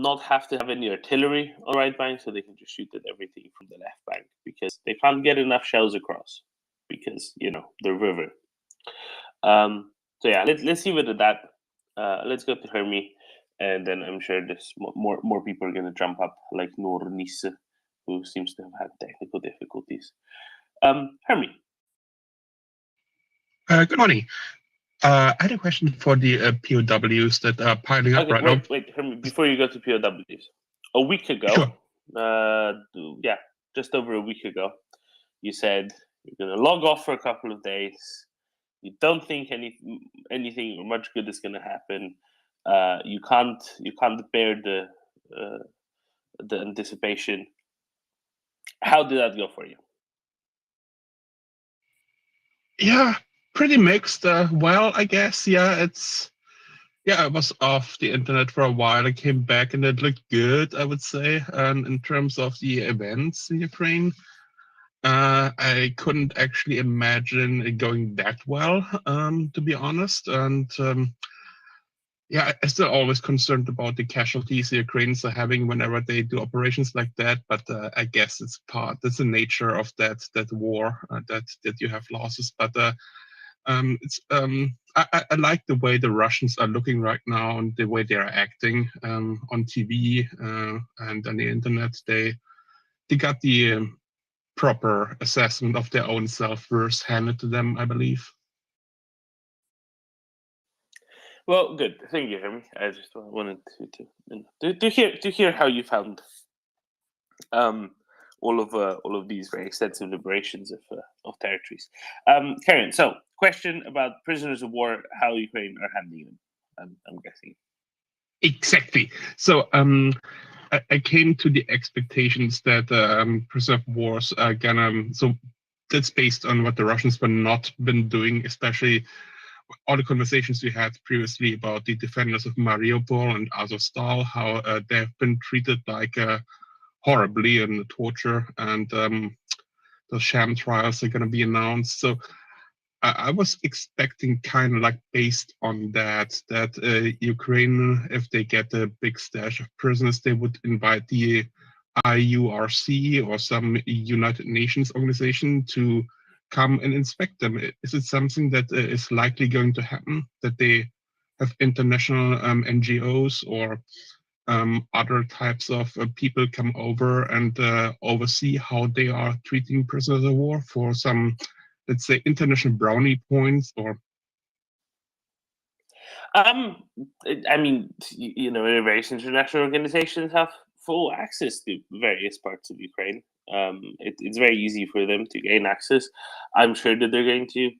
not have to have any artillery on the right bank, so they can just shoot at everything from the left bank because they can't get enough shells across because the river. So yeah, let's see with that. Let's go to Hermie, and then I'm sure there's more people are gonna jump up, like Nisse, who seems to have had technical difficulties. Hermie. Good morning. I had a question for the POWs that are piling up right now. Wait, Hermie, before you go to POWs, a week ago, sure. Just over a week ago, you said you're gonna log off for a couple of days. You don't think anything or much good is gonna happen. You can't bear the anticipation. How did that go for you? Yeah, pretty mixed. Well, I guess, I was off the internet for a while. I came back and it looked good, I would say. In terms of the events in Ukraine, I couldn't actually imagine it going that well, to be honest. And I'm still always concerned about the casualties the Ukrainians are having whenever they do operations like that. But I guess that's the nature of that war, that you have losses. But I like the way the Russians are looking right now and the way they are acting on TV and on the internet. They got the proper assessment of their own self-worth handed to them, I believe. Well, good. Thank you, Hermie. I just wanted to hear how you found all of these very extensive liberations of territories. Karen, so question about prisoners of war, how Ukraine are handling them. I'm guessing. Exactly. So I came to the expectations that prisoners of wars are gonna. So that's based on what the Russians were not been doing, especially all the conversations we had previously about the defenders of Mariupol and Azovstal, how they've been treated like horribly and torture, and those sham trials are going to be announced. So I was expecting, kind of like based on that Ukraine, if they get a big stash of prisoners, they would invite the IURC or some United Nations organization to come and inspect them. Is it something that is likely going to happen, that they have international NGOs or other types of people come over and oversee how they are treating prisoners of war for some, let's say, international brownie points? Or I mean, various international organizations have full access to various parts of Ukraine. It's very easy for them to gain access. I'm sure that they're going to,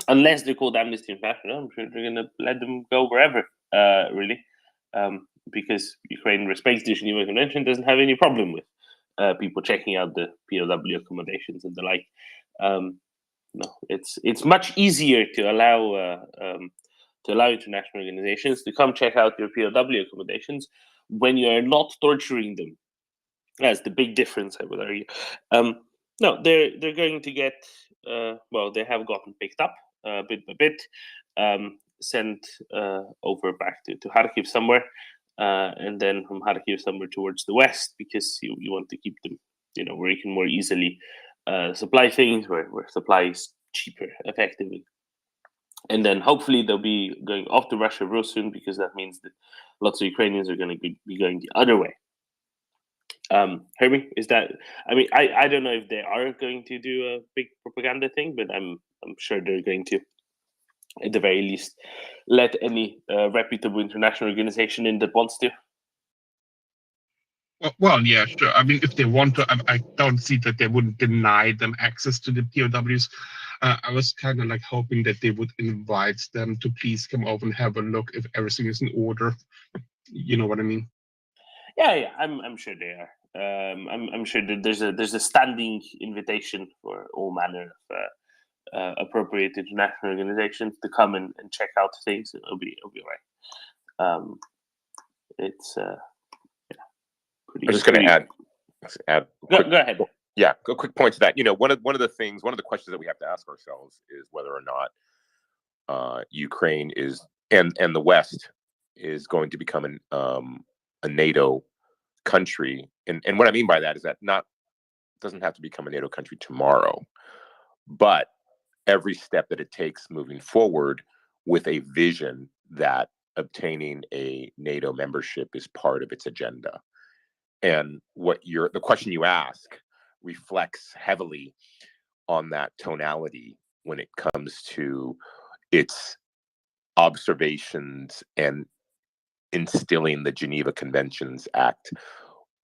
unless they're called Amnesty International, I'm sure they're going to let them go wherever, really, because Ukraine respects the Geneva Convention, doesn't have any problem with people checking out the POW accommodations and the like. No, it's much easier to allow international organizations to come check out your POW accommodations when you are not torturing them. That's the big difference, I would argue. No, they're going to get they have gotten picked up bit by bit, sent over back to Kharkiv somewhere, and then from Kharkiv somewhere towards the west, because you want to keep them, where you can more easily supply things, where supply is cheaper, effectively. And then hopefully they'll be going off to Russia real soon, because that means that lots of Ukrainians are going to be going the other way. Hermie, is that? I mean, I don't know if they are going to do a big propaganda thing, but I'm sure they're going to, at the very least, let any reputable international organization in that wants to. Well, yeah, sure. I mean, if they want to, I don't see that they wouldn't deny them access to the POWs. I was kind of like hoping that they would invite them to please come over and have a look if everything is in order. You know what I mean? Yeah, I'm sure they are. I'm sure that there's a standing invitation for all manner of appropriate international organizations to come and check out things. It'll be all right. It's pretty. I'm just going to add. Go ahead. Yeah, a quick point to that. One of the questions that we have to ask ourselves is whether or not Ukraine is and the West is going to become a NATO country. And what I mean by that is that doesn't have to become a NATO country tomorrow, but every step that it takes moving forward with a vision that obtaining a NATO membership is part of its agenda. And the question you ask reflects heavily on that tonality when it comes to its observations and instilling the Geneva Conventions Act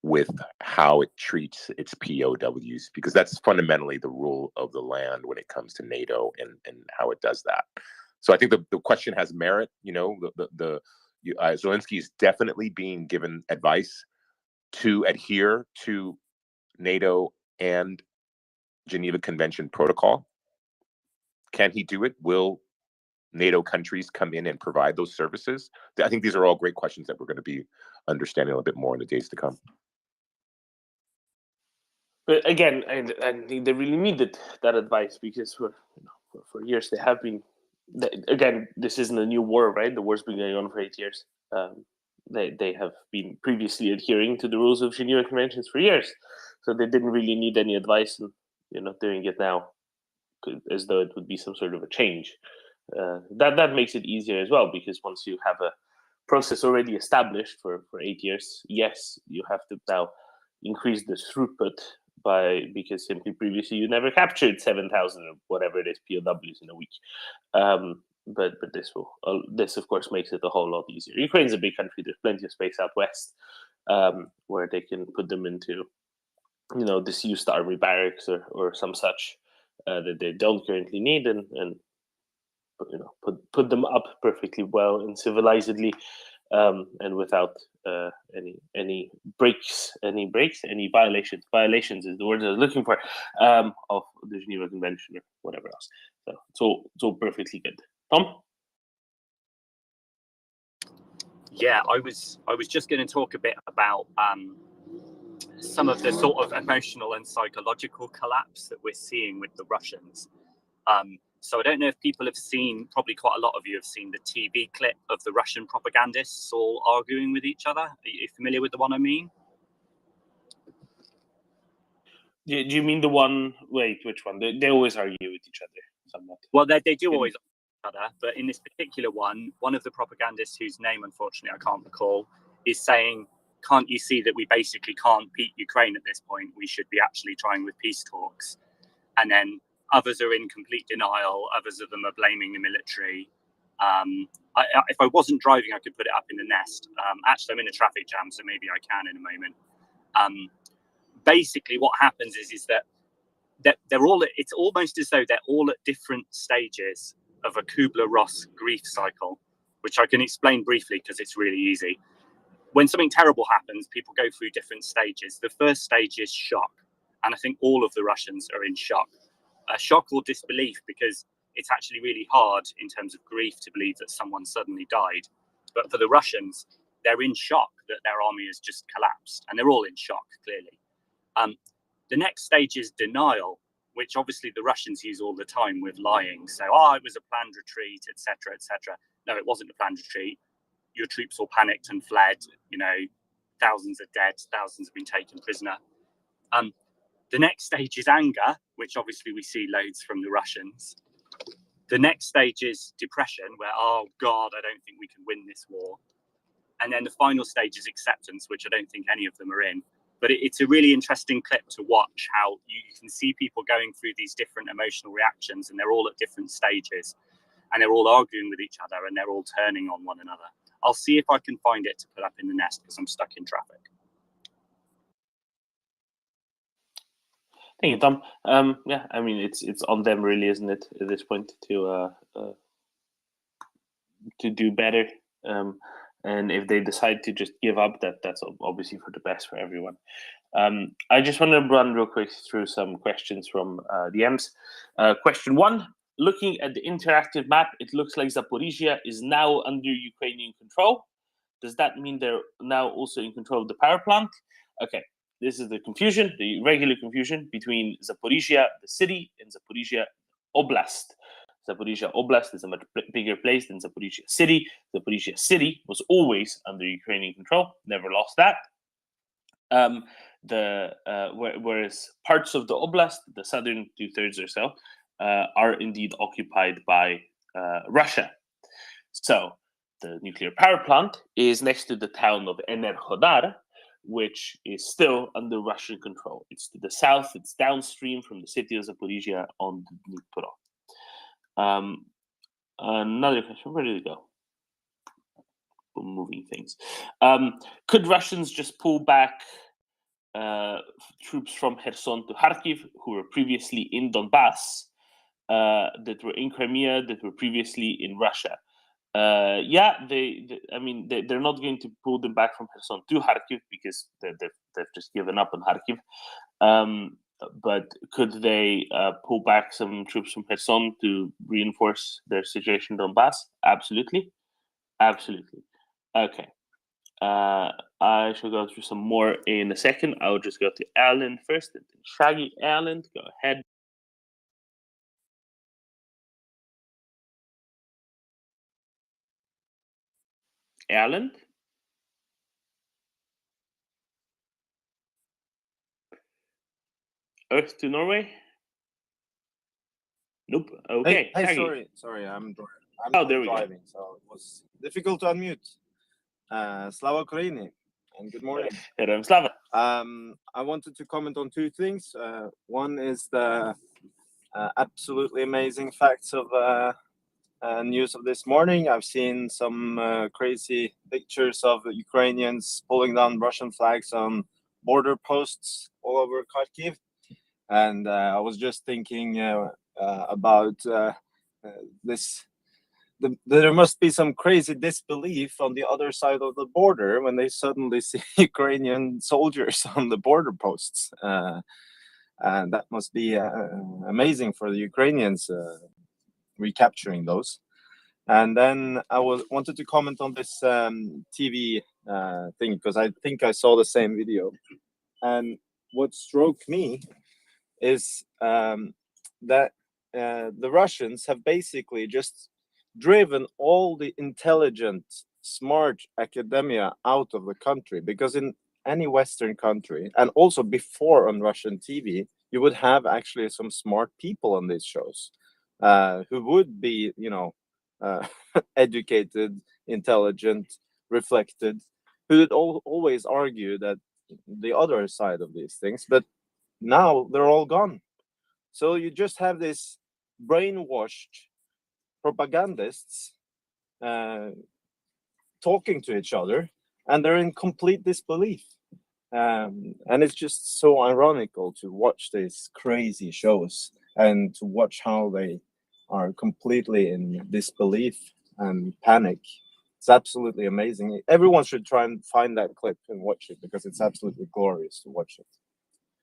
with how it treats its POWs, because that's fundamentally the rule of the land when it comes to NATO and how it does that. So I think the question has merit. Zelensky is definitely being given advice to adhere to NATO and Geneva Convention protocol. Can he do it? Will NATO countries come in and provide those services? I think these are all great questions that we're going to be understanding a little bit more in the days to come. But again, I think they really needed that advice, because for years they have been. Again, this isn't a new war, right? The war's been going on for 8 years. They have been previously adhering to the rules of Geneva Conventions for years, so they didn't really need any advice, and doing it now as though it would be some sort of a change. That makes it easier as well, because once you have a process already established for 8 years, yes, you have to now increase the throughput because simply previously you never captured 7,000 or whatever it is POWs in a week. But this of course makes it a whole lot easier. Ukraine's a big country. There's plenty of space out west where they can put them into disused army barracks or some such that they don't currently need, and put them up perfectly well and civilizedly, and without any violations is the word I was looking for, of the Geneva Convention or whatever else. So it's all perfectly good. Tom? Yeah, I was just going to talk a bit about some of the sort of emotional and psychological collapse that we're seeing with the Russians. So I don't know if people have seen, probably quite a lot of you have seen the TV clip of the Russian propagandists all arguing with each other. Are you familiar with the one I mean? Do you mean the one? Wait, which one? They always argue with each other somewhat. Well, they do always argue with each other, but in this particular one of the propagandists, whose name unfortunately I can't recall, is saying, "Can't you see that we basically can't beat Ukraine at this point? We should be actually trying with peace talks." And then others are in complete denial. Others of them are blaming the military. If I wasn't driving, I could put it up in the nest. Actually, I'm in a traffic jam, so maybe I can in a moment. Basically, what happens is that they're all. It's almost as though they're all at different stages of a Kubler-Ross grief cycle, which I can explain briefly because it's really easy. When something terrible happens, people go through different stages. The first stage is shock, and I think all of the Russians are in shock. Shock or disbelief, because it's actually really hard in terms of grief to believe that someone suddenly died. But for the Russians, they're in shock that their army has just collapsed, and they're all in shock, clearly. The next stage is denial, which obviously the Russians use all the time with lying. So, it was a planned retreat, etc., etc. No, it wasn't a planned retreat. Your troops all panicked and fled. Thousands are dead, thousands have been taken prisoner. The next stage is anger, which obviously we see loads from the Russians. The next stage is depression, where, oh God, I don't think we can win this war. And then the final stage is acceptance, which I don't think any of them are in. But it's a really interesting clip to watch, how you can see people going through these different emotional reactions, and they're all at different stages, and they're all arguing with each other, and they're all turning on one another. I'll see if I can find it to put up in the nest because I'm stuck in traffic. Thank you, Tom. Yeah, I mean it's on them, really, isn't it, at this point, to do better. And if they decide to just give up, that's obviously for the best for everyone. I just want to run real quick through some questions from DMs. Question 1: looking at the interactive map, it looks like Zaporizhia is now under Ukrainian control. Does that mean they're now also in control of the power plant? Okay. This is the confusion, the regular confusion between Zaporizhia, the city, and Zaporizhia Oblast. Zaporizhia Oblast is a much bigger place than Zaporizhia City. Zaporizhia City was always under Ukrainian control, never lost that. Whereas parts of the oblast, the southern 2/3 or so, are indeed occupied by Russia. So the nuclear power plant is next to the town of Enerhodar, which is still under Russian control. It's to the south, it's downstream from the city of Zaporizhia on the Dnipro. Another question, where did it go? Moving things. Could Russians just pull back troops from Kherson to Kharkiv, who were previously in Donbass, that were in Crimea, that were previously in Russia? Yeah, they're not going to pull them back from Kherson to Kharkiv because they've just given up on Kharkiv. But could they pull back some troops from Kherson to reinforce their situation in Donbass? Absolutely. Absolutely. Okay. I shall go through some more in a second. I'll just go to Alan first. And then Shaggy, Alan, go ahead. Alan? Earth to Norway? Nope. Okay. Hey, Shaggy. sorry, I'm There we driving, so it was difficult to unmute. Slava Ukraini, and good morning. Heroям слава. I wanted to comment on two things. One is the absolutely amazing facts of news of this morning. I've seen some crazy pictures of Ukrainians pulling down Russian flags on border posts all over Kharkiv. And I was just thinking about this. There must be some crazy disbelief on the other side of the border when they suddenly see Ukrainian soldiers on the border posts. And that must be amazing for the Ukrainians recapturing those. And then I wanted to comment on this TV thing, because I think I saw the same video. And what struck me is that the Russians have basically just driven all the intelligent, smart academia out of the country, because in any Western country, and also before on Russian TV, you would have actually some smart people on these shows who would be, educated, intelligent, reflected, who would always argue that the other side of these things. But now they're all gone. So you just have this brainwashed propagandists talking to each other, and they're in complete disbelief. And it's just so ironical to watch these crazy shows and to watch how they are completely in disbelief and panic. It's absolutely amazing. Everyone should try and find that clip and watch it, because it's absolutely glorious to watch it.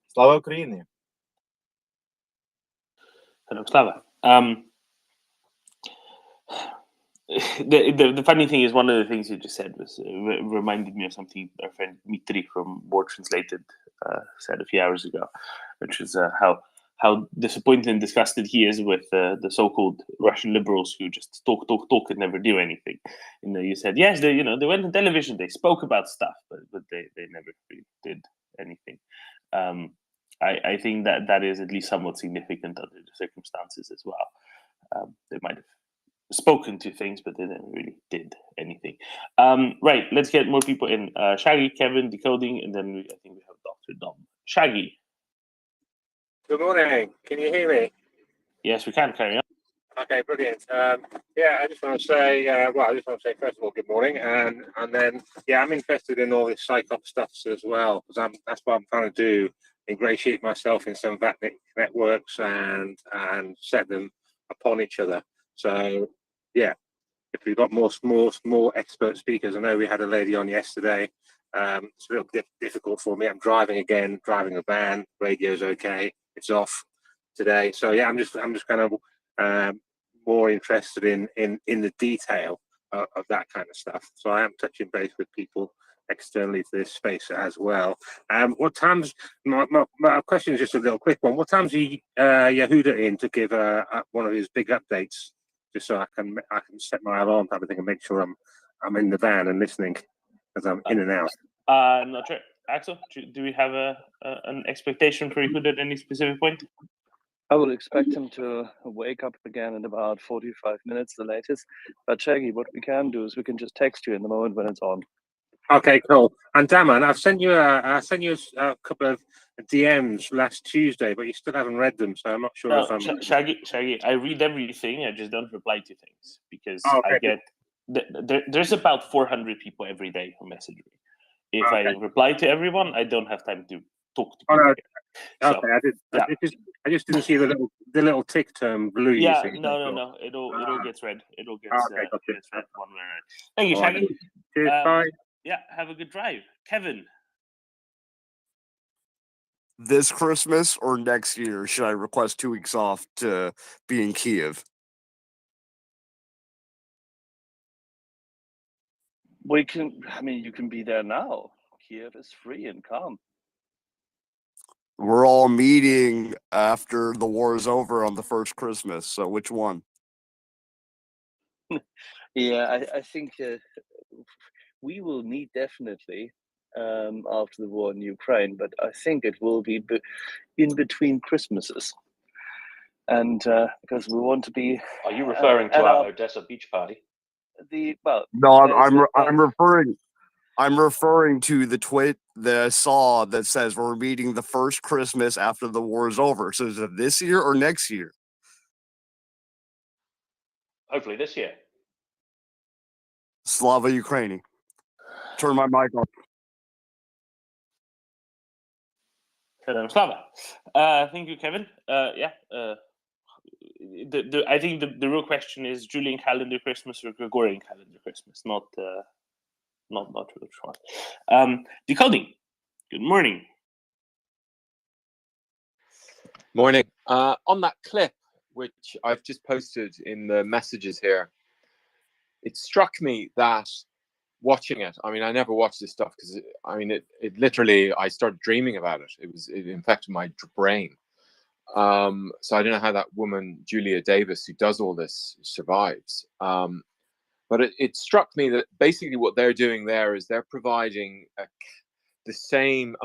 Slava Ukraini. Heroям слава. The funny thing is, one of the things you just said was reminded me of something our friend Dmitry from War Translated said a few hours ago, which is how disappointed and disgusted he is with the so-called Russian liberals who just talk and never do anything. You said, yes, they went on television, they spoke about stuff, but they never really did anything. I think that is at least somewhat significant under the circumstances as well. They might have spoken to things, but they never really did anything. Right, let's get more people in. Shaggy, Kevin, decoding, and then I think we have Dr. Dom. Shaggy. Good morning. Can you hear me? Yes, we can. Carry on. Okay, brilliant. I just want to say, first of all, good morning, and then, I'm interested in all this psyop stuff as well, because that's what I'm trying to do, ingratiate myself in some VATNIC networks and set them upon each other. So, if we've got more expert speakers, I know we had a lady on yesterday. It's a little difficult for me. I'm driving again, driving a van. Radio's okay. It's off today. So I'm just kind of more interested in the detail of that kind of stuff. So I am touching base with people externally to this space as well. What times? My question is just a little quick one. What time's Yehuda in to give one of his big updates, just so I can set my alarm type of thing and make sure I'm in the van and listening, because I'm in and out. I'm not sure. Axel, do we have an expectation for Yehuda at any specific point? I would expect him to wake up again in about 45 minutes, the latest. But Shaggy, what we can do is we can just text you in the moment when it's on. Okay, cool. And Daman, I've sent you a couple of DMs last Tuesday, but you still haven't read them, so I'm not sure if I'm. Shaggy, I read everything. I just don't reply to things because okay. I get there's about 400 people every day who message me. If I reply to everyone, I don't have time to talk to people. Okay, I just didn't see the little tick term blue. Yeah, you see. no. It'll get read. It'll get read one way or another. Thank you, All Shaggy. right. Cheers, bye. Yeah, have a good drive, Kevin. This Christmas or next year, should I request 2 weeks off to be in Kiev? You can be there now. Kiev is free and calm. We're all meeting after the war is over on the first Christmas. So which one? Yeah, I think we will meet definitely after the war in Ukraine, but I think it will be in between Christmases. And because we want to be. Are you referring to our Odessa beach party? No, I'm referring to the tweet that I saw that says we're meeting the first Christmas after the war is over. So is it this year or next year? Hopefully this year. Slava Ukraini. Turn my mic on. Slava. Thank you, Kevin. I think the real question is Julian calendar Christmas or Gregorian calendar Christmas, not which one. Decoding. Good morning. Morning. On that clip, which I've just posted in the messages here, it struck me that watching it, I mean, I never watched this stuff because it literally, I started dreaming about it. It infected my brain. So I don't know how that woman, Julia Davis, who does all this, survives. But it struck me that basically what they're doing there is they're providing a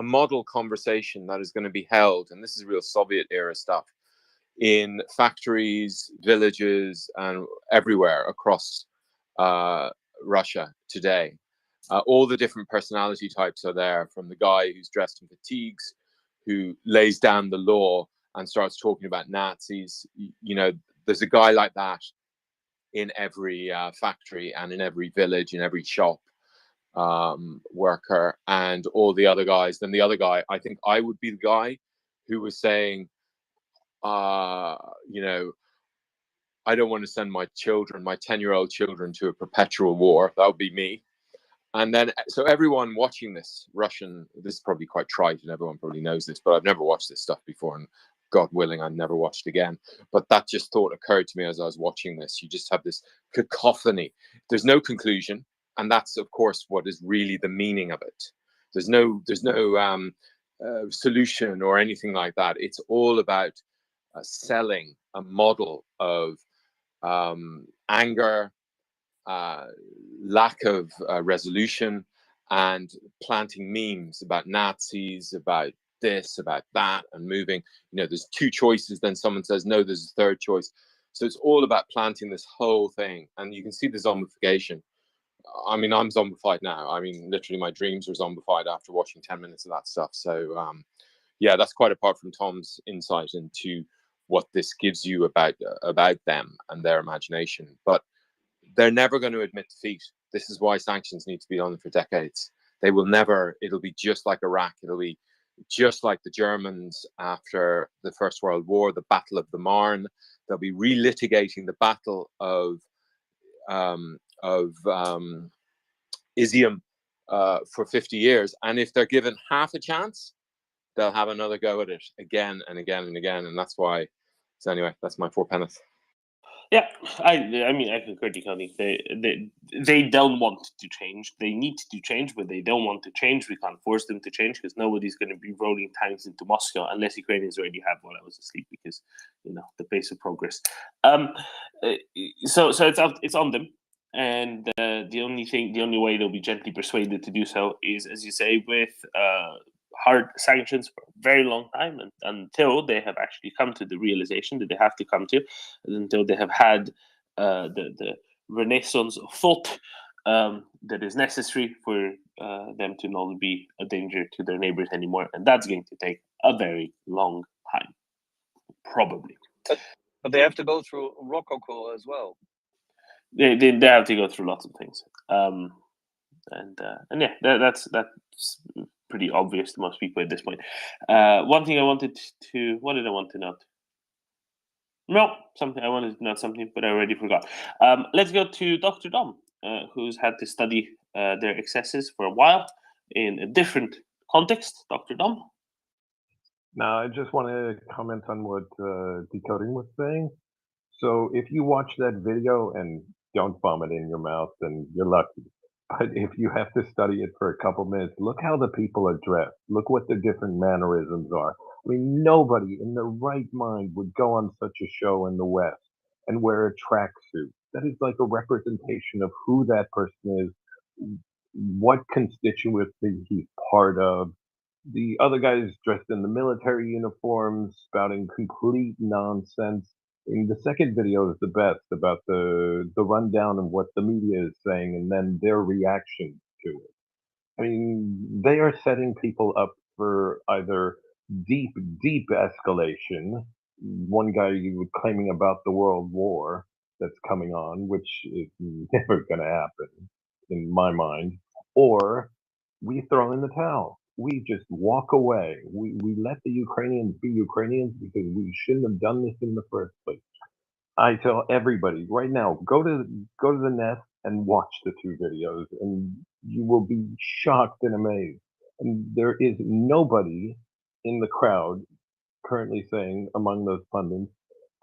model conversation that is going to be held, and this is real Soviet era stuff, in factories, villages, and everywhere across Russia today. All the different personality types are there, from the guy who's dressed in fatigues, who lays down the law and starts talking about Nazis. You know, there's a guy like that in every factory and in every village, in every shop worker, and all the other guys. Then the other guy, I think I would be the guy who was saying, I don't want to send my 10-year-old children to a perpetual war. That would be me. And then, so everyone watching this is probably quite trite and everyone probably knows this, but I've never watched this stuff before, and God willing, I've never watched again. But that just thought occurred to me as I was watching this. You just have this cacophony. There's no conclusion. And that's, of course, what is really the meaning of it. There's no solution or anything like that. It's all about selling a model of anger, lack of resolution, and planting memes about Nazis, about this, about that, and moving. There's two choices. Then someone says, no, there's a third choice. So it's all about planting this whole thing. And you can see the zombification. I mean, I'm zombified now. I mean, literally my dreams were zombified after watching 10 minutes of that stuff. So, that's quite apart from Tom's insight into what this gives you about them and their imagination. But they're never going to admit defeat. This is why sanctions need to be on for decades. They will never. It'll be just like Iraq. It'll be just like the Germans after the First World War, the Battle of the Marne. They'll be relitigating the Battle of Izium for 50 years. And if they're given half a chance, they'll have another go at it again and again and again. And that's why. So anyway, that's my 4 penneth. Yeah, I mean, I concur, Tony. They don't want to change. They need to change, but they don't want to change. We can't force them to change because nobody's going to be rolling tanks into Moscow unless Ukrainians already have while I was asleep, because the pace of progress. So it's on them, and the only way they'll be gently persuaded to do so is, as you say, with hard sanctions for a very long time, and until they have actually come to the realization that they have to come to, until they have had the renaissance of thought that is necessary for them to not be a danger to their neighbors anymore. And that's going to take a very long time, probably. But they have to go through Rococo as well. They have to go through lots of things. And yeah, that's pretty obvious to most people at this point. One thing I wanted to, what did I want to note? No, something I wanted to note something, but I already forgot. Let's go to Dr. Dom, who's had to study their excesses for a while in a different context. Dr. Dom. Now, I just want to comment on what Decoding was saying. So if you watch that video and don't vomit in your mouth, then you're lucky. But if you have to study it for a couple minutes, look how the people are dressed. Look what their different mannerisms are. I mean, nobody in their right mind would go on such a show in the West and wear a tracksuit. That is like a representation of who that person is, what constituency he's part of. The other guys dressed in the military uniforms, spouting complete nonsense. And the second video is the best, about the rundown of what the media is saying and then their reaction to it. I mean, they are setting people up for either deep, deep escalation. One guy was claiming about the World War that's coming on, which is never going to happen in my mind, or we throw in the towel. We just walk away. We let the Ukrainians be Ukrainians because we shouldn't have done this in the first place. I tell everybody right now, go to the net and watch the two videos, and you will be shocked and amazed. And there is nobody in the crowd currently saying, among those pundits,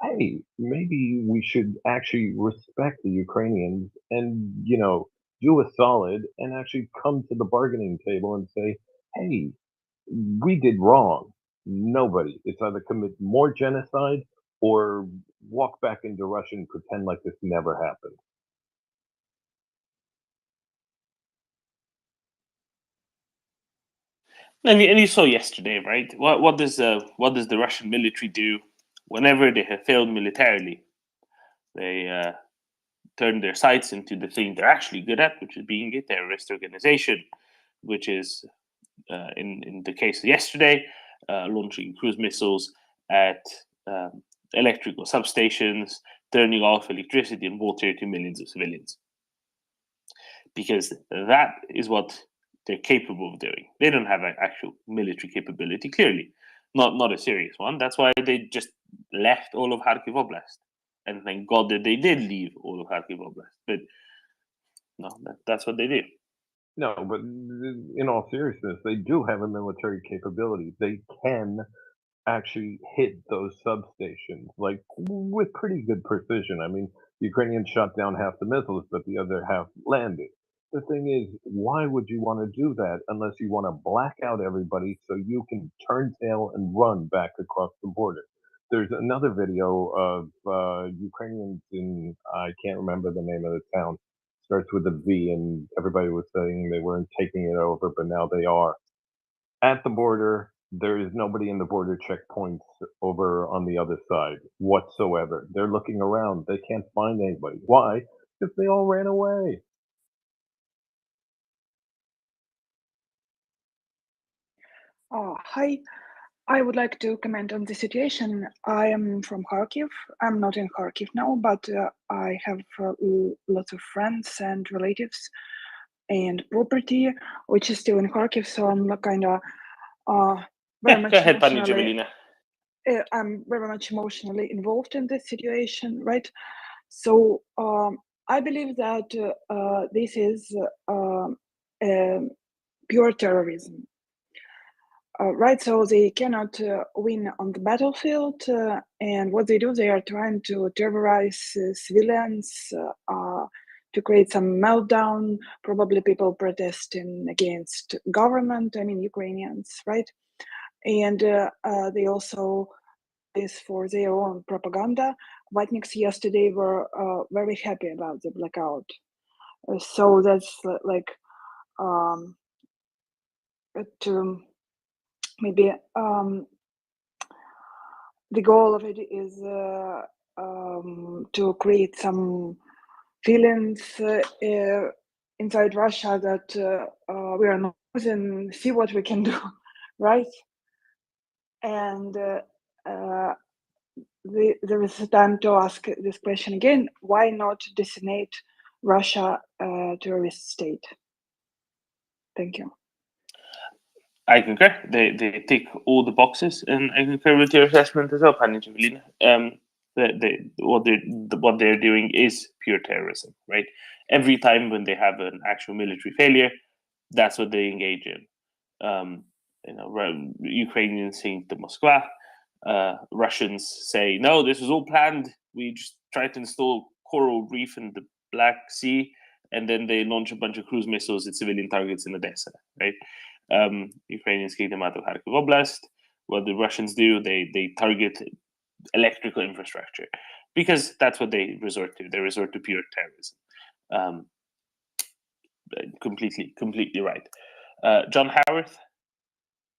hey, maybe we should actually respect the Ukrainians and, do a solid and actually come to the bargaining table and say, hey, we did wrong. Nobody. It's either commit more genocide or walk back into Russia and pretend like this never happened. And you saw yesterday, right? What does the Russian military do whenever they have failed militarily? They turn their sights into the thing they're actually good at, which is being a terrorist organization, which is, in the case of yesterday, launching cruise missiles at electrical substations, turning off electricity and water to millions of civilians. Because that is what they're capable of doing. They don't have an actual military capability, clearly. Not a serious one. That's why they just left all of Kharkiv Oblast. And thank God that they did leave all of Kharkiv Oblast. But no, that's what they do. No, but in all seriousness, they do have a military capability. They can actually hit those substations, like, with pretty good precision. I mean, the Ukrainians shot down half the missiles, but the other half landed. The thing is, why would you want to do that unless you want to black out everybody so you can turn tail and run back across the border? There's another video of Ukrainians in, I can't remember the name of the town, starts with a V, and everybody was saying they weren't taking it over, but now they are. At the border, there is nobody in the border checkpoints over on the other side whatsoever. They're looking around. They can't find anybody. Why? Because they all ran away. Hi, I would like to comment on the situation. I am from Kharkiv. I'm not in Kharkiv now, but I have lots of friends and relatives and property, which is still in Kharkiv. So I'm kind of very much Go ahead, Pani emotionally, Javelina. I'm very much emotionally involved in this situation, right? So I believe that this is pure terrorism. right? So they cannot win on the battlefield, and what they do, they are trying to terrorize civilians, to create some meltdown. Probably people protesting against government. I mean, Ukrainians, right? And they also this for their own propaganda. Vatniks yesterday were very happy about the blackout. So that's like to maybe the goal of it is to create some feelings inside Russia that we are not and see what we can do, right? And there is a time to ask this question again: why not designate Russia a terrorist state? Thank you. I concur. They tick all the boxes, and I concur with your assessment as well, Pani Javelina. What they're doing is pure terrorism, right? Every time when they have an actual military failure, that's what they engage in. Ukrainians saying to Moscow, Russians say, no, this was all planned. We just tried to install coral reef in the Black Sea, and then they launch a bunch of cruise missiles at civilian targets in Odessa, right? Ukrainians kick them out of Kharkiv Oblast. What the Russians do, they target electrical infrastructure because that's what they resort to. They resort to pure terrorism. Completely right. John Howarth,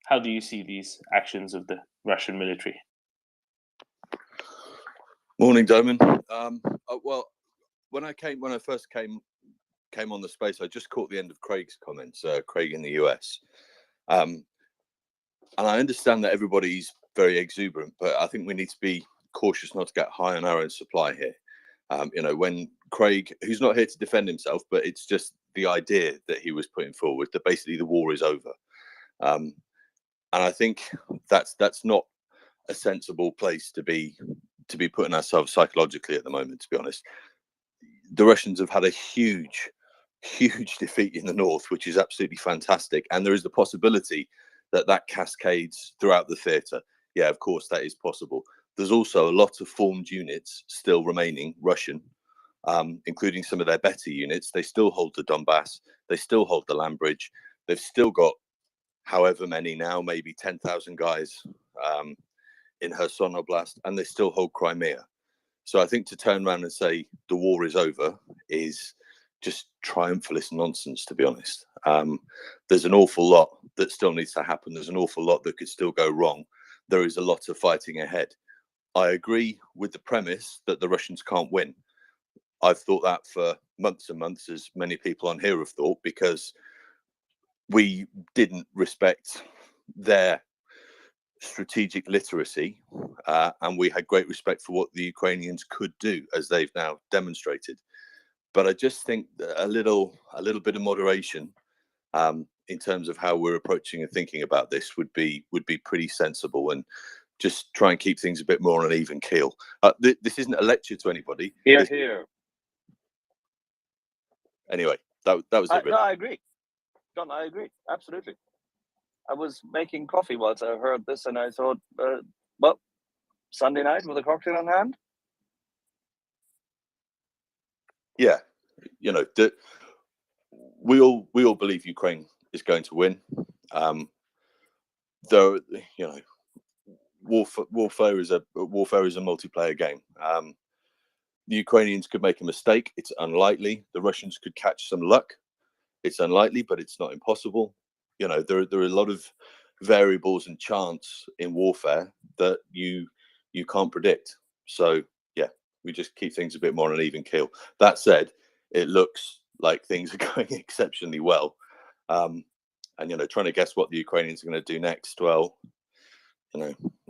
how do you see these actions of the Russian military? Morning, Doman. Well, when I first came on the space, I just caught the end of Craig's comments. Craig in the US, and I understand that everybody's very exuberant, but I think we need to be cautious not to get high on our own supply here. When Craig, who's not here to defend himself, but it's just the idea that he was putting forward that basically the war is over, and I think that's not a sensible place to be putting ourselves psychologically at the moment. To be honest, the Russians have had a huge defeat in the north, which is absolutely fantastic, and there is the possibility that cascades throughout the theatre. Yeah, of course, that is possible. There's also a lot of formed units still remaining Russian, including some of their better units. They still hold the Donbass. They still hold the land bridge. They've still got however many now, maybe 10,000 guys in Kherson Oblast, and they still hold Crimea. So I think to turn around and say the war is over is just triumphalist nonsense, to be honest. There's an awful lot that still needs to happen. There's an awful lot that could still go wrong. There is a lot of fighting ahead. I agree with the premise that the Russians can't win. I've thought that for months and months, as many people on here have thought, because we didn't respect their strategic literacy, and we had great respect for what the Ukrainians could do, as they've now demonstrated. But I just think that a little bit of moderation in terms of how we're approaching and thinking about this would be pretty sensible, and just try and keep things a bit more on an even keel. This isn't a lecture to anybody. Here. Anyway, that was it. Really. No, I agree. John, I agree. Absolutely. I was making coffee whilst I heard this, and I thought, well, Sunday night with a cocktail in hand. Yeah, we all believe Ukraine is going to win. Though warfare is a multiplayer game. The Ukrainians could make a mistake. It's unlikely. The Russians could catch some luck. It's unlikely, but it's not impossible. There are a lot of variables and chance in warfare that you can't predict. So yeah, we just keep things a bit more on an even keel. That said, it looks like things are going exceptionally well. And trying to guess what the Ukrainians are going to do next. Well,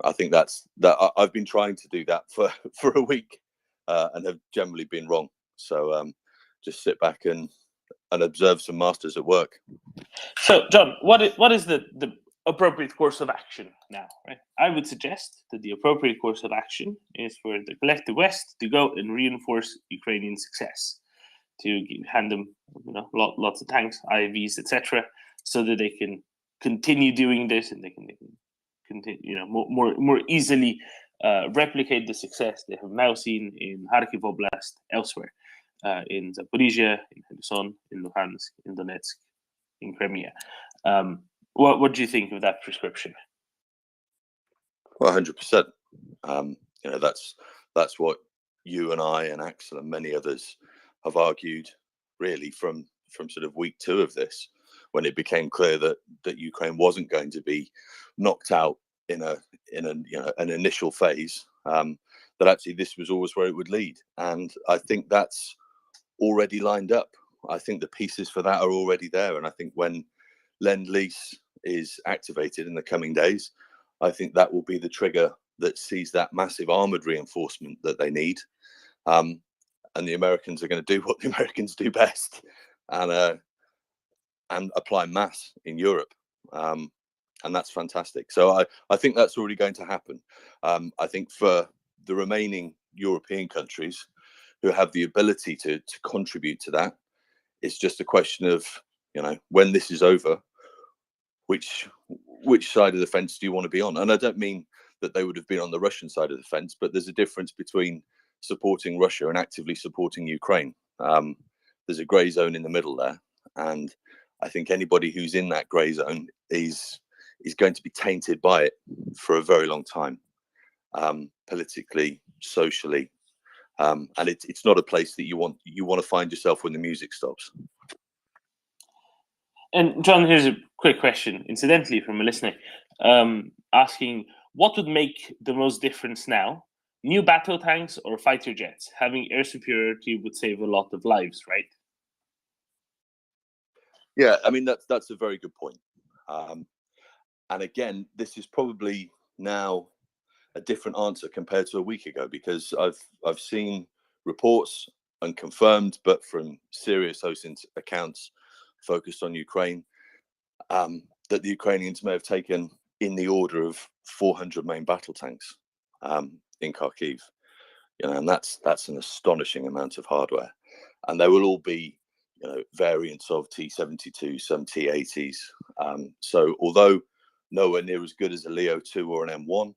I think that I've been trying to do that for a week and have generally been wrong. So just sit back and observe some masters at work. So, John, what is the appropriate course of action now? Right? I would suggest that the appropriate course of action is for the collective West to go and reinforce Ukrainian success, to hand them lots of tanks, IVs, etc., so that they can continue doing this, and they can continue, more easily replicate the success they have now seen in Kharkiv Oblast, elsewhere, in Zaporizhia, in Kherson, in Luhansk, in Donetsk, in Crimea. What do you think of that prescription? Well, 100%. That's what you and I and Axel and many others have argued, really, from sort of week 2 of this, when it became clear that Ukraine wasn't going to be knocked out in an initial phase. That actually this was always where it would lead, and I think that's already lined up. I think the pieces for that are already there, and I think when Lend-Lease is activated in the coming days, I think that will be the trigger that sees that massive armored reinforcement that they need. And the Americans are going to do what the Americans do best, and apply mass in Europe. And that's fantastic. So I think that's already going to happen. I think for the remaining European countries who have the ability to contribute to that, it's just a question of, when this is over, which side of the fence do you want to be on? And I don't mean that they would have been on the Russian side of the fence, but there's a difference between supporting Russia and actively supporting Ukraine. There's a grey zone in the middle there, and I think anybody who's in that grey zone is going to be tainted by it for a very long time, politically, socially, and it's not a place that you want to find yourself when the music stops. And John, here's a quick question, incidentally, from a listener, asking, what would make the most difference now? New battle tanks or fighter jets? Having air superiority would save a lot of lives, right? Yeah, I mean, that's a very good point. And again, this is probably now a different answer compared to a week ago, because I've seen reports, unconfirmed, but from serious OSINT accounts focused on Ukraine, that the Ukrainians may have taken in the order of 400 main battle tanks in Kharkiv, and that's an astonishing amount of hardware, and they will all be variants of T-72, some T-80s. So although nowhere near as good as a Leo 2 or an M1,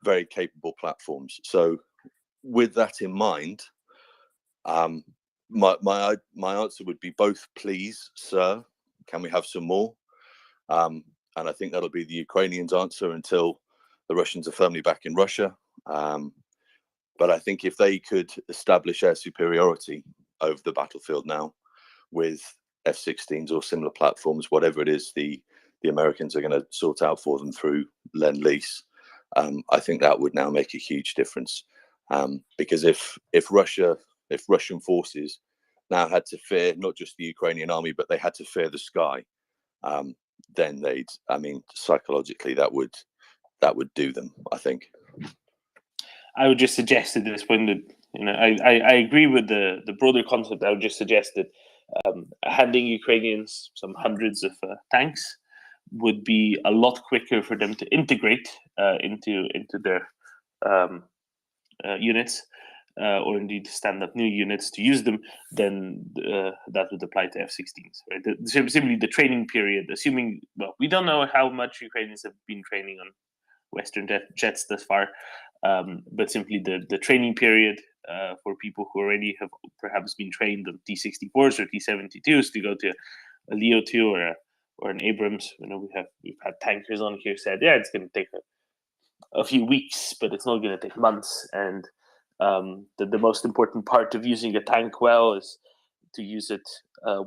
very capable platforms. So with that in mind, my answer would be both, please, sir, can we have some more? And I think that'll be the Ukrainians' answer until the Russians are firmly back in Russia. But I think if they could establish air superiority over the battlefield now with F-16s or similar platforms, whatever it is the Americans are going to sort out for them through Lend-Lease, I think that would now make a huge difference. Because if Russian forces now had to fear not just the Ukrainian army, but they had to fear the sky, then psychologically that would do them, I think. I would just suggest at this point that I agree with the broader concept. I would just suggest that handing Ukrainians some hundreds of tanks would be a lot quicker for them to integrate into their units, or indeed stand up new units to use them, then that would apply to F-16s. Right? Simply the training period, assuming, we don't know how much Ukrainians have been training on Western jets thus far, but simply the training period for people who already have perhaps been trained on T-64s or T-72s to go to a Leo 2 or an Abrams. We've had tankers on here said, it's going to take a few weeks, but it's not going to take months. And the most important part of using a tank well is to use it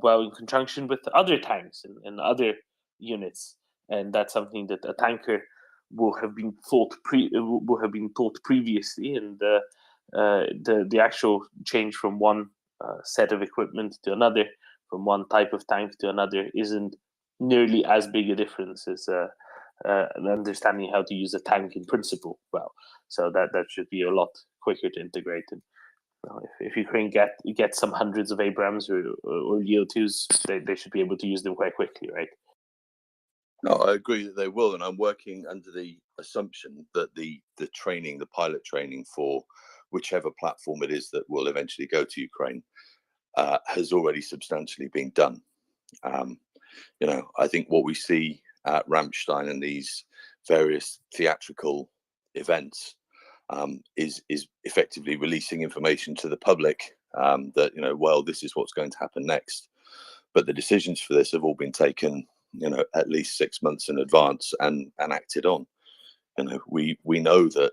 well in conjunction with other tanks and other units, and that's something that a tanker will have been taught previously, and the actual change from one set of equipment to another, from one type of tank to another, isn't nearly as big a difference as understanding how to use a tank in principle well. So that should be a lot quicker to integrate. And if Ukraine get some hundreds of Abrams or Leo 2s, they should be able to use them quite quickly, right? No, I agree that they will, and I'm working under the assumption that the training, the pilot training for whichever platform it is that will eventually go to Ukraine, has already substantially been done. I think what we see at Rammstein and these various theatrical events is effectively releasing information to the public that, you know, well, this is what's going to happen next. But the decisions for this have all been taken, you know, at least 6 months in advance and acted on. You know, we know that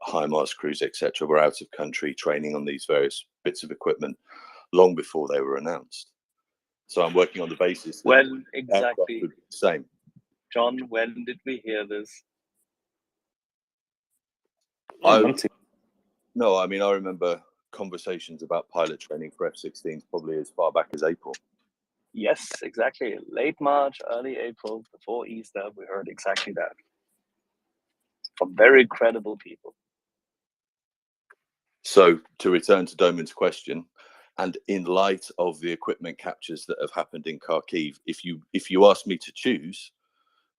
HIMARS crews, etc., were out of country training on these various bits of equipment long before they were announced. So I'm working on the basis that When exactly, would be the same. John, when did we hear this? No, I mean, I remember conversations about pilot training for F-16s probably as far back as April. Yes, exactly. Late March, early April, before Easter, we heard exactly that from very credible people. So to return to Doman's question, and in light of the equipment captures that have happened in Kharkiv, if you ask me to choose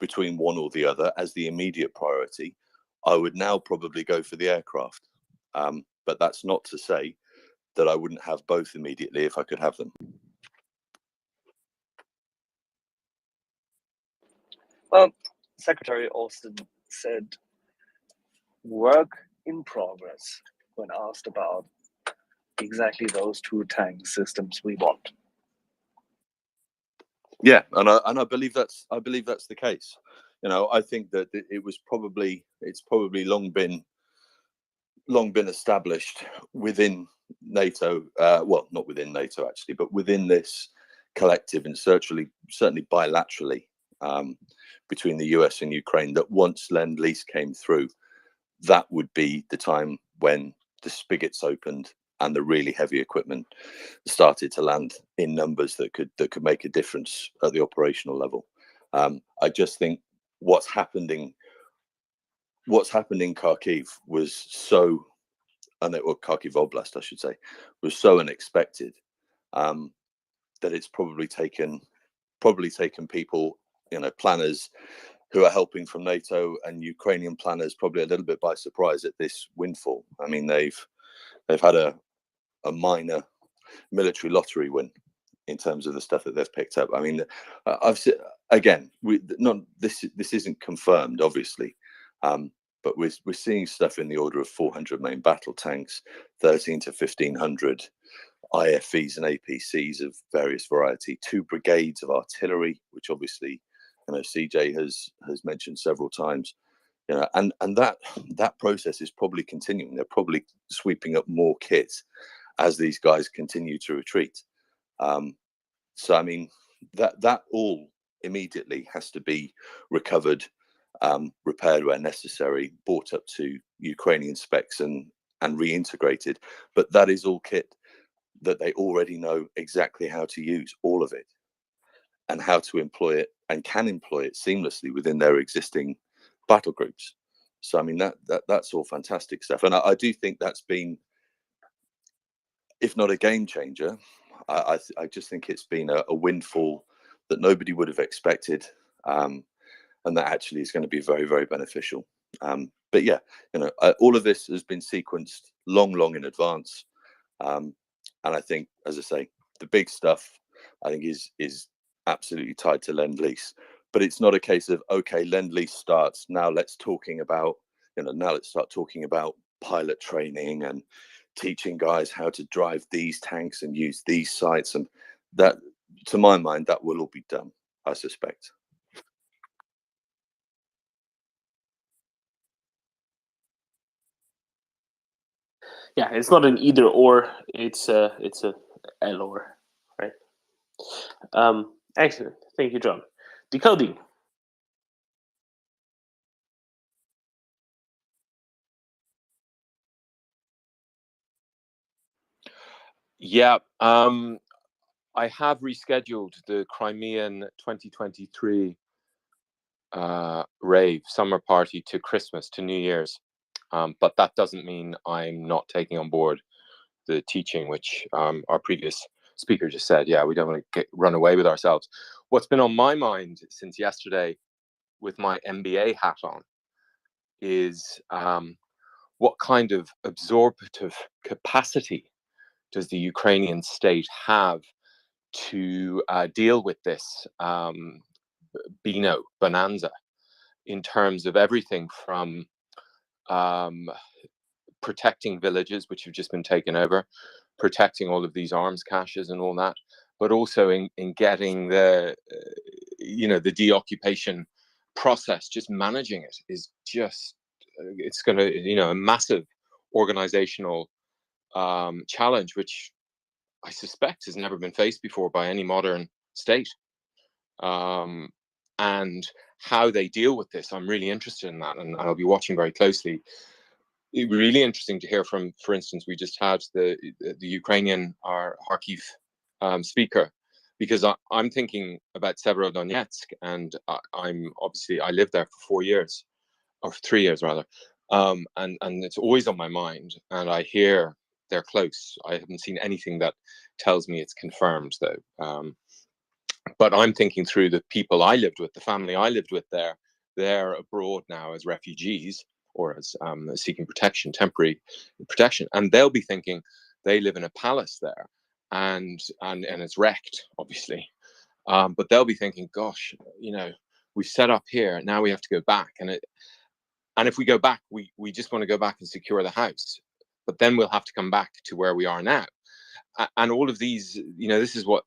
between one or the other as the immediate priority, I would now probably go for the aircraft. But that's not to say that I wouldn't have both immediately if I could have them. Well, Secretary Austin said work in progress when asked about exactly those two tank systems we want. Yeah, and I believe that's the case. You know, I think that it's probably long been established within NATO. Well, not within NATO actually, but within this collective and certainly bilaterally between the US and Ukraine, that once Lend-Lease came through, that would be the time when the spigots opened and the really heavy equipment started to land in numbers that could make a difference at the operational level. I just think what's happened in Kharkiv was so, or Kharkiv Oblast, I should say, was so unexpected that it's probably taken people, you know, planners who are helping from NATO and Ukrainian planners probably a little bit by surprise at this windfall. I mean, they've had a minor military lottery win in terms of the stuff that they've picked up. I mean, I've seen, again, this isn't confirmed, obviously, but we're seeing stuff in the order of 400 main battle tanks, 13 to 1500 IFVs and APCs of various variety, 2 brigades of artillery, which obviously, you know, CJ has mentioned several times. You know, and that process is probably continuing. They're probably sweeping up more kit as these guys continue to retreat. So I mean, that all immediately has to be recovered, repaired where necessary, brought up to Ukrainian specs and reintegrated. But that is all kit that they already know exactly how to use, all of it, and how to employ it, and can employ it seamlessly within their existing battle groups. So I mean, that's all fantastic stuff, and I do think that's been, if not a game changer, I just think it's been a windfall that nobody would have expected, and that actually is going to be very, very beneficial. But yeah, you know, all of this has been sequenced long in advance, and I think, as I say, the big stuff I think is absolutely tied to Lend-Lease. But it's not a case of, okay, Lend-Lease starts now, let's start talking about pilot training and teaching guys how to drive these tanks and use these sites, and that, to my mind, that will all be done, I suspect. Yeah, it's not an either or, it's a L or, right? Excellent, thank you, John. Decoding. Yeah, I have rescheduled the Crimean 2023 rave summer party to Christmas, to New Year's. But that doesn't mean I'm not taking on board the teaching, which our previous speaker just said. Yeah, we don't want to run away with ourselves. What's been on my mind since yesterday with my MBA hat on is what kind of absorptive capacity does the Ukrainian state have to deal with this bonanza in terms of everything from protecting villages which have just been taken over, protecting all of these arms caches and all that, but also in getting the the deoccupation process, just managing it is just it's going to a massive organizational challenge, which I suspect has never been faced before by any modern state. And how they deal with this, I'm really interested in that, and I'll be watching very closely. It'd be really interesting to hear from, for instance, we just had the Ukrainian, our Kharkiv speaker, because I'm thinking about Severodonetsk, and I lived there for 4 years, or 3 years rather, and it's always on my mind, and I hear they're close. I haven't seen anything that tells me it's confirmed though. But I'm thinking through the people I lived with, the family I lived with there. They're abroad now as refugees or as seeking protection, temporary protection, and they'll be thinking they live in a palace there, and it's wrecked, obviously. But they'll be thinking, gosh, we've set up here, now we have to go back, and if we go back, we just want to go back and secure the house, but then we'll have to come back to where we are now, and all of these, this is what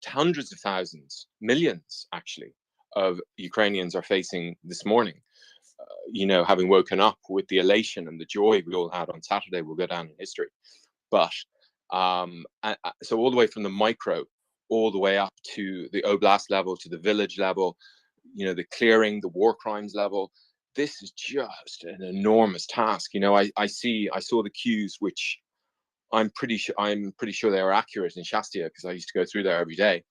hundreds of thousands, millions actually, of Ukrainians are facing this morning. Having woken up with the elation and the joy we all had on Saturday will go down in history. But so all the way from the micro, all the way up to the oblast level, to the village level, the clearing, the war crimes level, this is just an enormous task. I saw the cues, which I'm pretty sure they were accurate in Shastia, because I used to go through there every day,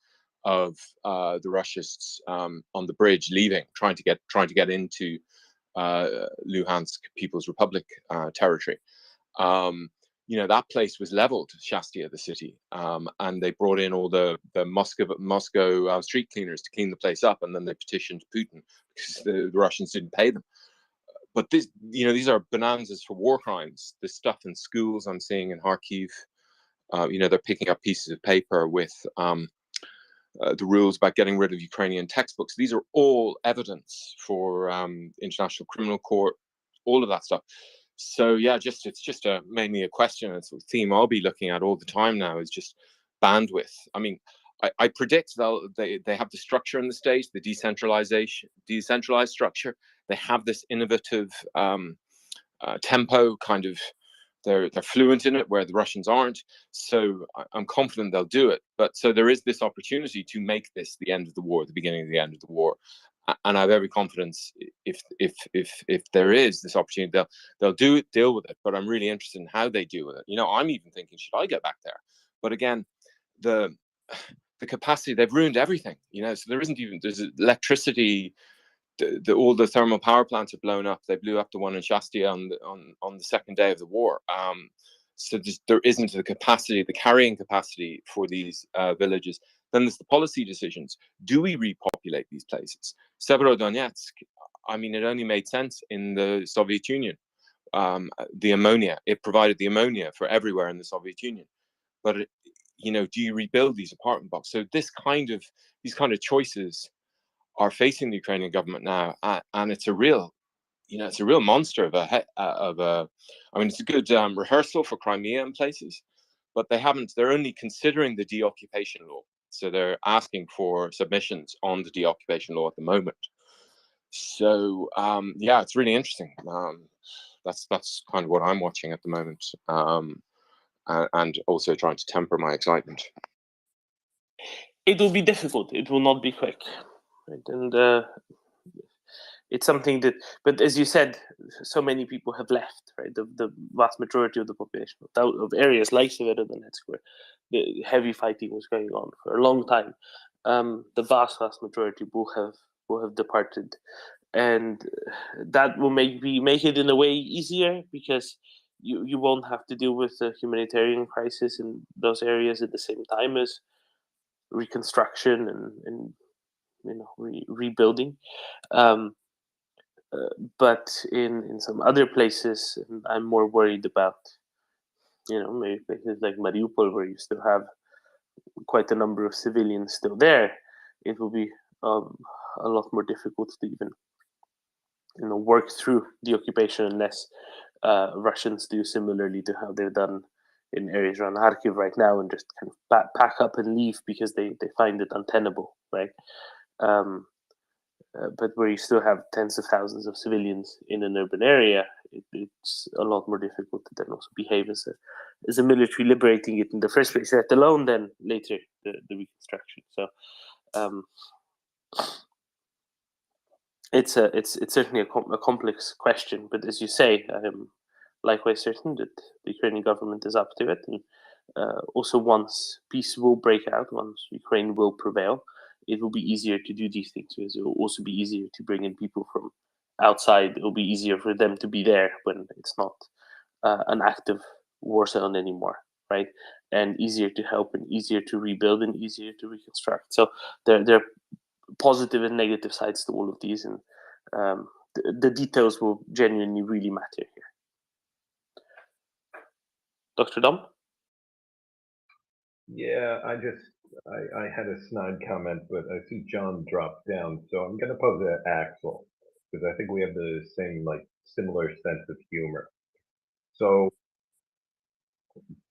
of the Russians on the bridge leaving, trying to get into Luhansk People's Republic territory. That place was leveled, Shastia, the city, and they brought in all the Moscow street cleaners to clean the place up, and then they petitioned Putin because the Russians didn't pay them. But these are bonanzas for war crimes. The stuff in schools I'm seeing in Kharkiv, they're picking up pieces of paper with the rules about getting rid of Ukrainian textbooks. These are all evidence for International Criminal Court, all of that stuff. So yeah, it's just mainly a question. It's a theme I'll be looking at all the time now, is just bandwidth. I mean, I predict they have the structure in the state, the decentralized structure. They have this innovative tempo, kind of. They're fluent in it, where the Russians aren't. So I'm confident they'll do it. But so there is this opportunity to make this the end of the war, the beginning of the end of the war. And I have every confidence if there is this opportunity, they'll deal with it. But I'm really interested in how they deal with it. I'm even thinking, should I go back there? But again, the capacity, they've ruined everything. So there's electricity. All the thermal power plants are blown up. They blew up the one in Shastia on the second day of the war. So there isn't the capacity, the carrying capacity for these villages. Then there's the policy decisions. Do we repopulate these places? Severodonetsk, it only made sense in the Soviet Union. The ammonia, it provided the ammonia for everywhere in the Soviet Union. But do you rebuild these apartment blocks? So these kind of choices are facing the Ukrainian government now, and it's a real monster of a. It's a good rehearsal for Crimea in places, but they're only considering the deoccupation law, so they're asking for submissions on the deoccupation law at the moment. So it's really interesting. That's kind of what I'm watching at the moment, and also trying to temper my excitement. It will be difficult. It will not be quick. Right? And it's something but as you said, so many people have left, right? The vast majority of the population of areas like Severodonetsk, where the heavy fighting was going on for a long time, the vast majority will have departed, and that will make it in a way easier, because you won't have to deal with the humanitarian crisis in those areas at the same time as reconstruction and rebuilding. But in some other places, I'm more worried about, maybe places like Mariupol, where you still have quite a number of civilians still there. It will be a lot more difficult to even work through the occupation unless Russians do similarly to how they've done in areas around Kharkiv right now, and just kind of pack up and leave because they find it untenable, right? But where you still have tens of thousands of civilians in an urban area, it's a lot more difficult to then also behave as a military liberating it in the first place, let alone then later the reconstruction. So it's certainly a complex question, but as you say, I am likewise certain that the Ukrainian government is up to it, and also once peace will break out, once Ukraine will prevail, it will be easier to do these things. Because it will also be easier to bring in people from outside. It will be easier for them to be there when it's not an active war zone anymore, right? And easier to help, and easier to rebuild, and easier to reconstruct. So there are positive and negative sides to all of these, and the details will genuinely really matter here. Dr. Dom? Yeah, I had a snide comment, but I see John dropped down, so I'm going to pose it to Axel, because I think we have the same, similar sense of humor. So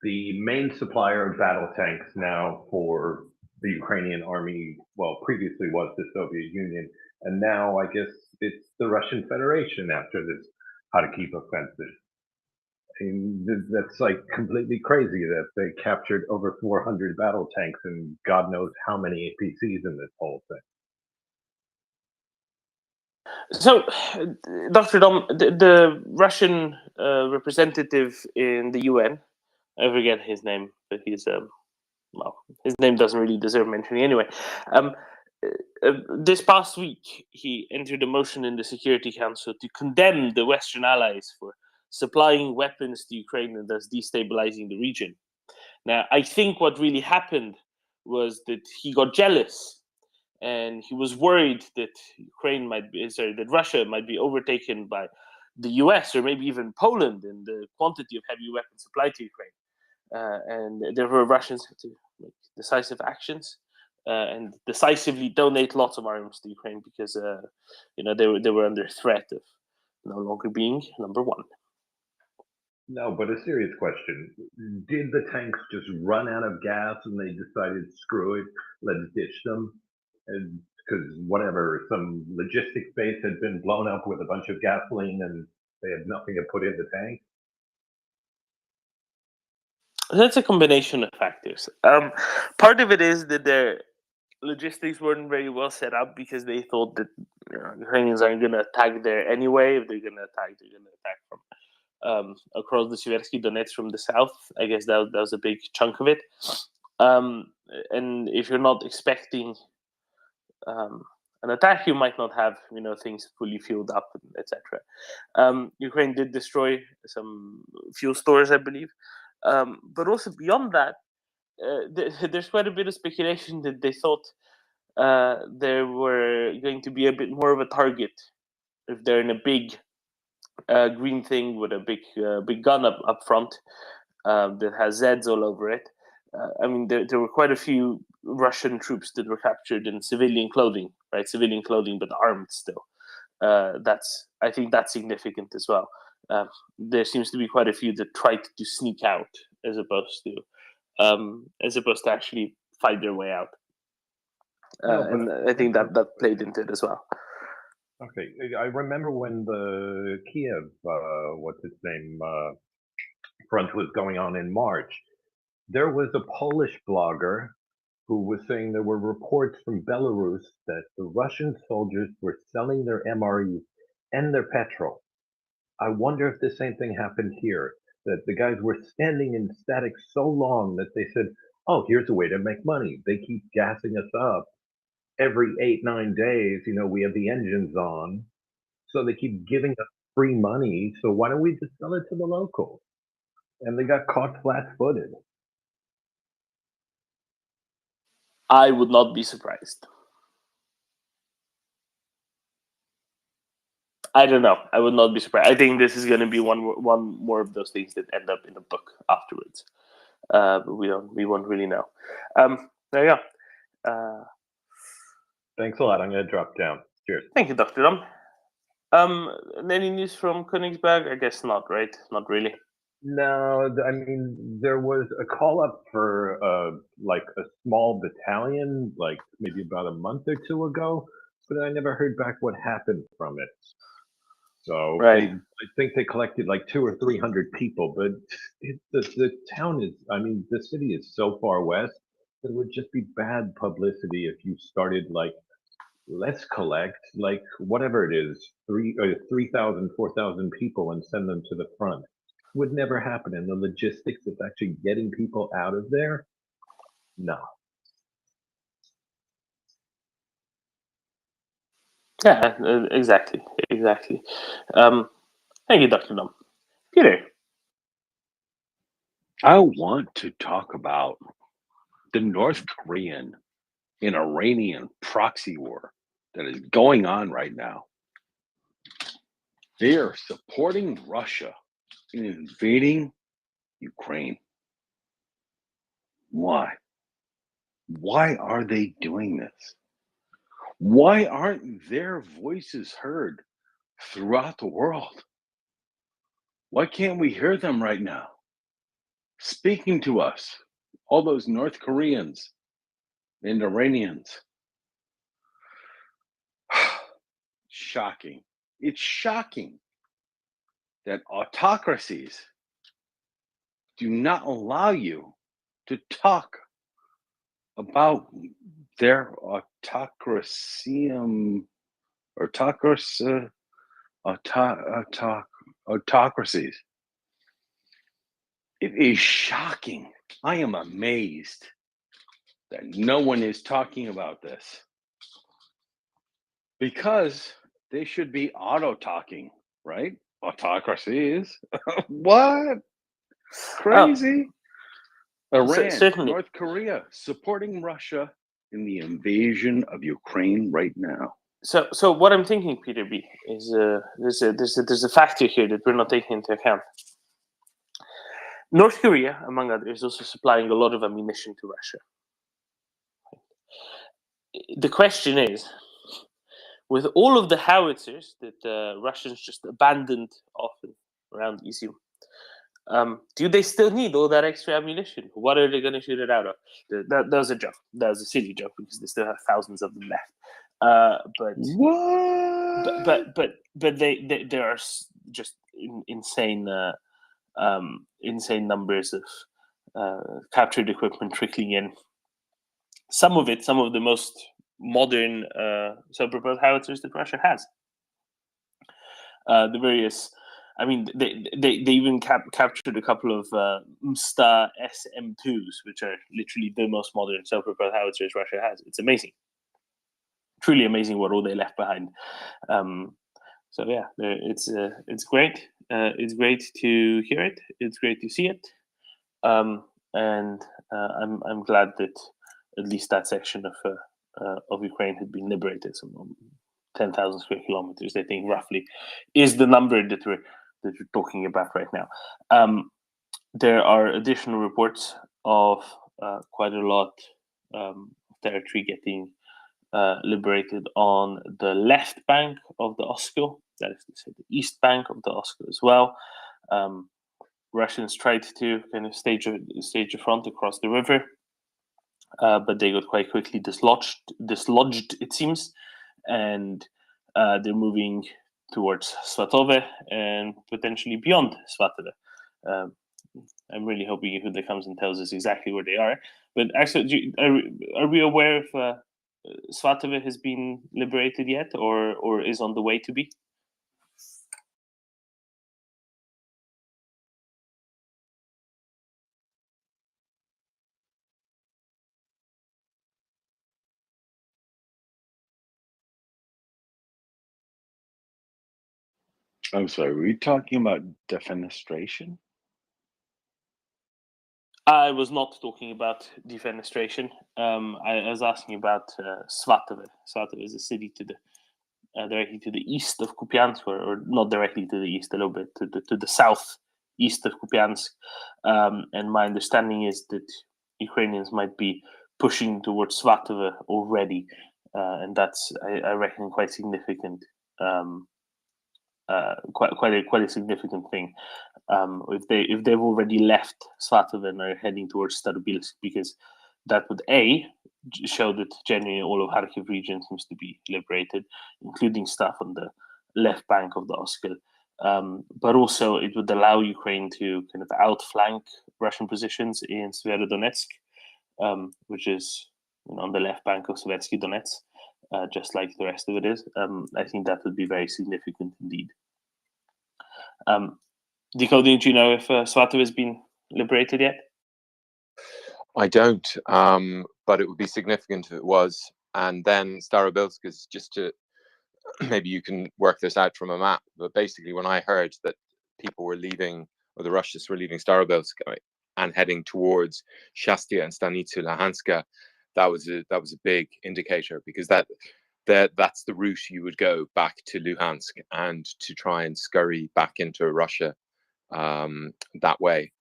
the main supplier of battle tanks now for the Ukrainian army, well, previously was the Soviet Union, and now I guess it's the Russian Federation after this Kharkiv offensive. I mean, that's completely crazy that they captured over 400 battle tanks and God knows how many APCs in this whole thing. So, Dr. Dom, the Russian representative in the UN, I forget his name, but he's his name doesn't really deserve mentioning anyway. This past week, he entered a motion in the Security Council to condemn the Western allies for supplying weapons to Ukraine and thus destabilizing the region. Now, I think what really happened was that he got jealous, and he was worried that that Russia might be overtaken by the US or maybe even Poland in the quantity of heavy weapons supplied to Ukraine. And therefore, Russians had to make decisive actions and decisively donate lots of arms to Ukraine because they were under threat of no longer being number one. No, but a serious question. Did the tanks just run out of gas and they decided, screw it, let's ditch them? And because some logistics base had been blown up with a bunch of gasoline and they had nothing to put in the tank? That's a combination of factors. Part of it is that their logistics weren't very well set up because they thought that Ukrainians aren't going to attack there anyway. If they're going to attack, they're going to attack from across the Seversky Donetsk from the south. I guess that was a big chunk of it. And if you're not expecting an attack, you might not have things fully fueled up, etc. Ukraine did destroy some fuel stores, I believe, but also beyond that, there's quite a bit of speculation that they thought there were going to be a bit more of a target if they're in a big green thing with a big gun up front that has Zs all over it. I mean, there were quite a few Russian troops that were captured in civilian clothing, right? Civilian clothing, but armed still. I think that's significant as well. There seems to be quite a few that tried to sneak out as opposed to actually fight their way out. And I think that played into it as well. Okay, I remember when the Kiev, front was going on in March, there was a Polish blogger who was saying there were reports from Belarus that the Russian soldiers were selling their MREs and their petrol. I wonder if the same thing happened here, that the guys were standing in static so long that they said, oh, here's a way to make money. They keep gassing us up. Every 8-9 days, we have the engines on. So they keep giving us free money. So why don't we just sell it to the locals? And they got caught flat-footed. I would not be surprised. I don't know. I would not be surprised. I think this is going to be one more of those things that end up in a book afterwards. But we won't really know. There you go. Thanks a lot. I'm going to drop down. Cheers. Thank you, Dr. Dom. Any news from Königsberg? I guess not, right? Not really. No, I mean, there was a call up for like a small battalion, like maybe about a month or two ago, but I never heard back what happened from it. So Right. I think they collected like 200 or 300 people, but the town is, I mean, the city is so far west that it would just be bad publicity if you started like, let's collect like whatever it is, 3,000, 4,000 people and send them to the front. Would never happen. And the logistics of actually getting people out of there, no. Yeah, exactly. Thank you, Dr. Dom. Peter. I want to talk about the North Korean and Iranian proxy war that is going on right now. They are supporting Russia in invading Ukraine. Why? Why are they doing this? Why aren't their voices heard throughout the world? Why can't we hear them right now? Speaking to us, all those North Koreans and Iranians. Shocking. It's shocking that autocracies do not allow you to talk about their autocracies. It is shocking. I am amazed that no one is talking about this because they should be auto-talking, right? Autocracies. What? Crazy. Iran, certainly. North Korea supporting Russia in the invasion of Ukraine right now. So what I'm thinking, Peter B, is there's a factor here that we're not taking into account. North Korea, among others, is also supplying a lot of ammunition to Russia. The question is, with all of the howitzers that the Russians just abandoned often around Izium, do they still need all that extra ammunition? What are they going to shoot it out of? That was a joke. That was a silly joke because they still have thousands of them left. But there are just insane numbers of captured equipment trickling in. Some of the most modern self-propelled howitzers that Russia has. The various, I mean, they even captured a couple of Msta SM2s, which are literally the most modern self-propelled howitzers Russia has. It's amazing, truly amazing what all they left behind. So yeah, it's great. It's great to hear it. It's great to see it, and I'm glad that at least that section of Ukraine had been liberated. Some 10,000 square kilometers, I think, roughly, is the number that we're talking about right now. There are additional reports of quite a lot of territory getting liberated on the left bank of the Oskil, that is to say, the east bank of the Oskil as well. Russians tried to kind of stage a front across the river, but they got quite quickly dislodged, it seems, and they're moving towards Svatove and potentially beyond Svatove. I'm really hoping Yehuda comes and tells us exactly where they are. But actually, are we aware if Svatove has been liberated yet, or is on the way to be? I'm sorry, were you talking about defenestration? I was not talking about defenestration. I was asking about Svatove. Svatove is a city to the directly to the east of Kupiansk, or not directly to the east, a little bit to the south east of Kupiansk. And my understanding is that Ukrainians might be pushing towards Svatove already, and that's I reckon quite significant. Quite a significant thing. If they've already left Svatov and are heading towards Starobilsk, because that would show that genuinely all of Kharkiv region seems to be liberated, including stuff on the left bank of the Oskil. But also it would allow Ukraine to kind of outflank Russian positions in Severodonetsk, which is on the left bank of Svetsky Donetsk, just like the rest of it is. I think that would be very significant indeed. Decoding, do you know if Svatov has been liberated yet? I don't, but it would be significant if it was. And then Starobilsk is just to, maybe you can work this out from a map, but basically when I heard that people were leaving, or the Russians were leaving Starobilsk and heading towards Shastia and Stanitsa Luhanska, that was a big indicator, because that's the route you would go back to Luhansk and to try and scurry back into Russia that way.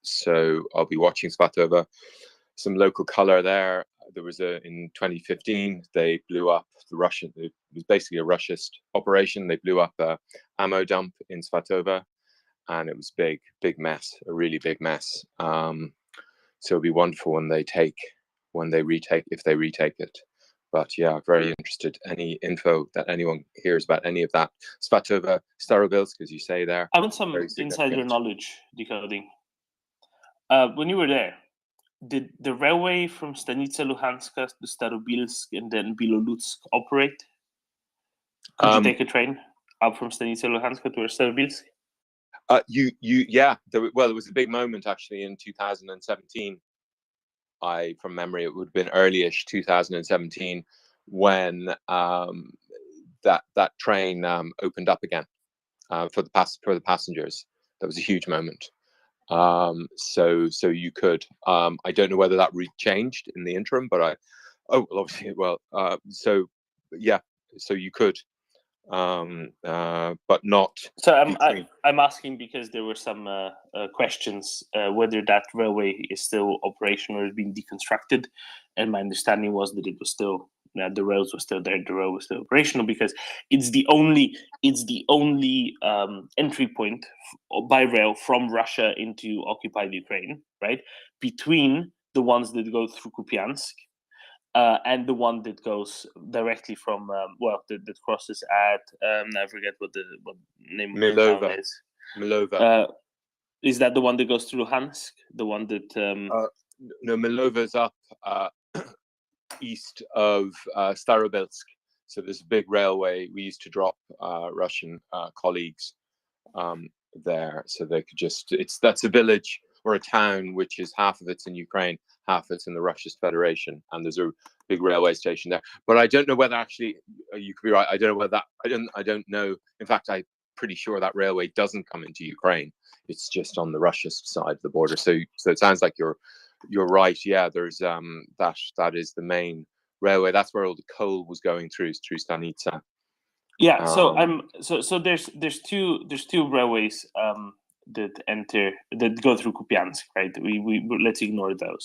So I'll be watching Svatova. Some local color there. There was in 2015, they blew up the Russian, it was basically a Russist operation. They blew up a ammo dump in Svatova, and it was big mess, a really big mess. So it'll be wonderful when they retake it. But yeah, very interested. Any info that anyone hears about any of that. Svatova, Starobilsk, as you say there. I want some insider knowledge, Decoding. When you were there, did the railway from Stanitsa Luhanska to Starobilsk and then Bilolutsk operate? Could you take a train up from Stanitsa Luhanska to Starobilsk? There was a big moment actually in 2017. From memory, it would have been early-ish 2017 when that train opened up again for the passengers. That was a huge moment. So you could. I don't know whether that changed in the interim, but so you could. But not. So I'm asking because there were some questions whether that railway is still operational or has been deconstructed, and my understanding was that it was still the rails were still there, the rail was still operational, because it's the only entry point by rail from Russia into occupied Ukraine, right? Between the ones that go through Kupiansk. And the one that goes directly from that crosses at I forget what the name of the town is. Milova. Is that the one that goes through Luhansk? The one that no, Milova's up east of Starobilsk. So there's a big railway. We used to drop Russian colleagues there, so they could that's a village or a town which is half of it's in Ukraine, half it's in the Russian Federation, and there's a big railway station there. But I don't know whether actually you could be right. I don't know whether I don't know. In fact, I'm pretty sure that railway doesn't come into Ukraine. It's just on the Russian side of the border. So it sounds like you're right. Yeah, there's that is the main railway. That's where all the coal was going through Stanitsa. Yeah. So there's two railways that go through Kupiansk, right? We let's ignore those,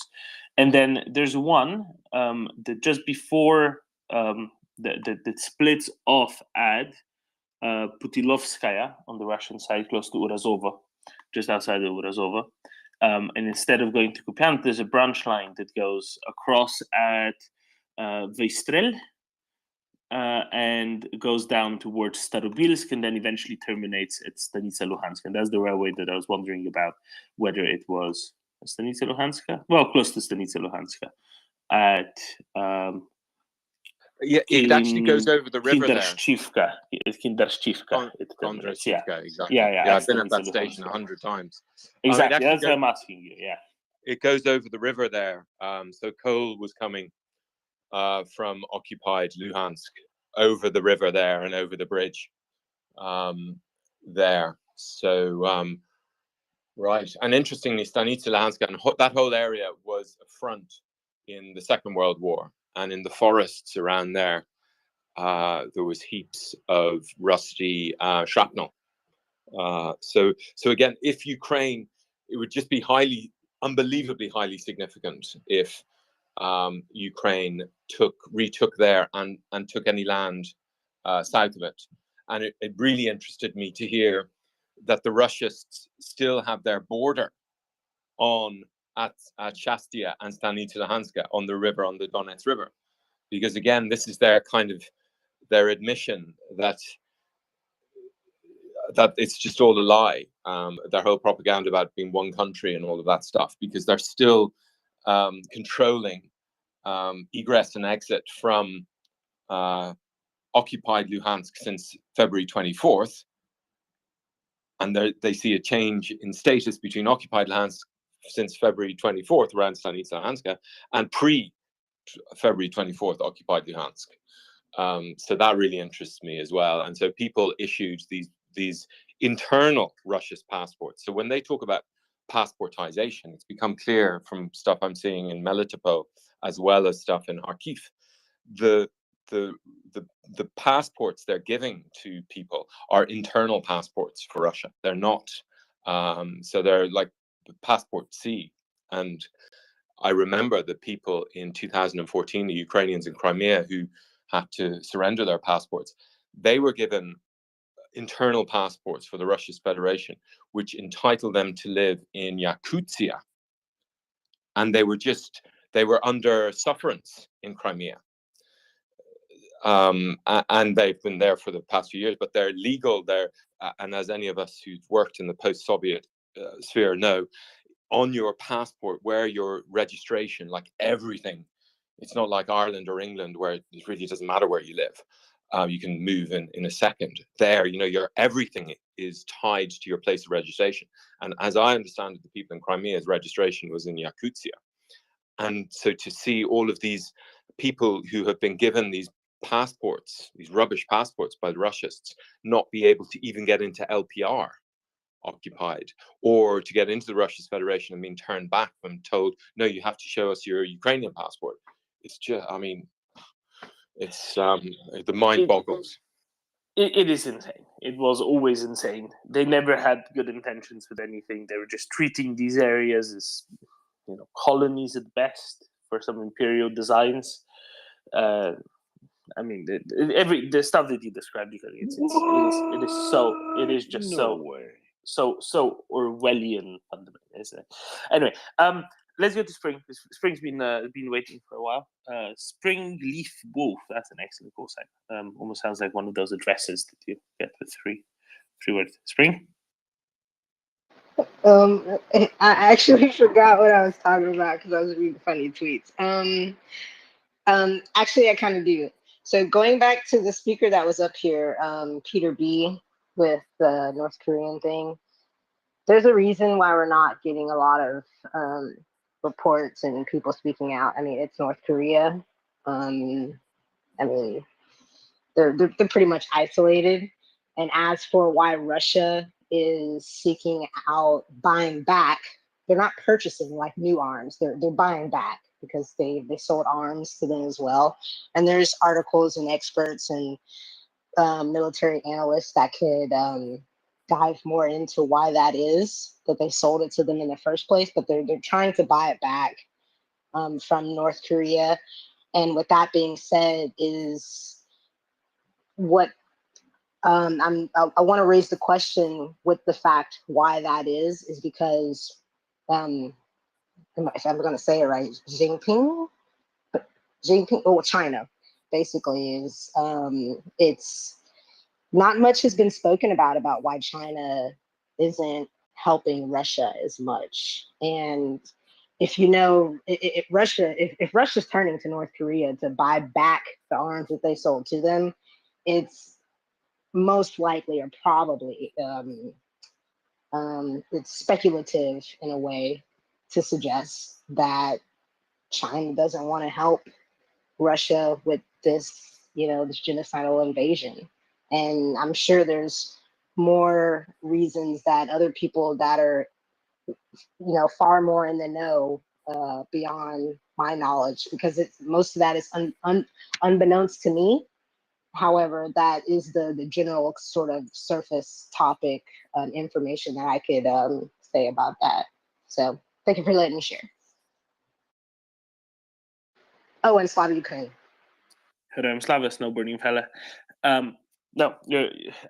and then there's one that just before that splits off at Putilovskaya on the Russian side, close to Urazova, just outside of Urazova, and instead of going to Kupiansk, there's a branch line that goes across at Vystrel. And goes down towards Starobilsk and then eventually terminates at Stanitsa Luhanska. And that's the railway that I was wondering about, whether it was Stanitsa Luhanska, close to Stanitsa Luhanska. It actually goes over the river there. Kindershchivka. Exactly. Yeah, I've been at that station 100 times. Exactly, that's what I'm asking you, yeah. It goes over the river there. So coal was coming from occupied Luhansk over the river there and over the bridge there. So, right. And interestingly, Stanitsa Luhanska and that whole area was a front in the Second World War. And in the forests around there, there was heaps of rusty shrapnel. So again, if Ukraine, it would just be unbelievably highly significant if Ukraine retook there and took any land south of it. And it really interested me to hear that the Russians still have their border at Shastia and Stanitsa on the river, on the Donetsk River, because again, this is their admission that it's just all a lie. Their whole propaganda about being one country and all of that stuff, because they're still controlling egress and exit from occupied Luhansk since February 24th. And they see a change in status between occupied Luhansk since February 24th around Stanitsa and pre-February 24th occupied Luhansk. So that really interests me as well. And so people issued these internal Russia's passports. So when they talk about passportization, it's become clear from stuff I'm seeing in Melitopol as well as stuff in Kharkiv. The passports they're giving to people are internal passports for Russia. They're not. So they're like passport C. And I remember the people in 2014, the Ukrainians in Crimea who had to surrender their passports. They were given internal passports for the Russian Federation, which entitled them to live in Yakutia. And they were under sufferance in Crimea. And they've been there for the past few years, but they're legal there. And as any of us who've worked in the post-Soviet sphere know, on your passport, where your registration, like everything, it's not like Ireland or England where it really doesn't matter where you live. You can move in a second. There, your everything is tied to your place of registration. And as I understand it, the people in Crimea's registration was in Yakutia. And so to see all of these people who have been given these passports, these rubbish passports by the Russians, not be able to even get into LPR occupied, or to get into the Russian Federation and being turned back when told, no, you have to show us your Ukrainian passport. It's just, it's the mind boggles. It is insane. It was always insane. They never had good intentions with anything. They were just treating these areas as, colonies at best for some imperial designs. The stuff that you described, it is just so Orwellian fundamental, isn't it? Anyway, let's go to Spring. Spring's been waiting for a while. Spring Leaf Wolf. That's an excellent call sign. Almost sounds like one of those addresses that you get with three words. Spring. I actually forgot what I was talking about because I was reading funny tweets. Actually, I kind of do. So going back to the speaker that was up here, Peter B, with the North Korean thing, there's a reason why we're not getting a lot of reports and people speaking out. It's North Korea. They're pretty much isolated. And as for why Russia is seeking out buying back, they're not purchasing like new arms. They're buying back because they sold arms to them as well. And there's articles and experts and military analysts that could dive more into why that is, that they sold it to them in the first place, but they're trying to buy it back from North Korea. And with that being said, is what I want to raise the question with the fact why that is because if I'm going to say it right, Jinping, China, basically is it's not much has been spoken about why China isn't helping Russia as much. And if if Russia's turning to North Korea to buy back the arms that they sold to them, it's most likely or probably it's speculative in a way to suggest that China doesn't want to help Russia with this, this genocidal invasion. And I'm sure there's more reasons that other people that are, far more in the know beyond my knowledge, because most of that is unbeknownst to me. However, that is the general sort of surface topic information that I could say about that. So thank you for letting me share. Oh, and Slava Ukraine. Herem Slava, snowboarding fella. No,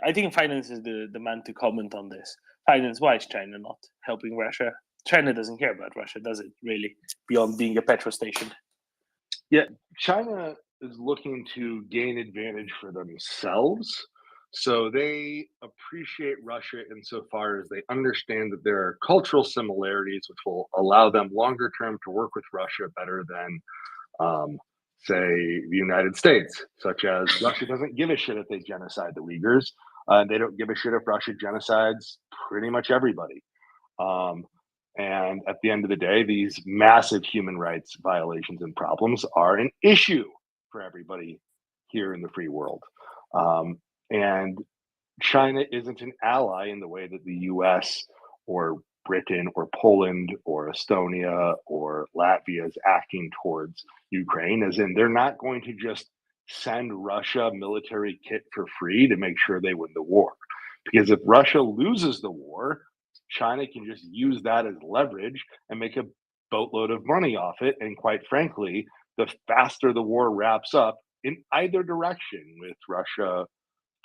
I think Finance is the man to comment on this. Finance, why is China not helping Russia? China doesn't care about Russia, does it, really, beyond being a petrol station? Yeah, China is looking to gain advantage for themselves. So they appreciate Russia insofar as they understand that there are cultural similarities which will allow them longer term to work with Russia better than, say, the United States, such as Russia doesn't give a shit if they genocide the Uyghurs. They don't give a shit if Russia genocides pretty much everybody. And at the end of the day, these massive human rights violations and problems are an issue for everybody here in the free world. And China isn't an ally in the way that the US or Britain or Poland or Estonia or Latvia is acting towards Ukraine, as in they're not going to just send Russia military kit for free to make sure they win the war. Because if Russia loses the war, China can just use that as leverage and make a boatload of money off it. And quite frankly, the faster the war wraps up in either direction, with Russia,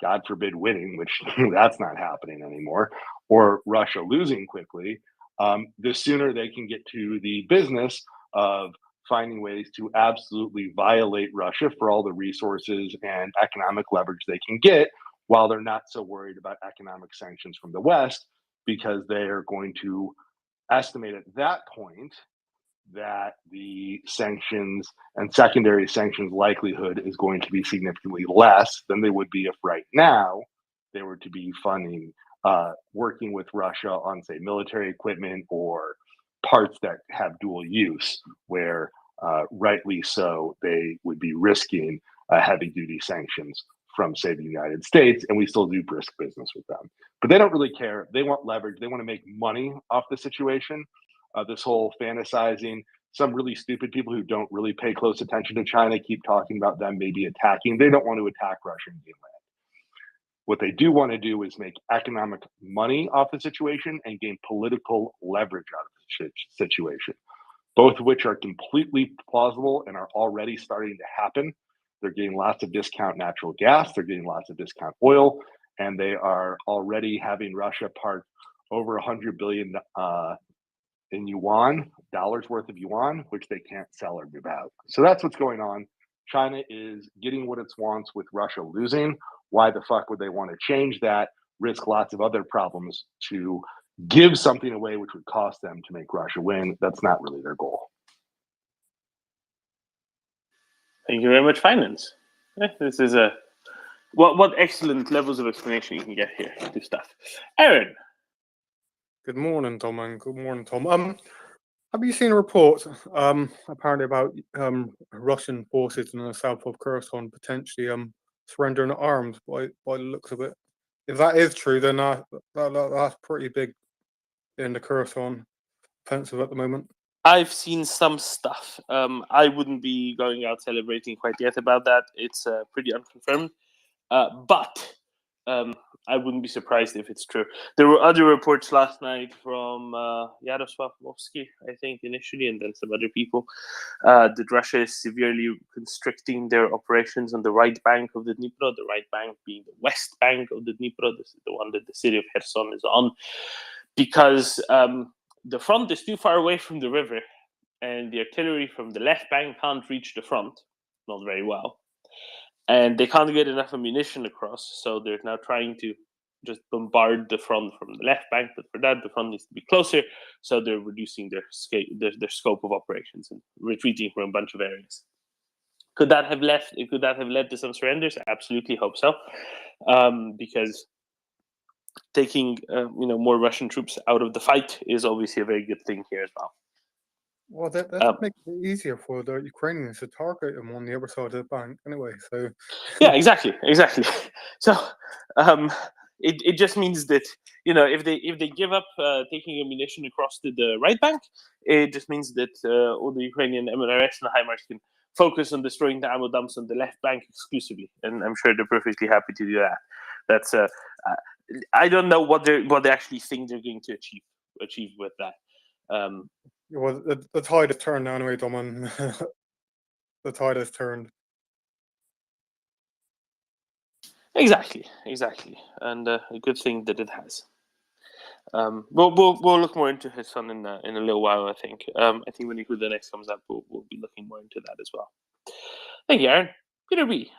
God forbid, winning, which that's not happening anymore, or Russia losing quickly, the sooner they can get to the business of finding ways to absolutely violate Russia for all the resources and economic leverage they can get, while they're not so worried about economic sanctions from the West, because they are going to estimate at that point that the sanctions and secondary sanctions likelihood is going to be significantly less than they would be if right now they were to be funding, working with Russia on, say, military equipment or parts that have dual use, where rightly so they would be risking heavy duty sanctions from, say, the United States, and we still do brisk business with them. But they don't really care. They want leverage. They want to make money off the situation. This whole fantasizing, some really stupid people who don't really pay close attention to China keep talking about them maybe attacking. They don't want to attack Russia and gain land. What they do want to do is make economic money off the situation and gain political leverage out of the situation, both of which are completely plausible and are already starting to happen. They're getting lots of discount natural gas, they're getting lots of discount oil, and they are already having Russia park over 100 billion in yuan, dollars worth of yuan, which they can't sell or move out. So that's what's going on. China is getting what it wants with Russia losing. Why the fuck would they want to change that, risk lots of other problems to give something away which would cost them to make Russia win? That's not really their goal. Thank you very much, Finance. This is a what excellent levels of explanation you can get here to stuff. Aaron. Good morning, Tom, and good morning, Tom. Have you seen a report apparently about Russian forces in the south of Kherson potentially surrendering arms by the looks of it? If that is true, then that's pretty big in the Kherson offensive at the moment. I've seen some stuff. I wouldn't be going out celebrating quite yet about that. It's pretty unconfirmed. But I wouldn't be surprised if it's true. There were other reports last night from Yaroslav Mosky, I think, initially, and then some other people, that Russia is severely constricting their operations on the right bank of the Dnipro, the right bank being the west bank of the Dnipro, this is the one that the city of Kherson is on, because the front is too far away from the river, and the artillery from the left bank can't reach the front, not very well. And they can't get enough ammunition across, so they're now trying to just bombard the front from the left bank. But for that, the front needs to be closer, so they're reducing their scope of operations and retreating from a bunch of areas. Could that have led to some surrenders? I absolutely hope so, because taking more Russian troops out of the fight is obviously a very good thing here as well. Well, that makes it easier for the Ukrainians to target them on the other side of the bank anyway. So yeah, exactly. So it just means that if they give up taking ammunition across to the right bank, it just means that all the Ukrainian MRS and HIMARS can focus on destroying the ammo dumps on the left bank exclusively, and I'm sure they're perfectly happy to do that. That's I don't know what they actually think they're going to achieve with that. Well, the tide has turned now anyway, Dom, and the tide has turned. Exactly, and a good thing that it has. We'll look more into his son in a little while. I think when the next comes up, we'll be looking more into that as well. Thank you, Aaron. Peter B.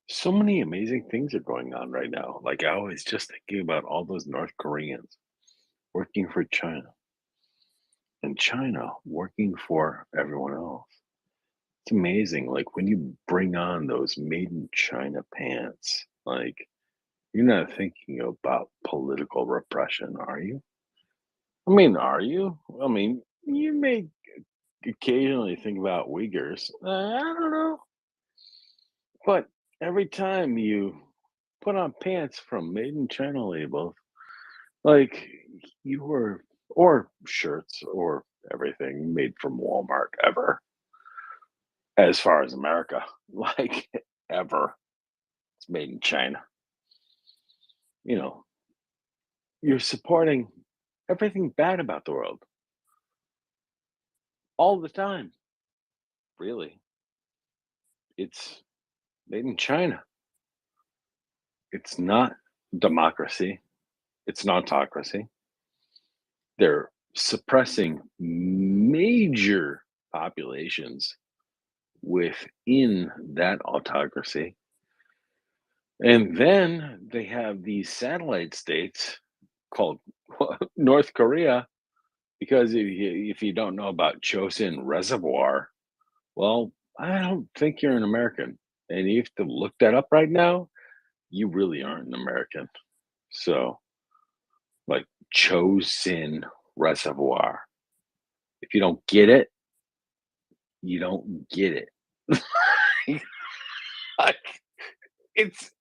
So many amazing things are going on right now. Like I was just thinking about all those North Koreans working for China and China working for everyone else. It's amazing. Like when you bring on those made in China pants, like you're not thinking about political repression, are you? I mean, are you? I mean, you may occasionally think about Uyghurs. I don't know. But every time you put on pants from made in China labels, like you were, or shirts or everything made from Walmart ever, as far as America, like ever, it's made in China. You know, you're supporting everything bad about the world all the time. Really, it's made in China. It's not democracy. It's not autocracy. They're suppressing major populations within that autocracy. And then they have these satellite states called North Korea, because if you don't know about Chosin Reservoir, well, I don't think you're an American. And you have to look that up right now. You really aren't an American. So, like Chosin Reservoir. If you don't get it, you don't get it. Like, it's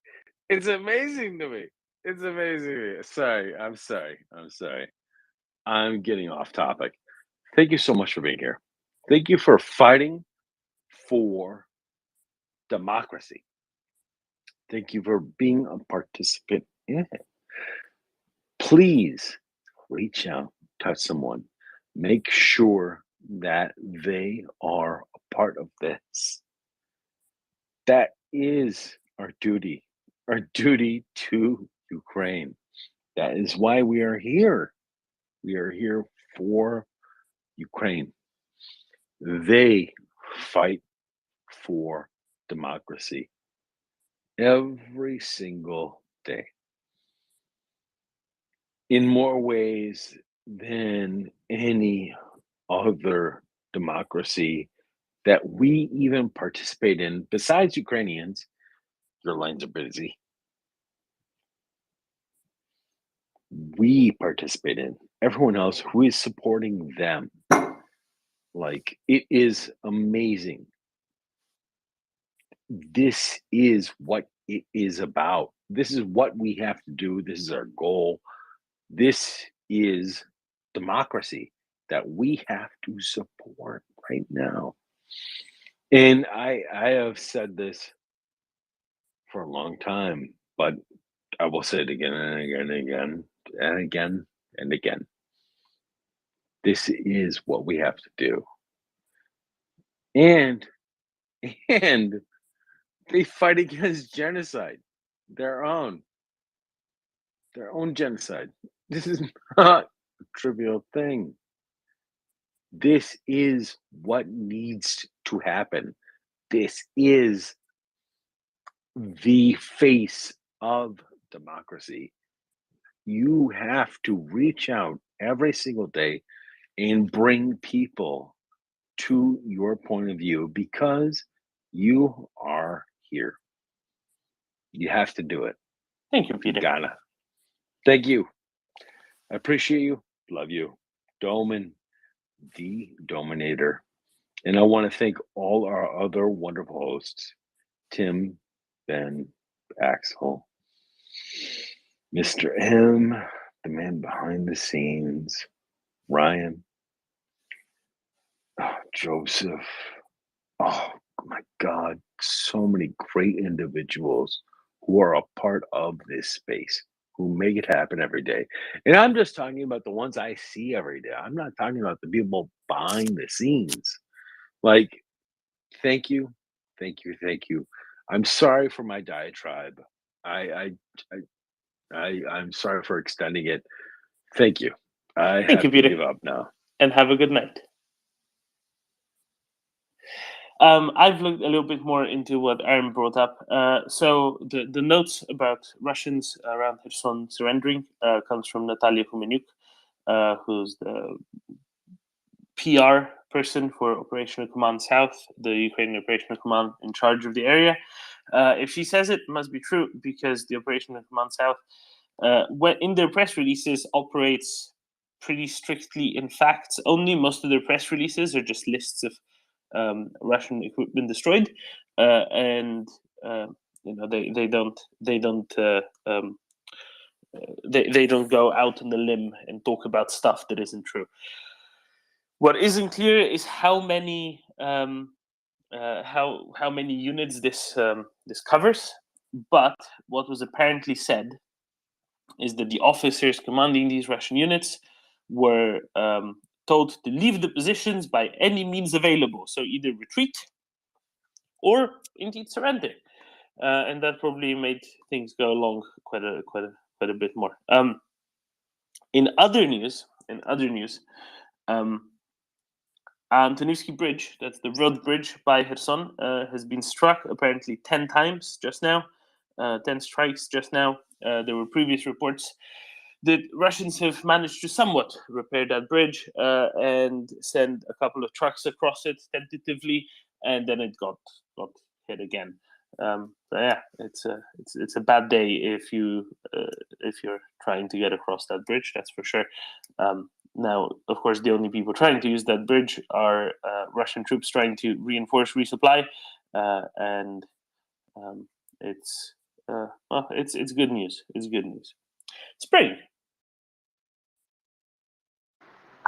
amazing to me. It's amazing to me. Sorry. I'm getting off topic. Thank you so much for being here. Thank you for fighting for democracy. Thank you for being a participant in it. Please reach out, touch someone, make sure that they are a part of this. That is our duty to Ukraine. That is why we are here. We are here for Ukraine. They fight for democracy every single day, in more ways than any other democracy that we even participate in. Besides Ukrainians, your lines are busy. We participate in. Everyone else who is supporting them. Like, it is amazing. This is what it is about. This is what we have to do. This is our goal. This is democracy that we have to support right now. And I have said this for a long time, but I will say it again and again and again and again and again. This is what we have to do. And they fight against genocide, their own genocide. This is not a trivial thing. This is what needs to happen. This is the face of democracy. You have to reach out every single day and bring people to your point of view, because you are here. You have to do it. Thank you, Peter. Ghana. Thank you. I appreciate you. Love you. Domin, the Dominator. And I want to thank all our other wonderful hosts, Tim, Ben, Axel, Mr. M, the man behind the scenes, Ryan, Joseph. Oh my God, so many great individuals who are a part of this space, who make it happen every day. And I'm just talking about the ones I see every day. I'm not talking about the people behind the scenes. Like, thank you, thank you, thank you. I'm sorry for my diatribe. I'm sorry for extending it. Thank you. I Thank you, have to Peter. give up now. And have a good night. I've looked a little bit more into what Aaron brought up. So the notes about Russians around Kherson surrendering comes from Natalia Humenyuk, who's the PR person for Operational Command South, the Ukrainian Operational Command in charge of the area. If she says it must be true, because the Operational Command South, in their press releases, operates pretty strictly in facts only. Most of their press releases are just lists of Russian equipment destroyed, and they don't go out on the limb and talk about stuff that isn't true. What isn't clear is how many how many units this covers. But what was apparently said is that the officers commanding these Russian units were told to leave the positions by any means available. So either retreat or indeed surrender, and that probably made things go along quite a bit more. In other news, Antonivsky Bridge, that's the road bridge by Kherson, has been struck apparently 10 times just now, 10 strikes just now. There were previous reports that Russians have managed to somewhat repair that bridge and send a couple of trucks across it tentatively, and then it got hit again. So yeah, it's a bad day if you're trying to get across that bridge. That's for sure. Now, of course, the only people trying to use that bridge are Russian troops trying to reinforce resupply, and it's good news. It's good news. Spring.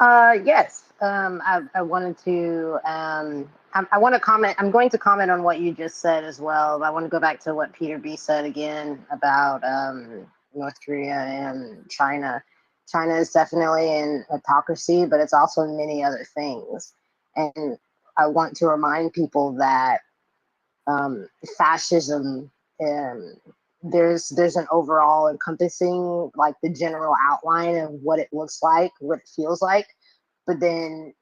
Yes. I wanted to. I want to comment. I'm going to comment on what you just said as well. I want to go back to what Peter B said again about North Korea and China. China is definitely an autocracy, but it's also many other things. And I want to remind people that fascism, there's an overall encompassing, like, the general outline of what it looks like, what it feels like, but then,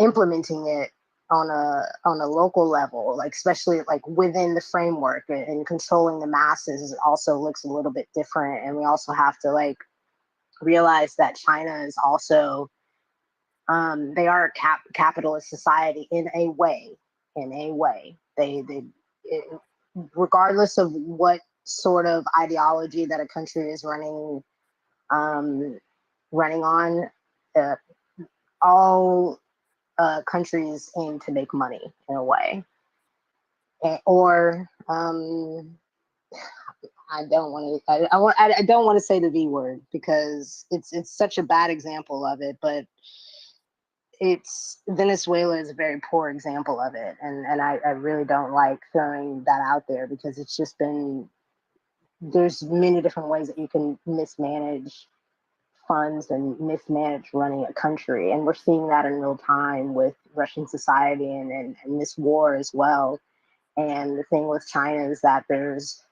implementing it on a local level, like, especially like within the framework and controlling the masses, also looks a little bit different. And we also have to, like, realize that China is also they are a capitalist society in a way. They regardless of what sort of ideology that a country is running on, all countries aim to make money in a way, or I don't want to. I don't want to say the V word because it's such a bad example of it, but Venezuela is a very poor example of it, and I really don't like throwing that out there because it's just been, there's many different ways that you can mismanage funds and mismanage running a country, and we're seeing that in real time with Russian society and this war as well. And the thing with China is that there's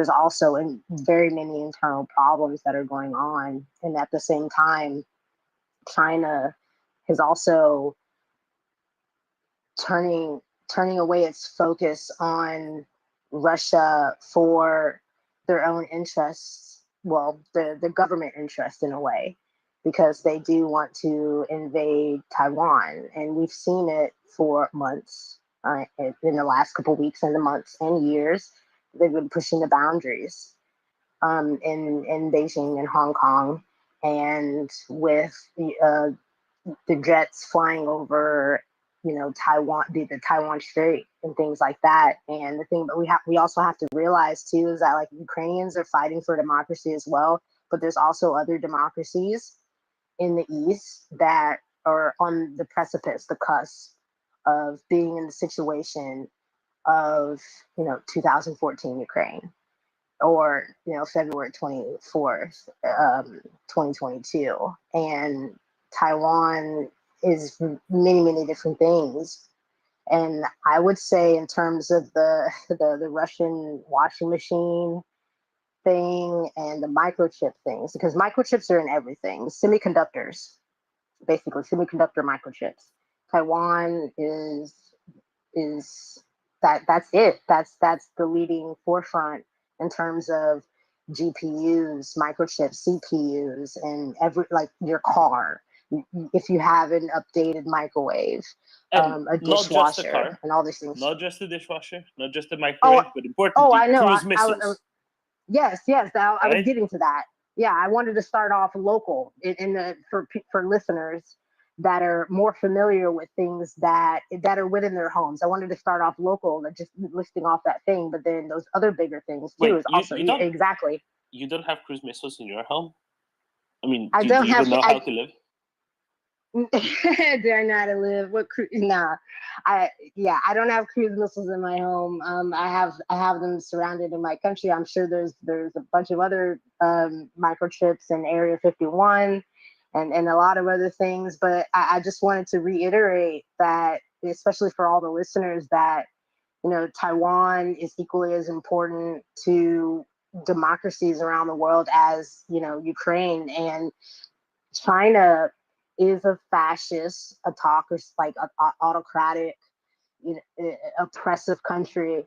also very many internal problems that are going on, and at the same time, China is also turning away its focus on Russia for their own interests. Well, the government interest in a way, because they do want to invade Taiwan, and we've seen it for months. In the last couple of weeks and the months and years, they've been pushing the boundaries in Beijing and Hong Kong, and with the jets flying over, Taiwan, the Taiwan Strait and things like that. And the thing, but we also have to realize too is that, like, Ukrainians are fighting for democracy as well, but there's also other democracies in the East that are on the precipice, the cusp of being in the situation of 2014 Ukraine, or February 24th, 2022, and Taiwan is many different things, And I would say, in terms of the Russian washing machine thing and the microchip things, because microchips are in everything, semiconductors, basically semiconductor microchips. Taiwan is that's it. That's the leading forefront in terms of GPUs, microchips, CPUs, and like your car. If you have an updated microwave, a not just the dishwasher, car, and all these things. not just the dishwasher, not just the microwave, but importantly, I know. cruise missiles. Yes, I was Right? getting to that. Yeah, I wanted to start off local for listeners that are more familiar with things that are within their homes. I wanted to start off local, just listing off that thing, but then those other bigger things too Wait, is also exactly. You don't have cruise missiles in your home? I mean, I do don't you have. even know how to live? Do I know how to live? What cruise? Nah, I don't have cruise missiles in my home. I have them surrounded in my country. I'm sure there's a bunch of other microchips in Area 51 and a lot of other things. But I just wanted to reiterate that, especially for all the listeners, that Taiwan is equally as important to democracies around the world as Ukraine, and China is a fascist, autocracy, like autocratic, oppressive country,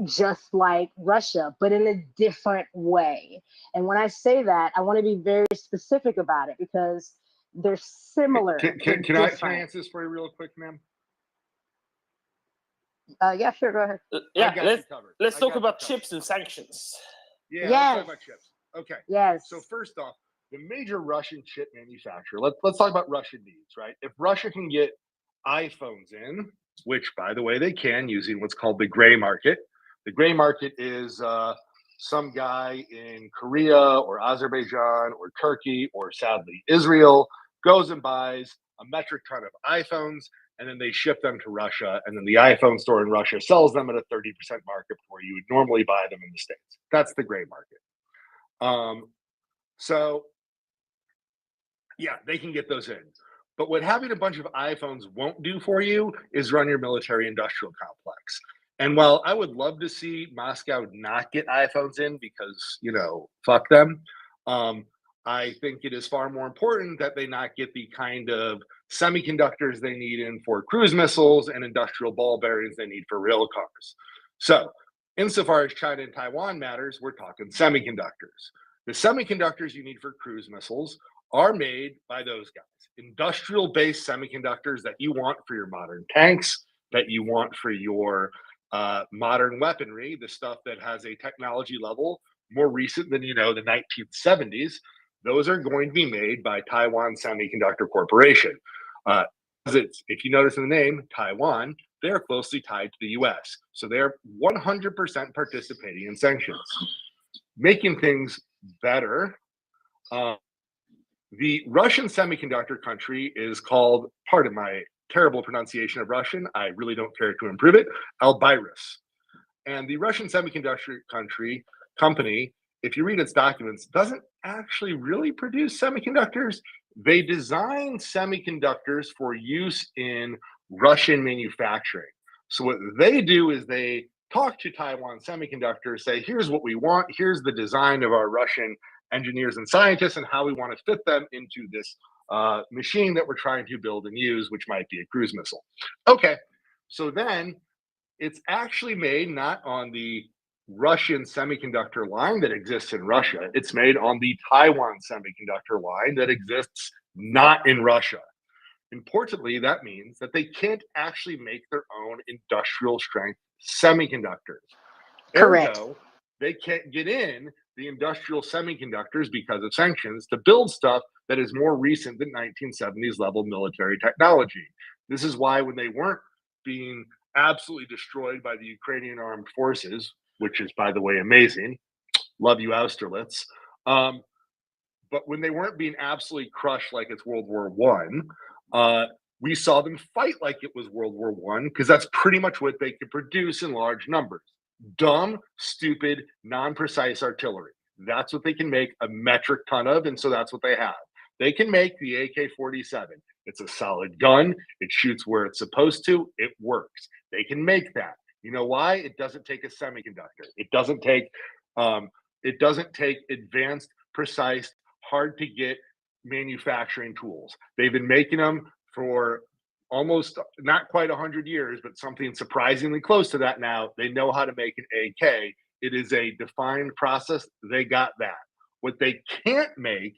just like Russia, but in a different way. And when I say that, I want to be very specific about it because they're similar. Can I answer this for you real quick, ma'am? Yeah, sure, go ahead. Yeah, let's talk about chips and sanctions. Yeah, let's talk about chips. Okay. Yes. So first off, the major Russian chip manufacturer. Let's talk about Russian needs, right? If Russia can get iPhones in, which by the way they can, using what's called the gray market. The gray market is some guy in Korea or Azerbaijan or Turkey or sadly Israel goes and buys a metric ton of iPhones, and then they ship them to Russia, and then the iPhone store in Russia sells them at a 30% markup where you would normally buy them in the States. That's the gray market. So yeah, they can get those in. But what having a bunch of iPhones won't do for you is run your military industrial complex. And while I would love to see Moscow not get iPhones in because, fuck them, I think it is far more important that they not get the kind of semiconductors they need in for cruise missiles and industrial ball bearings they need for rail cars. So insofar as China and Taiwan matters, we're talking semiconductors. The semiconductors you need for cruise missiles are made by those guys. Industrial-based semiconductors that you want for your modern tanks, that you want for your modern weaponry, the stuff that has a technology level more recent than, the 1970s, those are going to be made by Taiwan Semiconductor Corporation. If you notice in the name, Taiwan, they're closely tied to the US. So they're 100% participating in sanctions. Making things better, the Russian semiconductor country is called, pardon my terrible pronunciation of Russian, I really don't care to improve it, Albirus. And the Russian semiconductor company, if you read its documents, doesn't actually really produce semiconductors. They design semiconductors for use in Russian manufacturing. So what they do is they talk to Taiwan Semiconductor, say, here's what we want, here's the design of our Russian engineers and scientists and how we want to fit them into this machine that we're trying to build and use, which might be a cruise missile. Okay, so then it's actually made not on the Russian semiconductor line that exists in Russia. It's made on the Taiwan semiconductor line that exists not in Russia. Importantly, that means that they can't actually make their own industrial strength semiconductors. Correct. Ergo, they can't get in the industrial semiconductors because of sanctions to build stuff that is more recent than 1970s level military technology. This is why when they weren't being absolutely destroyed by the Ukrainian armed forces, which is, by the way, amazing. Love you, Austerlitz. But when they weren't being absolutely crushed like it's World War I, we saw them fight like it was World War I because that's pretty much what they could produce in large numbers. Dumb, stupid, non-precise artillery. That's what they can make a metric ton of, and so that's what they have. They can make the AK-47. It's a solid gun. It shoots where it's supposed to. It works. They can make that. You know why? It doesn't take a semiconductor. It doesn't take advanced, precise, hard to get manufacturing tools. They've been making them for almost not quite 100 years, but something surprisingly close to that now. They know how to make an AK. It is a defined process. They got that. What they can't make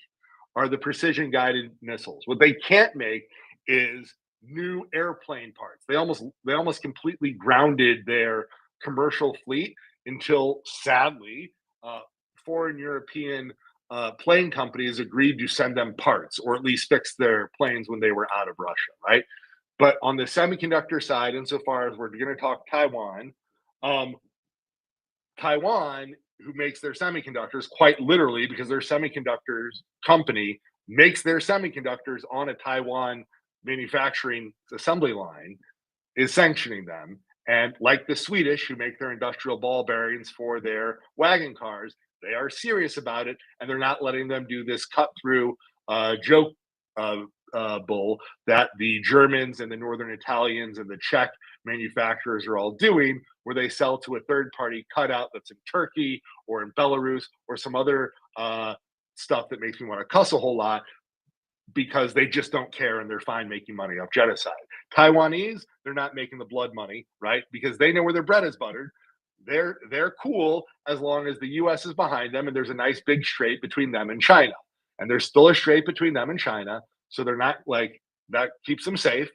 are the precision guided missiles. What they can't make is new airplane parts. They almost completely grounded their commercial fleet until, sadly, foreign European plane companies agreed to send them parts, or at least fix their planes when they were out of Russia, right? But on the semiconductor side, insofar as we're going to talk Taiwan, Taiwan, who makes their semiconductors, quite literally, because their semiconductors company makes their semiconductors on a Taiwan manufacturing assembly line, is sanctioning them. And like the Swedish, who make their industrial ball bearings for their wagon cars, they are serious about it, and they're not letting them do this cut-through joke bull that the Germans and the Northern Italians and the Czech manufacturers are all doing, where they sell to a third-party cutout that's in Turkey or in Belarus or some other stuff that makes me want to cuss a whole lot, because they just don't care and they're fine making money off genocide. Taiwanese, they're not making the blood money, right? Because they know where their bread is buttered. They're cool as long as the US is behind them and there's a nice big strait between them and China. And there's still a strait between them and China. So they're not like, that keeps them safe.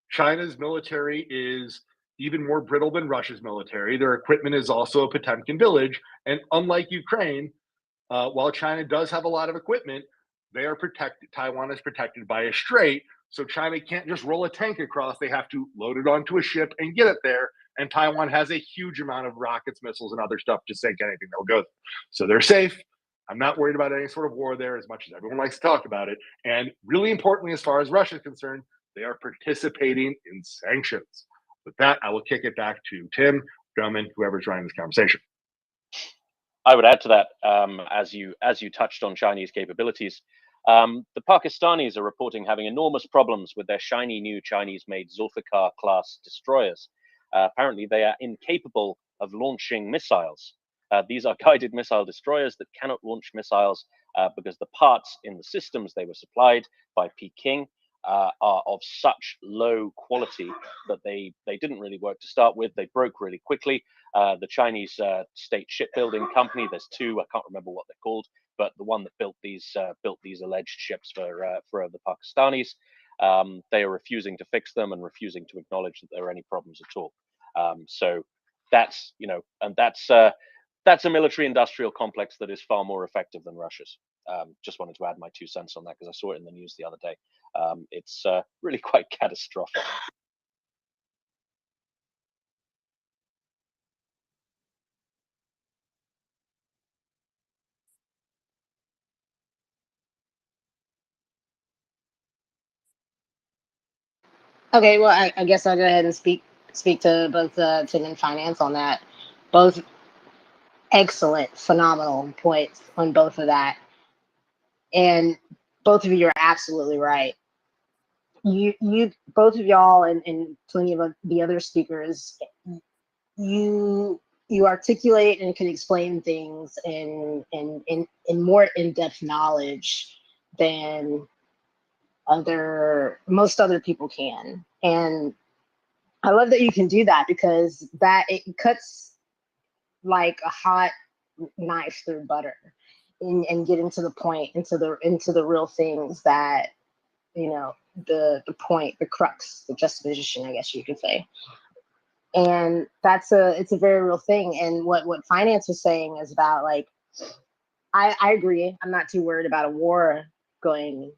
China's military is even more brittle than Russia's military. Their equipment is also a Potemkin village. And unlike Ukraine, while China does have a lot of equipment, they are protected. Taiwan is protected by a strait. So China can't just roll a tank across. They have to load it onto a ship and get it there. And Taiwan has a huge amount of rockets, missiles, and other stuff to sink anything that'll go there. So they're safe. I'm not worried about any sort of war there, as much as everyone likes to talk about it. And really importantly, as far as Russia is concerned, they are participating in sanctions. With that, I will kick it back to Tim, Drummond, whoever's running this conversation. I would add to that, as you touched on Chinese capabilities, the Pakistanis are reporting having enormous problems with their shiny new Chinese-made Zulfikar class destroyers. Apparently, they are incapable of launching missiles. These are guided missile destroyers that cannot launch missiles because the parts in the systems they were supplied by Peking are of such low quality that they didn't really work to start with. They broke really quickly. The Chinese state shipbuilding company, there's two, I can't remember what they're called, but the one that built these alleged ships for the Pakistanis, they are refusing to fix them and refusing to acknowledge that there are any problems at all. So that's, and that's a military-industrial complex that is far more effective than Russia's. Just wanted to add my 2 cents on that because I saw it in the news the other day. It's really quite catastrophic. Okay, well, I guess I'll go ahead and speak to both Tim and Finance on that. Both excellent, phenomenal points on both of that. And both of you are absolutely right. You both of y'all and plenty of the other speakers, you articulate and can explain things in more in-depth knowledge than most other people can. And I love that you can do that, because that it cuts like a hot knife through butter and getting to the point, into the real things that, the point, the crux, the juxtaposition, I guess you could say. And it's a very real thing. And what Finance was saying is about, like, I agree. I'm not too worried about a war going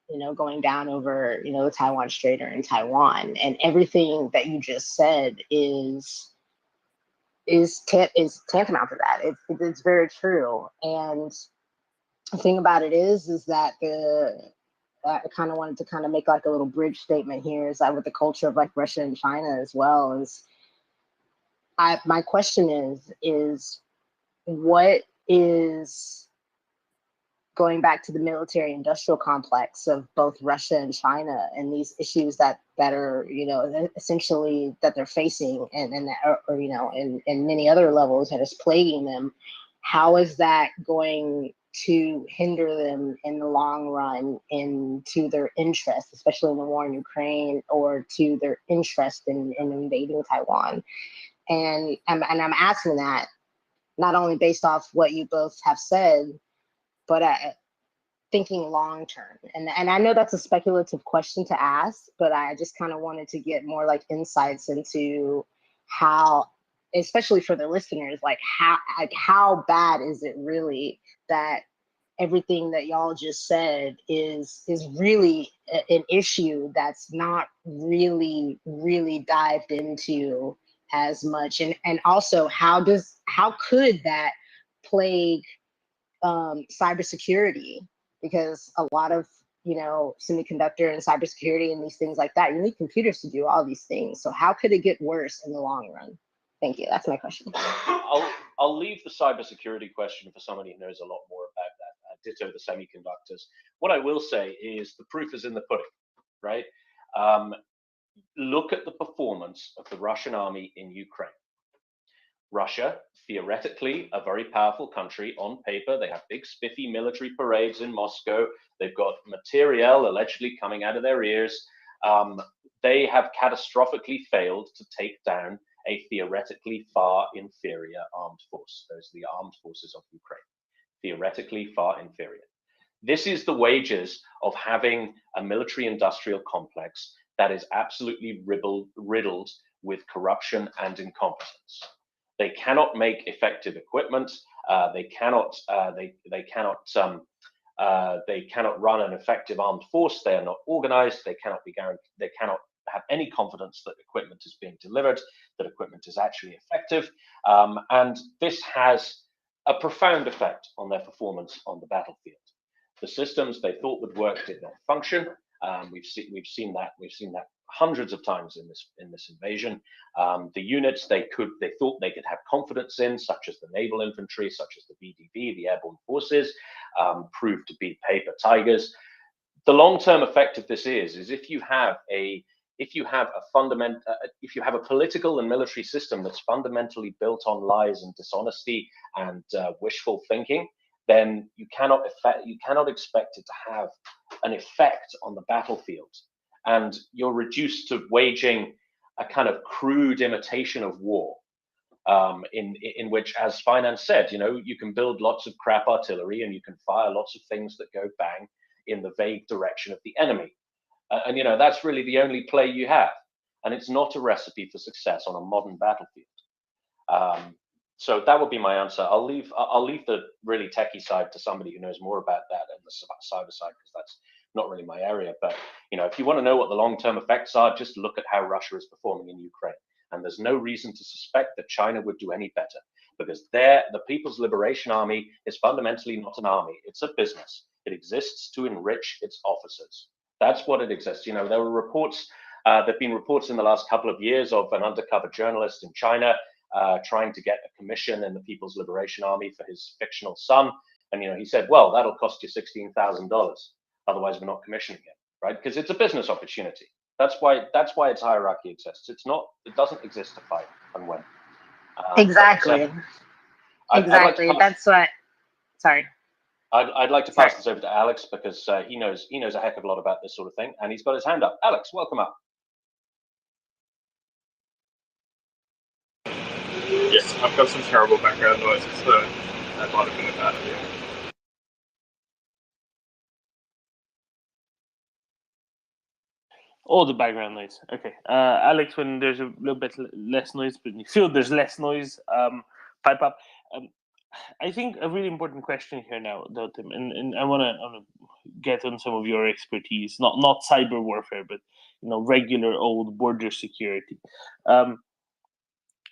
down over, the Taiwan Strait or in Taiwan. And everything that you just said is tantamount to that. It's very true. And the thing about it is that I kind of wanted to kind of make like a little bridge statement here, is that with the culture of like Russia and China as well, is my question is what is going back to the military industrial complex of both Russia and China and these issues that are, essentially that they're facing and many other levels that is plaguing them, how is that going to hinder them in the long run into their interest, especially in the war in Ukraine, or to their interest in invading Taiwan? And I'm asking that not only based off what you both have said, but thinking long term. And I know that's a speculative question to ask, but I just kind of wanted to get more like insights into how, especially for the listeners, like how bad is it really that everything that y'all just said is really an issue that's not really dived into as much, and also how could that plague cybersecurity? Because a lot of semiconductor and cybersecurity and these things like that, you need computers to do all these things. So how could it get worse in the long run? Thank you. That's my question. I'll leave the cybersecurity question for somebody who knows a lot more about that. Ditto the semiconductors. What I will say is the proof is in the pudding, right? Look at the performance of the Russian army in Ukraine. Russia, theoretically, a very powerful country on paper. They have big, spiffy military parades in Moscow. They've got materiel allegedly coming out of their ears. They have catastrophically failed to take down a theoretically far inferior armed force. Those are the armed forces of Ukraine. Theoretically far inferior. This is the wages of having a military-industrial complex that is absolutely riddled with corruption and incompetence. They cannot make effective equipment. They cannot run an effective armed force. They are not organized. They cannot be guaranteed. They cannot have any confidence that equipment is being delivered, that equipment is actually effective, and this has a profound effect on their performance on the battlefield. The systems they thought would work did not function. We've seen that hundreds of times in this invasion. The units they thought they could have confidence in, such as the naval infantry, such as the VDV, the airborne forces, proved to be paper tigers. The long-term effect of this is if you have a political and military system that's fundamentally built on lies and dishonesty and wishful thinking, then you cannot expect it to have an effect on the battlefield. And you're reduced to waging a kind of crude imitation of war, in which, as Finance said, you can build lots of crap artillery and you can fire lots of things that go bang in the vague direction of the enemy. And that's really the only play you have. And it's not a recipe for success on a modern battlefield. So that would be my answer. I'll leave the really techie side to somebody who knows more about that and the cyber side, because that's not really my area. But if you want to know what the long-term effects are, just look at how Russia is performing in Ukraine. And there's no reason to suspect that China would do any better, because the People's Liberation Army is fundamentally not an army. It's a business. It exists to enrich its officers. That's what it exists. There were reports, there've been reports in the last couple of years of an undercover journalist in China trying to get a commission in the People's Liberation Army for his fictional son. And, he said, well, that'll cost you $16,000. Otherwise, we're not commissioning it, right? Because it's a business opportunity. That's why its hierarchy exists. It doesn't exist to fight and win. Exactly. Exactly. That's what. Sorry. I'd like to pass this over to Alex, because he knows a heck of a lot about this sort of thing, and he's got his hand up. Alex, welcome up. Yes, I've got some terrible background noises, so that might have been a bad idea. All the background noise. Okay. Alex, when there's a little bit less noise, but you feel there's less noise, pipe up. I think a really important question here now, though, Tim, and I want to get on some of your expertise, not cyber warfare, but regular old border security.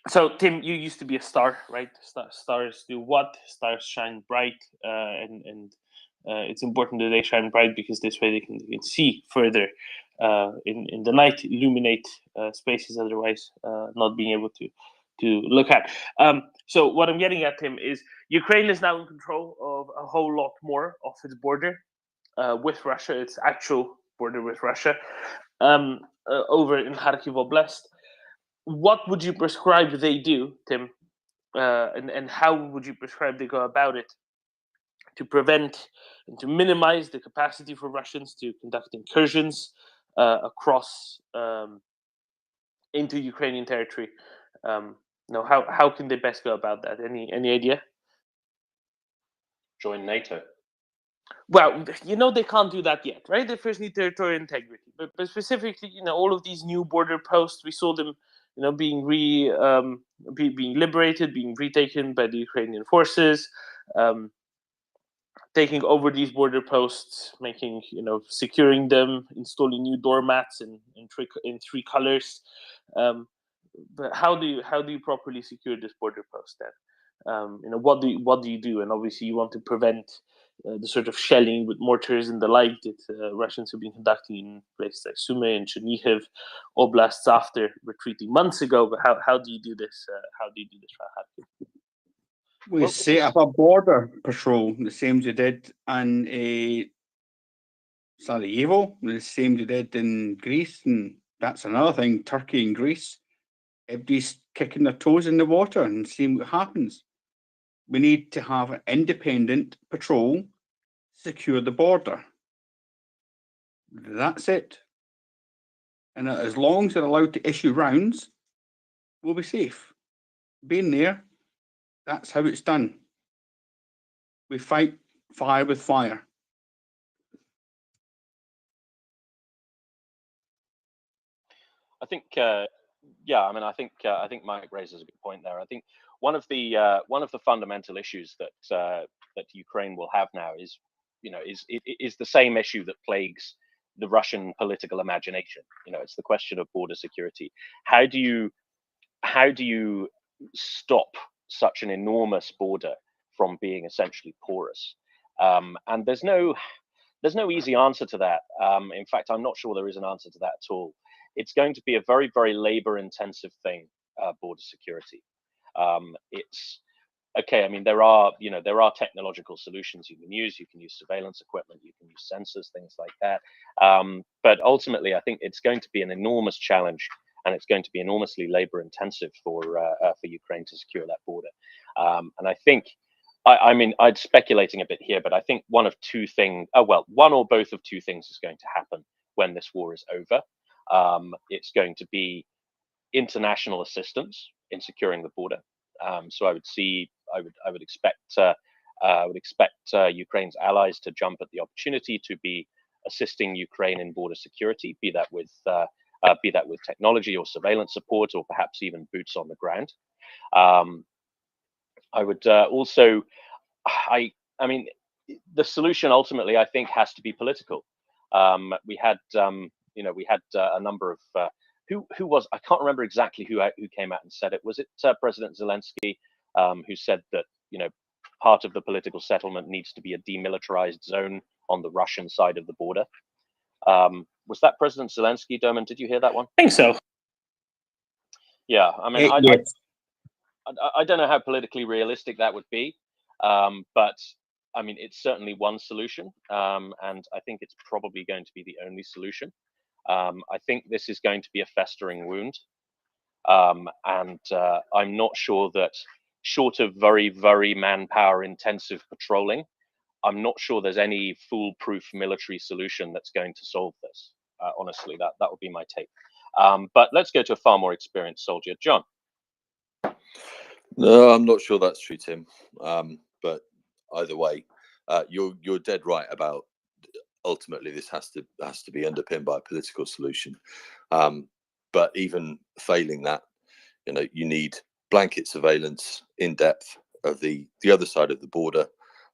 So, Tim, you used to be a star, right? Stars do what? Stars shine bright, and it's important that they shine bright, because this way they can see further in the night, illuminate spaces otherwise not being able to look at. So what I'm getting at, Tim, is Ukraine is now in control of a whole lot more of its border with Russia, its actual border with Russia, over in Kharkiv Oblast. What would you prescribe they do, Tim, and how would you prescribe they go about it to prevent and to minimize the capacity for Russians to conduct incursions across into Ukrainian territory? How can they best go about that? Any idea? Join NATO. Well, they can't do that yet, right? They first need territorial integrity, but specifically, all of these new border posts, we saw them, being being liberated, being retaken by the Ukrainian forces, taking over these border posts, making, securing them, installing new doormats in 3 colors. But how do you properly secure this border post then? What do you do? And obviously, you want to prevent the sort of shelling with mortars and the like that Russians have been conducting in places like Sumy and Chernihiv oblasts after retreating months ago. But how do you do this? Rahad? We set up a border patrol, the same as you did in Sarajevo, the same as you did in Greece, and that's another thing. Turkey and Greece, everybody's kicking their toes in the water and seeing what happens. We need to have an independent patrol secure the border. That's it. And as long as they're allowed to issue rounds, we'll be safe. Being there, that's how it's done. We fight fire with fire. I think, I think Mike raises a good point there. I think one of the fundamental issues that Ukraine will have now is the same issue that plagues the Russian political imagination. It's the question of border security. How do you stop such an enormous border from being essentially porous? And there's no easy answer to that. In fact, I'm not sure there is an answer to that at all. It's going to be a very, very labor-intensive thing, border security. It's okay. I mean, there are technological solutions you can use. You can use surveillance equipment. You can use sensors, things like that. But ultimately, I think it's going to be an enormous challenge, and it's going to be enormously labor-intensive for Ukraine to secure that border. And I think, I'm speculating a bit here, but I think one or both of two things is going to happen when this war is over. It's going to be international assistance in securing the border. So I would expect Ukraine's allies to jump at the opportunity to be assisting Ukraine in border security, be that with technology or surveillance support, or perhaps even boots on the ground. I would also, the solution ultimately, I think, has to be political. We had a number of who was, I can't remember exactly who came out and said it. Was it President Zelensky who said that part of the political settlement needs to be a demilitarized zone on the Russian side of the border? Was that President Zelensky, Dermot? Did you hear that one? I think so. Yeah, Yes. I don't know how politically realistic that would be, but it's certainly one solution, and I think it's probably going to be the only solution. I think this is going to be a festering wound, and I'm not sure that, short of very, very manpower-intensive patrolling, I'm not sure there's any foolproof military solution that's going to solve this. Honestly, that would be my take. But let's go to a far more experienced soldier, John. No, I'm not sure that's true, Tim. But either way, you're dead right about ultimately this has to be underpinned by a political solution. But even failing that, you need blanket surveillance in depth of the other side of the border,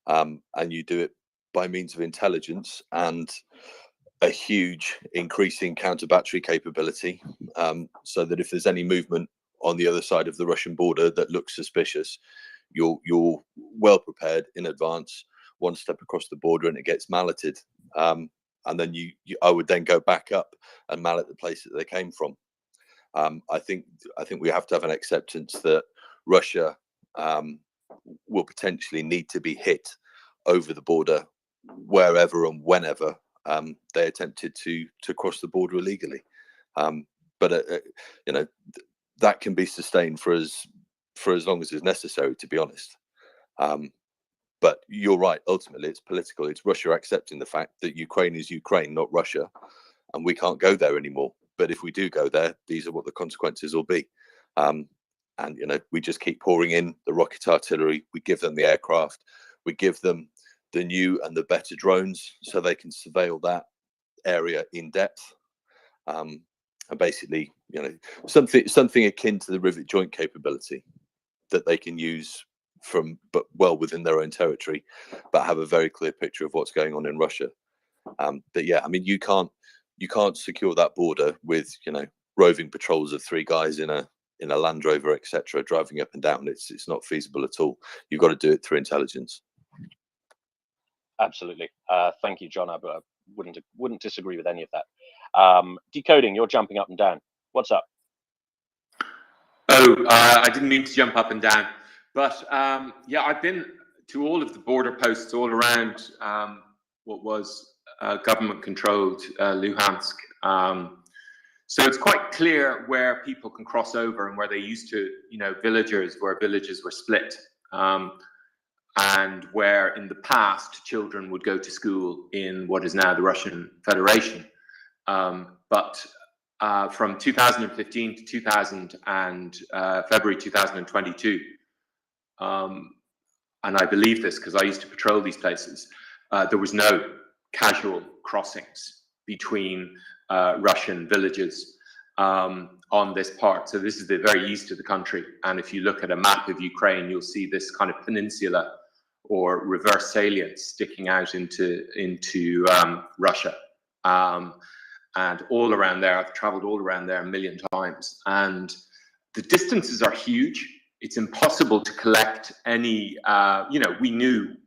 and you do it by means of intelligence and a huge increasing counter battery capability, so that if there's any movement on the other side of the Russian border that looks suspicious, you're well prepared in advance, one step across the border and it gets malleted, and then I would then go back up and mallet the place that they came from. I think we have to have an acceptance that Russia will potentially need to be hit over the border wherever and whenever they attempted to cross the border illegally. But you know, that can be sustained for as long as is necessary, to be honest. But you're right. Ultimately, it's political. It's Russia accepting the fact that Ukraine is Ukraine, not Russia, and we can't go there anymore. But if we do go there, these are what the consequences will be. And you know, we just keep pouring in the rocket artillery. We give them the aircraft. We give them the new and the better drones, so they can surveil that area in depth. And basically, you know, something akin to the Rivet Joint capability that they can use from, but well within their own territory, but have a very clear picture of what's going on in Russia. But yeah, I mean, you can't secure that border with, you know, roving patrols of 3 guys in a Land Rover, etc., driving up and down. It's not feasible at all. You've got to do it through intelligence. Absolutely. Thank you, John. I wouldn't disagree with any of that. Decoding, you're jumping up and down. What's up? Oh, I didn't mean to jump up and down, but yeah, I've been to all of the border posts all around what was government-controlled Luhansk. So it's quite clear where people can cross over and where they used to, you know, villages were split, and where in the past children would go to school in what is now the Russian Federation. But from 2015 to February 2022, and I believe this because I used to patrol these places, there was no casual crossings between Russian villages on this part. So this is the very east of the country, and if you look at a map of Ukraine, you'll see this kind of peninsula or reverse salient sticking out into Russia. And all around there, I've traveled all around there 1 million times, and the distances are huge. It's impossible to collect any, you know, we knew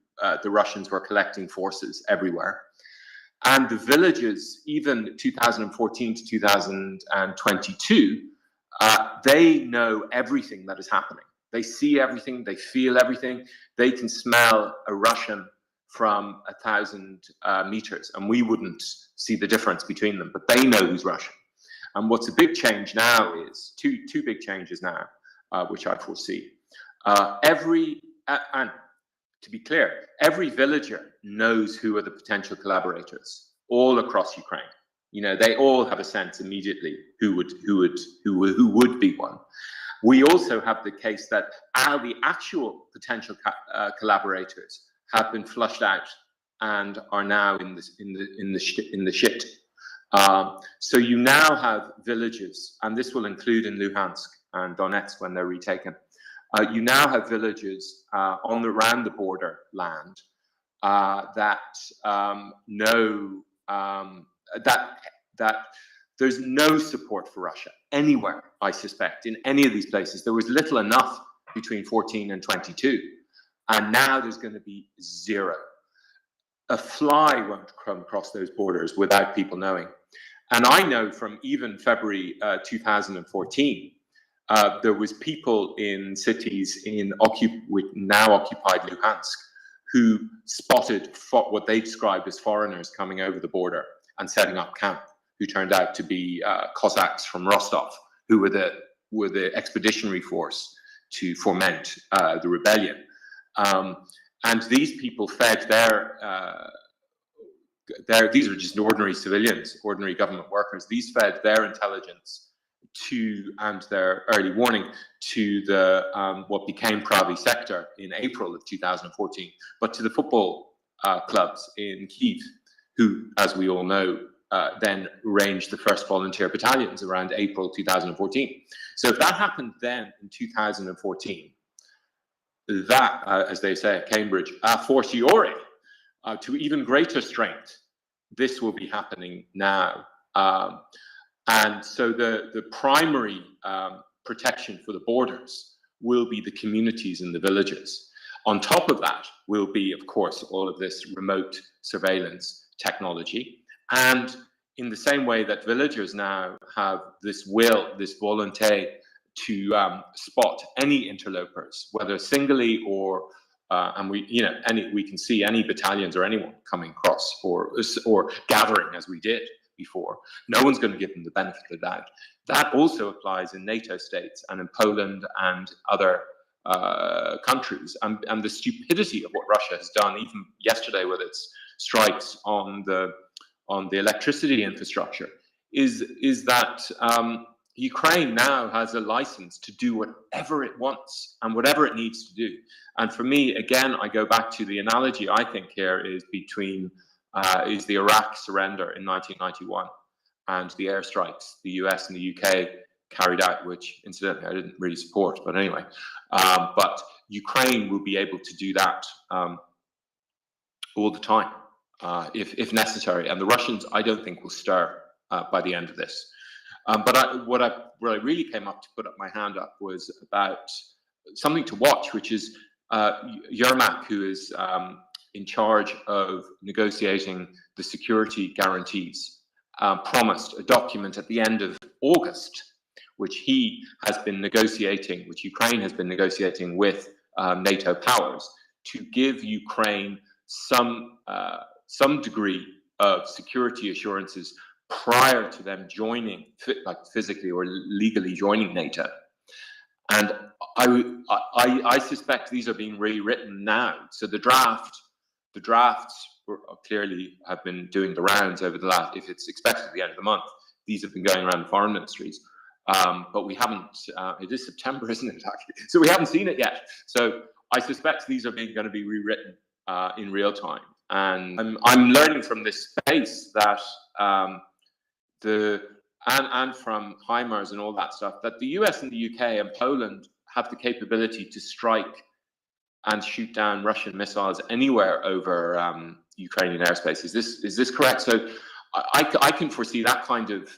the Russians were collecting forces everywhere. And the villages, even 2014 to 2022, they know everything that is happening. They see everything, they feel everything. They can smell a Russian from 1,000 meters, and we wouldn't see the difference between them, but they know who's Russian. And what's a big change now is two big changes now, which I foresee. And to be clear, every villager knows who are the potential collaborators all across Ukraine. You know, they all have a sense immediately who would be one. We also have the case that the actual potential collaborators have been flushed out and are now in the shit. So you now have villages, and this will include in Luhansk and Donetsk when they're retaken. You now have villages around the border land that know that there's no support for Russia anywhere, I suspect, in any of these places. There was little enough between 14 and 22, and now there's going to be zero. A fly won't come across those borders without people knowing. And I know from even February 2014, there was people in cities in now occupied Luhansk who spotted what they described as foreigners coming over the border and setting up camp, who turned out to be Cossacks from Rostov, who were the expeditionary force to foment the rebellion. And these people fed these are just ordinary civilians, ordinary government workers. These fed their intelligence and their early warning to the what became Pravy sector in April of 2014, but to the football clubs in Kyiv, who, as we all know, then arranged the first volunteer battalions around April 2014. So if that happened then in 2014, that, as they say at Cambridge, a fortiori, to even greater strength, this will be happening now. And so the primary protection for the borders will be the communities and the villages. On top of that will be, of course, all of this remote surveillance technology. And in the same way that villagers now have this will, this volonté to spot any interlopers, whether singly or and we can see any battalions or anyone coming across or gathering as we did before. No one's going to give them the benefit of the doubt. That also applies in NATO states and in Poland and other countries. And the stupidity of what Russia has done, even yesterday with its strikes on the electricity infrastructure, is that Ukraine now has a license to do whatever it wants and whatever it needs to do. And for me, again, I go back to the analogy I think here is between is the Iraq surrender in 1991 and the airstrikes the US and the UK carried out, which incidentally I didn't really support, but anyway. But Ukraine will be able to do that all the time if necessary. And the Russians, I don't think, will stir by the end of this. But what I really came up to put up my hand up was about something to watch, which is Yermak, who is in charge of negotiating the security guarantees, promised a document at the end of August, which he has been negotiating, which Ukraine has been negotiating with NATO powers, to give Ukraine some degree of security assurances prior to them joining, like physically or legally joining NATO. And I suspect these are being rewritten now. So the drafts clearly have been doing the rounds over the last, if it's expected at the end of the month, these have been going around the foreign ministries. But we haven't, it is September, isn't it, actually? So we haven't seen it yet. So I suspect these are going to be rewritten in real time. And I'm learning from this space that and from HIMARS and all that stuff, that the US and the UK and Poland have the capability to strike and shoot down Russian missiles anywhere over Ukrainian airspace. Is this correct? So I can foresee that kind of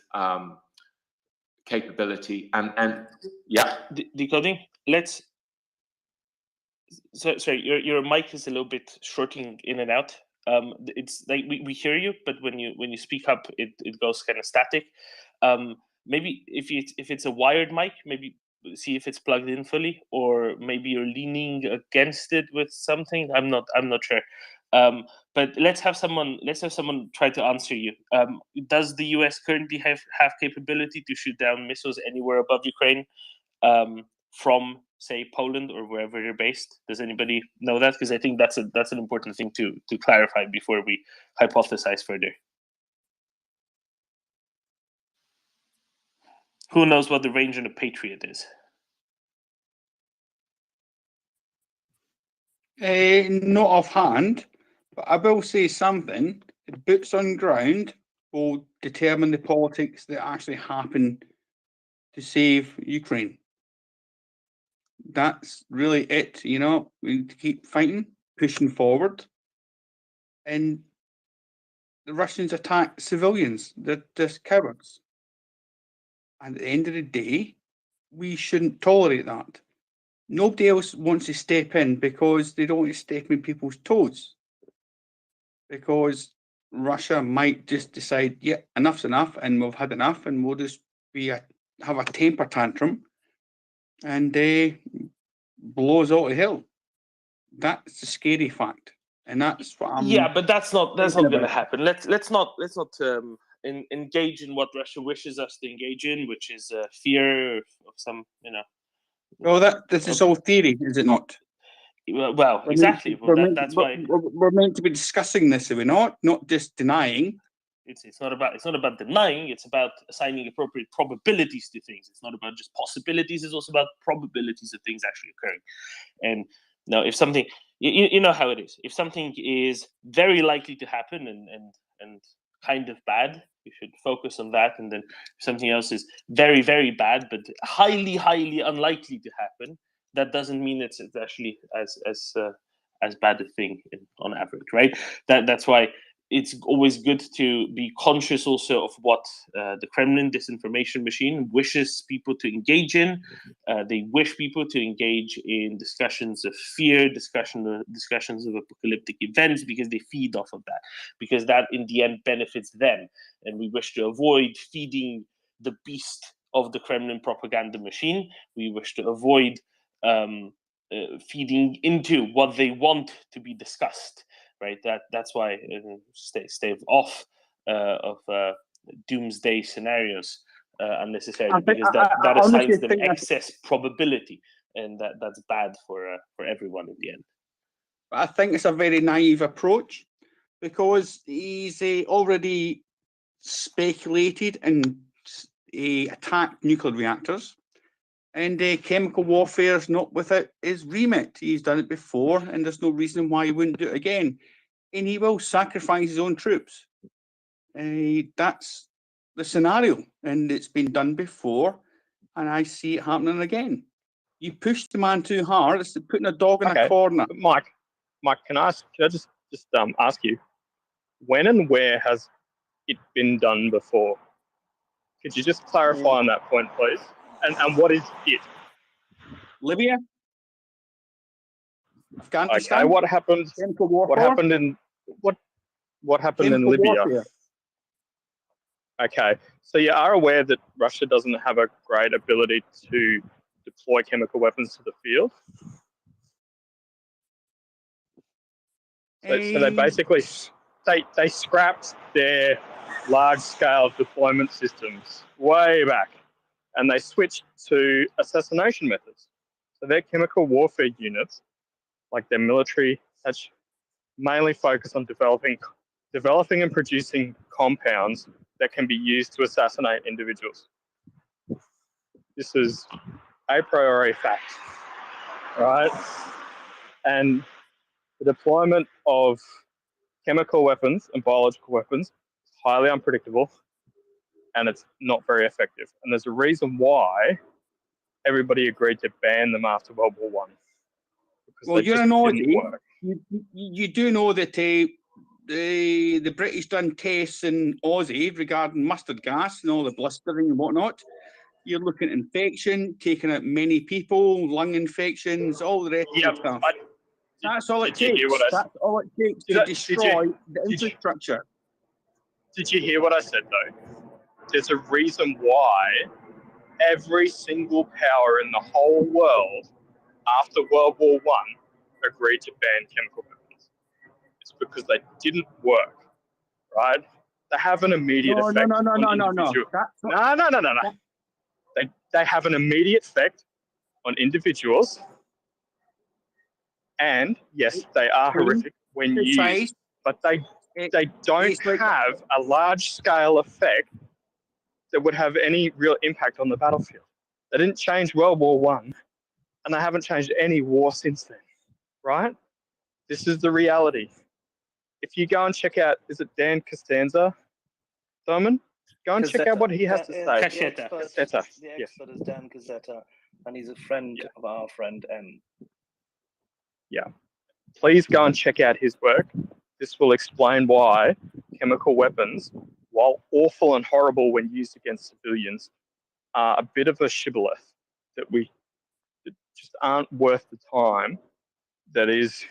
capability and yeah. Decoding. Sorry, your mic is a little bit shorting in and out. It's like we hear you, but when you speak up, it goes kind of static. Maybe if it's a wired mic, maybe see if it's plugged in fully, or maybe you're leaning against it with something. I'm not sure. But let's have someone try to answer you. Does the US currently have capability to shoot down missiles anywhere above Ukraine from, say, Poland or wherever they're based? Does anybody know that? Because I think that's an important thing to clarify before we hypothesize further. Who knows what the range on a Patriot is? Not offhand, but I will say something. The boots on ground will determine the politics that actually happen to save Ukraine. That's really it, we need to keep fighting, pushing forward. And the Russians attack civilians. They're just cowards. And at the end of the day, we shouldn't tolerate that. Nobody else wants to step in because they don't want to step in people's toes. Because Russia might just decide, yeah, enough's enough, and we've had enough, and we'll just have a temper tantrum, and blows out of hell. That's the scary fact, and that's what I'm. Yeah, but that's not going to happen. Let's not engage in what Russia wishes us to engage in, which is fear of some, Well, this is all theory, is it not? Well, exactly. That's why we're meant to be discussing this, are we not? Not just denying. It's not about denying. It's about assigning appropriate probabilities to things. It's not about just possibilities. It's also about probabilities of things actually occurring. And now, if something, you know how it is. If something is very likely to happen and kind of bad, we should focus on that. And then if something else is very, very bad but highly, highly unlikely to happen, that doesn't mean it's actually as bad a thing on average, right? That's why it's always good to be conscious also of what the Kremlin disinformation machine wishes people to engage in. They wish people to engage in discussions of fear, discussions of apocalyptic events, because they feed off of that, because that in the end benefits them. And we wish to avoid feeding the beast of the Kremlin propaganda machine. We wish to avoid feeding into what they want to be discussed. Right, that's why stay off of doomsday scenarios unnecessarily, because that assigns them excess probability, and that's bad for everyone in the end. I think it's a very naive approach, because he's already speculated and attacked nuclear reactors, and chemical warfare is not without his remit. He's done it before, and there's no reason why he wouldn't do it again. And he will sacrifice his own troops. That's the scenario, and it's been done before, and I see it happening again. You push the man too hard, it's putting a dog in a corner. Mike, can I just ask you, when and where has it been done before? Could you just clarify on that point, please? And what is it? Libya, Afghanistan. Okay, what happened? What happened in Libya? Warfare. Okay, so you are aware that Russia doesn't have a great ability to deploy chemical weapons to the field. So they basically they scrapped their large-scale deployment systems way back, and they switched to assassination methods. So their chemical warfare units, like their military, that's mainly focused on developing and producing compounds that can be used to assassinate individuals. This is a priori fact, right? And the deployment of chemical weapons and biological weapons is highly unpredictable, and it's not very effective. And there's a reason why everybody agreed to ban them after World War I. Well, you do know that the British done tests in Aussie regarding mustard gas and all the blistering and whatnot. You're looking at infection, taking out many people, lung infections, all the rest of the stuff. That's all it takes. That's all it takes to destroy the infrastructure. Did you hear what I said, though? There's a reason why every single power in the whole world after World War I agreed to ban chemical weapons. It's because they didn't work, right? They have an immediate effect. No. They have an immediate effect on individuals, and yes, they are horrific when used, but they don't have a large-scale effect that would have any real impact on the battlefield. They didn't change World War I, and they haven't changed any war since then, right? This is the reality. If you go and check out, is it Dan Costanza, Thurman? Go and check out what he has to say. The expert is Dan Cazzetta, and he's a friend of our friend M. Yeah. Please go and check out his work. This will explain why chemical weapons, while awful and horrible when used against civilians, are a bit of a shibboleth that just aren't worth the time that is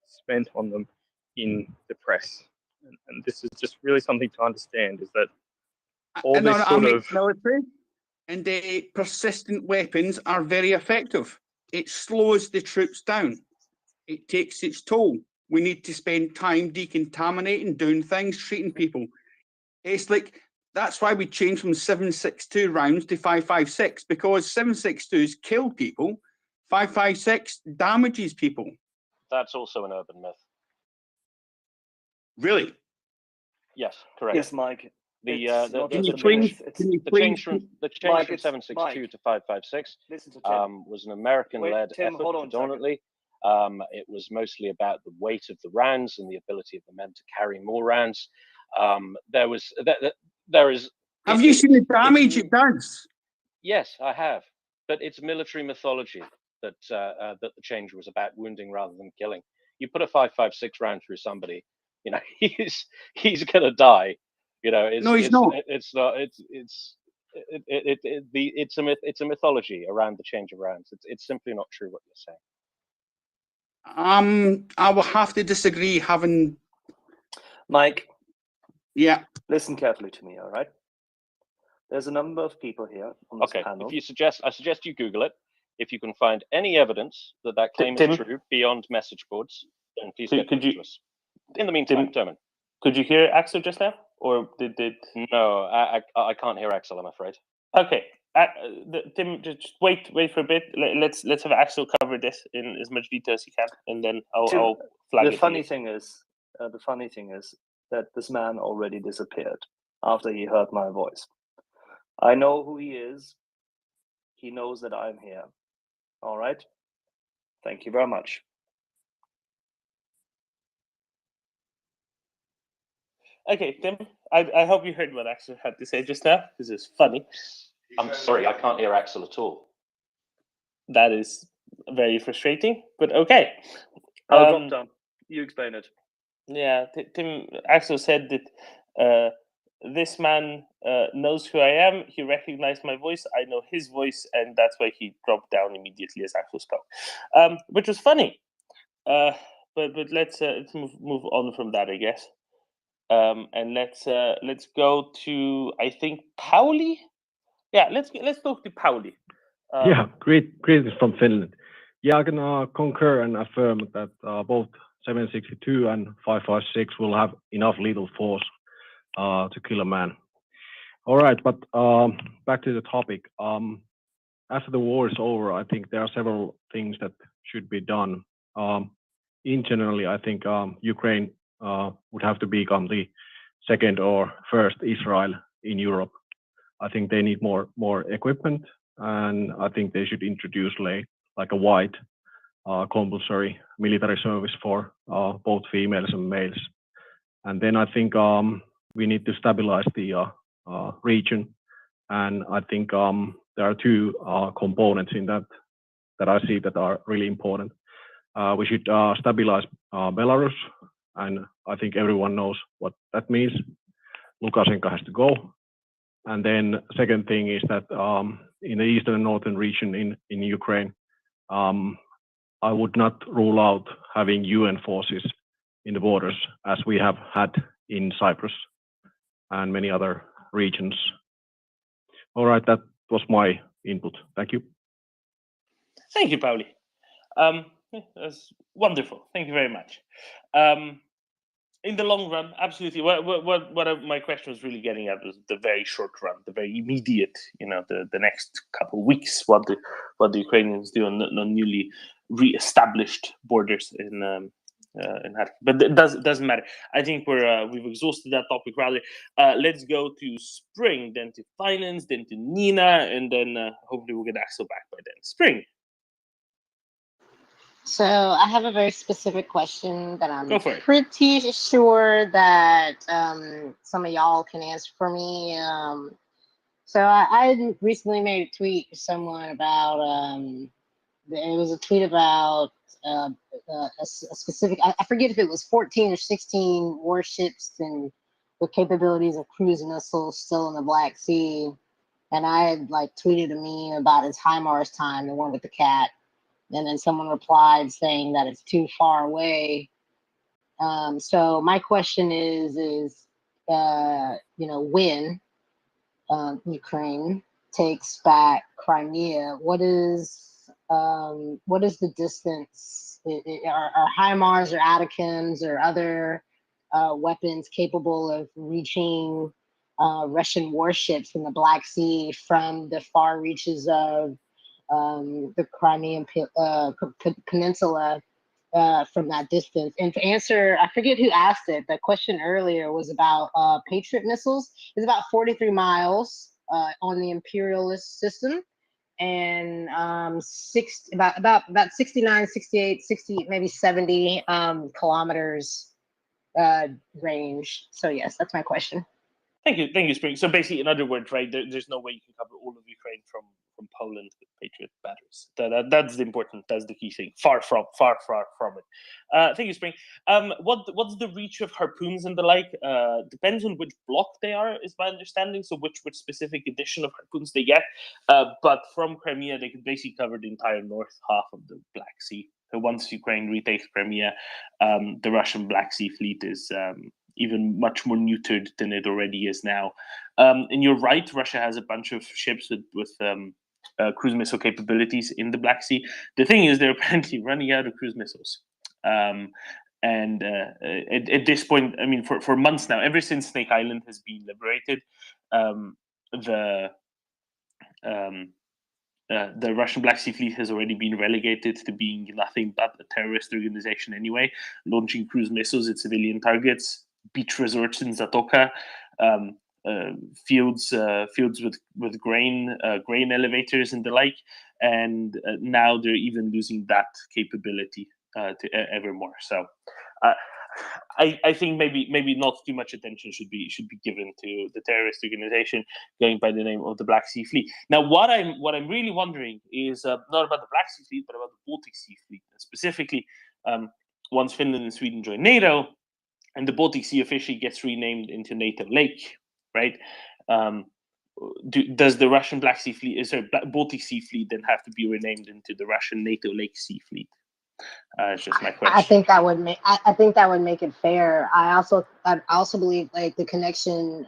spent on them in the press. And this is just really something to understand, is that all this sort of military and the persistent weapons are very effective. It slows the troops down. It takes its toll. We need to spend time decontaminating, doing things, treating people. It's like, that's why we changed from 7.62 rounds to 5.56, because 7.62s kill people, 5.56 damages people. That's also an urban myth. Really? Yes, correct. Yes, Mike. The change from 7.62 to 5.56 was an American-led effort predominantly. It was mostly about the weight of the rounds and the ability of the men to carry more rounds. There is. Have you seen the damage it does? Yes, I have. But it's military mythology that the change was about wounding rather than killing. You put a 5.56 round through somebody, You know, he's gonna die. You know, No, he's not. It's not. It's a mythology around the change of rounds. It's simply not true what you're saying. I will have to disagree. Having Mike, yeah, listen carefully to me. All right. There's a number of people here on this panel. I suggest you Google it. If you can find any evidence that claim is true beyond message boards, then please get back to us. In the meantime, Dermot. Could you hear Axel just now, or did? No, I can't hear Axel, I'm afraid. Okay, Tim, just wait for a bit. Let's have Axel cover this in as much detail as he can, and then I'll flag it. The funny thing is that this man already disappeared after he heard my voice. I know who he is. He knows that I'm here. All right. Thank you very much. Okay, Tim, I hope you heard what Axel had to say just now, because it's funny. I'm sorry, I can't hear Axel at all. That is very frustrating, but okay. I'll drop down. You explain it. Yeah, Axel said that this man knows who I am. He recognized my voice. I know his voice, and that's why he dropped down immediately as Axel spoke, which was funny. But let's move on from that, I guess. And let's go to, I think, Pauli. Yeah, let's talk to Pauli. Greetings from Finland. Yeah, I can concur and affirm that both 762 and 556 will have enough lethal force to kill a man. All right, but back to the topic. After the war is over, I think there are several things that should be done. In generally, I think Ukraine would have to become the second or first Israel in Europe. I think they need more equipment, and I think they should introduce like a wide compulsory military service for both females and males. And then I think we need to stabilize the region, and I think there are two components in that I see that are really important. We should stabilize Belarus, and I think everyone knows what that means. Lukashenko has to go. And then second thing is that in the eastern and northern region in Ukraine, I would not rule out having UN forces in the borders as we have had in Cyprus and many other regions. All right, that was my input. Thank you. Thank you, Pauli. That's wonderful. Thank you very much. In the long run, absolutely. What my question was really getting at was the very short run, the very immediate. The next couple of weeks, what the Ukrainians do on newly re-established borders in but it doesn't matter. I think we've exhausted that topic rather. Let's go to Spring, then to Finance, then to Nina, and then hopefully we'll get Axel back by then. Spring. So I have a very specific question that I'm pretty sure that some of y'all can answer for me. So I recently made a tweet to someone about it was a tweet about a specific, I forget if it was 14 or 16 warships and with capabilities of cruise missiles still in the Black Sea. And I had tweeted a meme about his HIMARS time, the one with the cat. And then someone replied saying that it's too far away. So my question is when Ukraine takes back Crimea, what is the distance? Are HIMARS or ATACMS or other weapons capable of reaching Russian warships in the Black Sea from the far reaches of the Crimean Peninsula from that distance? And to answer, I forget who asked it. The question earlier was about Patriot missiles. It's about 43 miles on the imperialist system, and about 69, 68, 60, maybe 70 kilometers range. So yes, that's my question. Thank you, Spring. So basically, in other words, right, there's no way you can cover all of Ukraine from Poland with Patriot batteries. That's the important. That's the key thing. Far from it. Thank you, Spring. What's the reach of harpoons and the like? Depends on which block they are, is my understanding. So which specific edition of harpoons they get. But from Crimea, they could basically cover the entire north half of the Black Sea. So once Ukraine retakes Crimea, the Russian Black Sea Fleet is even much more neutered than it already is now. And you're right, Russia has a bunch of ships with cruise missile capabilities in the Black Sea. The thing is, they're apparently running out of cruise missiles. And at this point, I mean, for months now, ever since Snake Island has been liberated, the Russian Black Sea Fleet has already been relegated to being nothing but a terrorist organization anyway, launching cruise missiles at civilian targets, beach resorts in Zatoka, fields with grain elevators and the like, and now they're even losing that capability to ever more. So I think maybe not too much attention should be given to the terrorist organization going by the name of the Black Sea Fleet. Now, what I'm really wondering is not about the Black Sea Fleet, but about the Baltic Sea Fleet, and specifically once Finland and Sweden join NATO, and the Baltic Sea officially gets renamed into NATO Lake, right? Does the Russian Black Sea Fleet, Baltic Sea Fleet, then have to be renamed into the Russian NATO Lake Sea Fleet? It's just my question. I think that would make. I think that would make it fair. I also believe like the connection.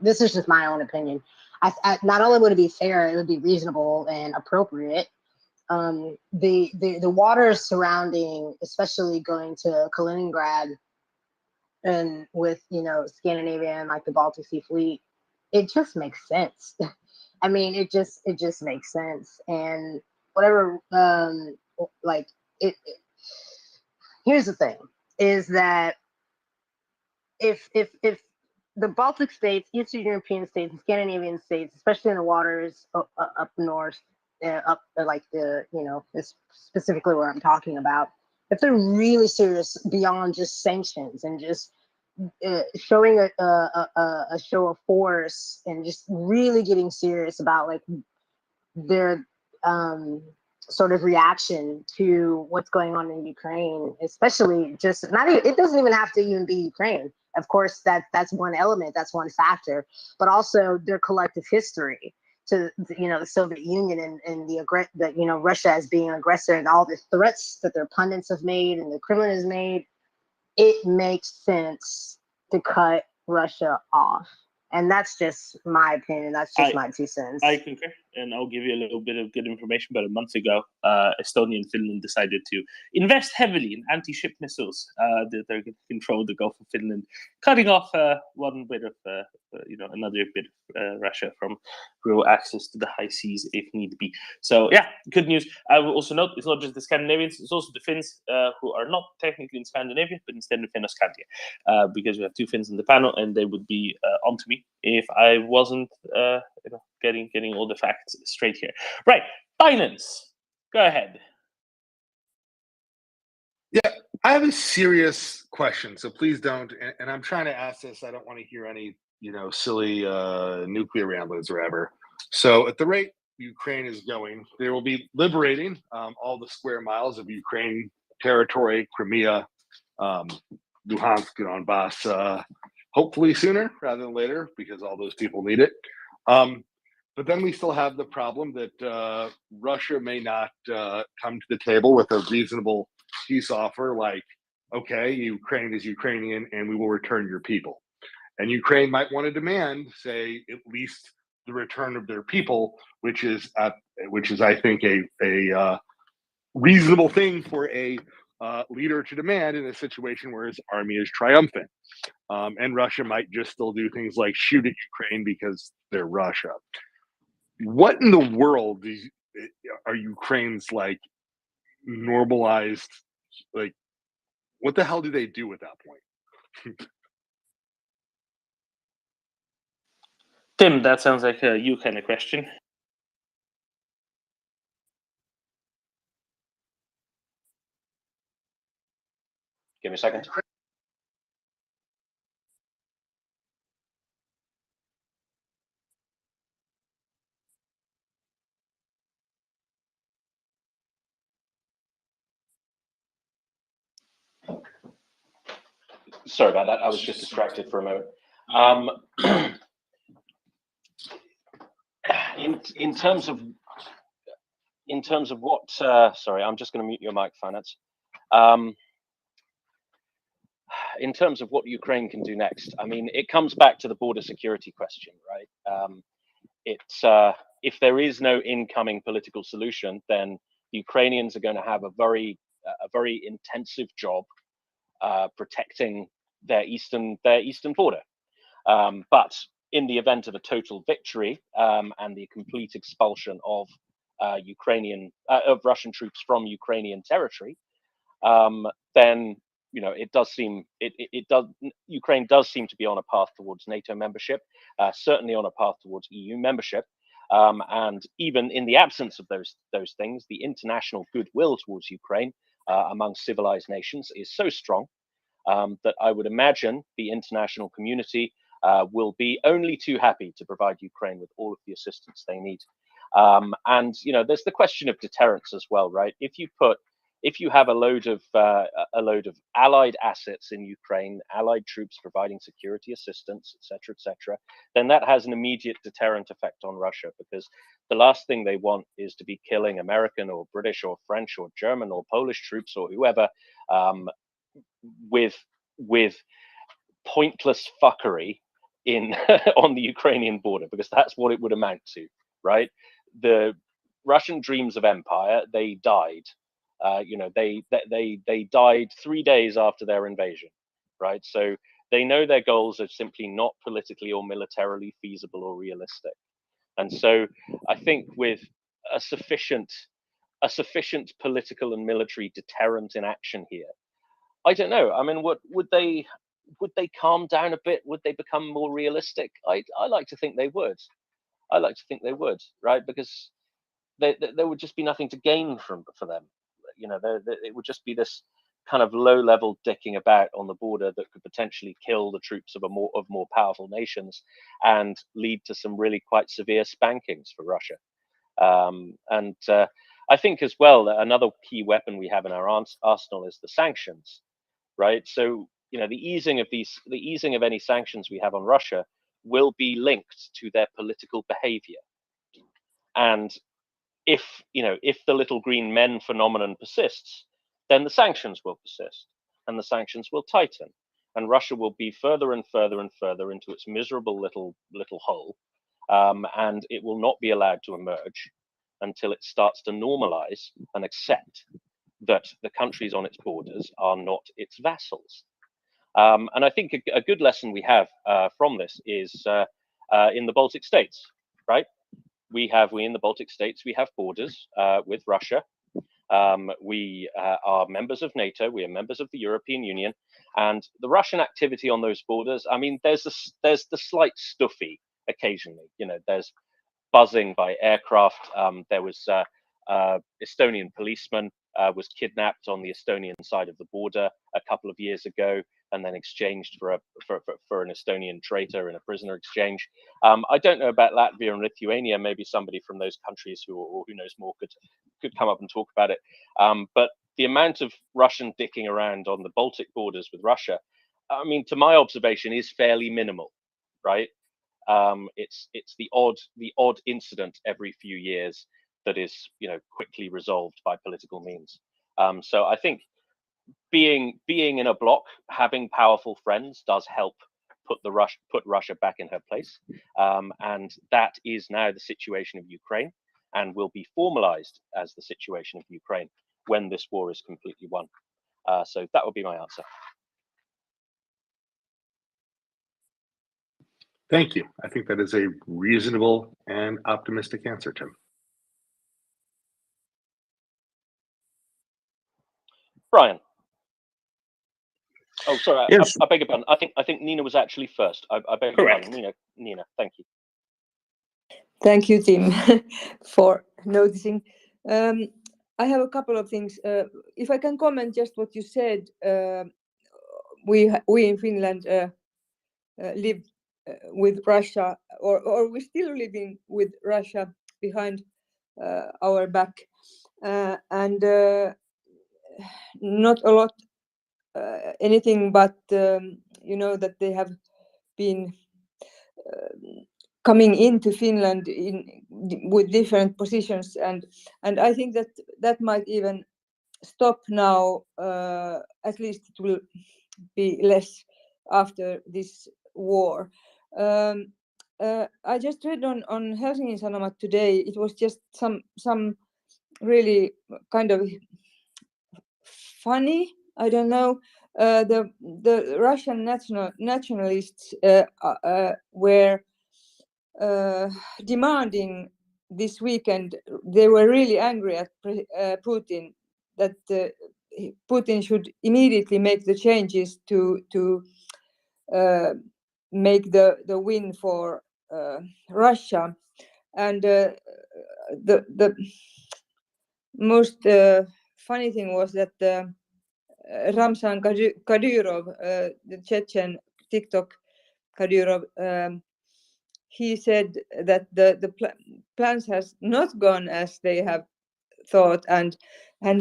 This is just my own opinion. I not only would it be fair, it would be reasonable and appropriate. The waters surrounding, especially going to Kaliningrad, and with Scandinavia and like the Baltic Sea Fleet, it just makes sense. I mean, it just makes sense. And whatever, like it. Here's the thing: is that if the Baltic states, Eastern European states, and Scandinavian states, especially in the waters up north, up like is specifically where I'm talking about, if they're really serious beyond just sanctions and just showing a show of force and just really getting serious about like their sort of reaction to what's going on in Ukraine, especially just not even, it doesn't even have to even be Ukraine. Of course, that's one element, that's one factor, but also their collective history to the Soviet Union and Russia as being an aggressor and all the threats that their pundits have made and the Kremlin has made. It makes sense to cut Russia off. And that's just my opinion. That's just my 2 cents. I concur, and I'll give you a little bit of good information. About a month ago, Estonia and Finland decided to invest heavily in anti-ship missiles that are going to control the Gulf of Finland, cutting off one bit of, another bit of Russia from real access to the high seas if need be. So yeah, good news. I will also note it's not just the Scandinavians; it's also the Finns who are not technically in Scandinavia, but instead in Finnoscandia, because we have 2 Finns in the panel, and they would be onto me if I wasn't getting all the facts straight here. Right, Binance, go ahead. Yeah, I have a serious question, so please don't. And I'm trying to ask this. I don't want to hear any, silly nuclear ramblings or whatever. So at the rate Ukraine is going, they will be liberating all the square miles of Ukraine territory, Crimea, Luhansk, and Donbass. Hopefully sooner rather than later, because all those people need it. But then we still have the problem that Russia may not come to the table with a reasonable peace offer, like, okay, Ukraine is Ukrainian, and we will return your people. And Ukraine might want to demand, say, at least the return of their people, which is I think a reasonable thing for a leader to demand in a situation where his army is triumphant. And Russia might just still do things like shoot at Ukraine because they're Russia. What in the world are Ukraine's like normalized, like what the hell do they do at that point? Tim, that sounds like a you kind of question. Give me a second. Sorry about that. I was just distracted for a moment. In terms of what, sorry, I'm just going to mute your mic, Finance. In terms of what Ukraine can do next, I mean, it comes back to the border security question, right? If there is no incoming political solution, then the Ukrainians are going to have a very intensive job protecting their eastern border. But in the event of a total victory and the complete expulsion of Russian troops from Ukrainian territory, then it does seem Ukraine does seem to be on a path towards NATO membership, certainly on a path towards EU membership, and even in the absence of those things, the international goodwill towards Ukraine among civilized nations is so strong that I would imagine the international community will be only too happy to provide Ukraine with all of the assistance they need. And there's the question of deterrence as well, right? If you have a load of allied assets in Ukraine, allied troops providing security assistance, etc., then that has an immediate deterrent effect on Russia, because the last thing they want is to be killing American or British or French or German or Polish troops or whoever with pointless fuckery in on the Ukrainian border, because that's what it would amount to, right? The Russian dreams of empire, they died. They died 3 days after their invasion, right? So they know their goals are simply not politically or militarily feasible or realistic. And so I think with a sufficient political and military deterrent in action here, I don't know. I mean, would they calm down a bit? Would they become more realistic? I like to think they would. I like to think they would, right? Because there would just be nothing to gain for them. It would just be this kind of low-level dicking about on the border that could potentially kill the troops of more powerful nations and lead to some really quite severe spankings for Russia. And I think as well that another key weapon we have in our arsenal is the sanctions, right? So the easing of any sanctions we have on Russia will be linked to their political behavior, and if the little green men phenomenon persists, then the sanctions will persist, and the sanctions will tighten, and Russia will be further and further and further into its miserable little hole, and it will not be allowed to emerge until it starts to normalize and accept that the countries on its borders are not its vassals. And I think a good lesson we have from this is in the Baltic states, right? We in the Baltic states, we have borders with Russia. We are members of NATO. We are members of the European Union, and the Russian activity on those borders. I mean, there's the slight stuffy occasionally. There's buzzing by aircraft. There was Estonian policeman was kidnapped on the Estonian side of the border a couple of years ago, and then exchanged for an Estonian traitor in a prisoner exchange. I don't know about Latvia and Lithuania. Maybe somebody from those countries who knows more could come up and talk about it. But the amount of Russian dicking around on the Baltic borders with Russia, I mean, to my observation, is fairly minimal, right? It's the odd incident every few years that is quickly resolved by political means. So I think being in a bloc, having powerful friends does help put Russia back in her place, and that is now the situation of Ukraine, and will be formalized as the situation of Ukraine when this war is completely won. So that would be my answer. Thank you. I think that is a reasonable and optimistic answer, Tim. Brian. Oh, sorry. Yes. I beg your pardon. I think Nina was actually first. I beg your pardon. Nina, thank you. Thank you, Tim, for noticing. I have a couple of things. If I can comment just what you said, we in Finland live with Russia, or we're still living with Russia behind our back, and not a lot anything but that they have been coming into Finland with different positions, and I think that might even stop now. At least it will be less after this war. I just read on Helsingin Sanomat today. It was just some really kind of funny. I don't know. The Russian nationalists were demanding this weekend. They were really angry at Putin, that Putin should immediately make the changes to make the win for Russia. And the most funny thing was that Ramzan Kadyrov, the Chechen TikTok Kadyrov, he said that the plans has not gone as they have thought, and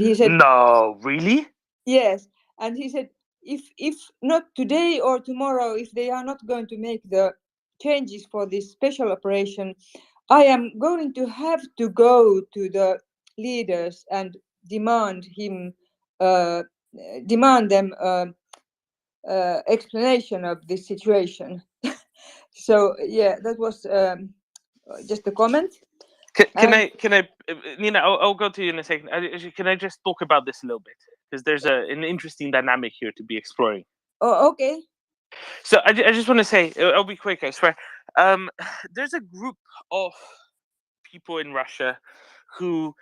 he said, no, really? Yes, and he said if not today or tomorrow, if they are not going to make the changes for this special operation, I am going to have to go to the leaders and demand them explanation of this situation. So yeah, that was just a comment. Can I, Nina? I'll go to you in a second. Can I just talk about this a little bit, because there's an interesting dynamic here to be exploring. Oh, okay. So I just want to say, I'll be quick, I swear. There's a group of people in Russia who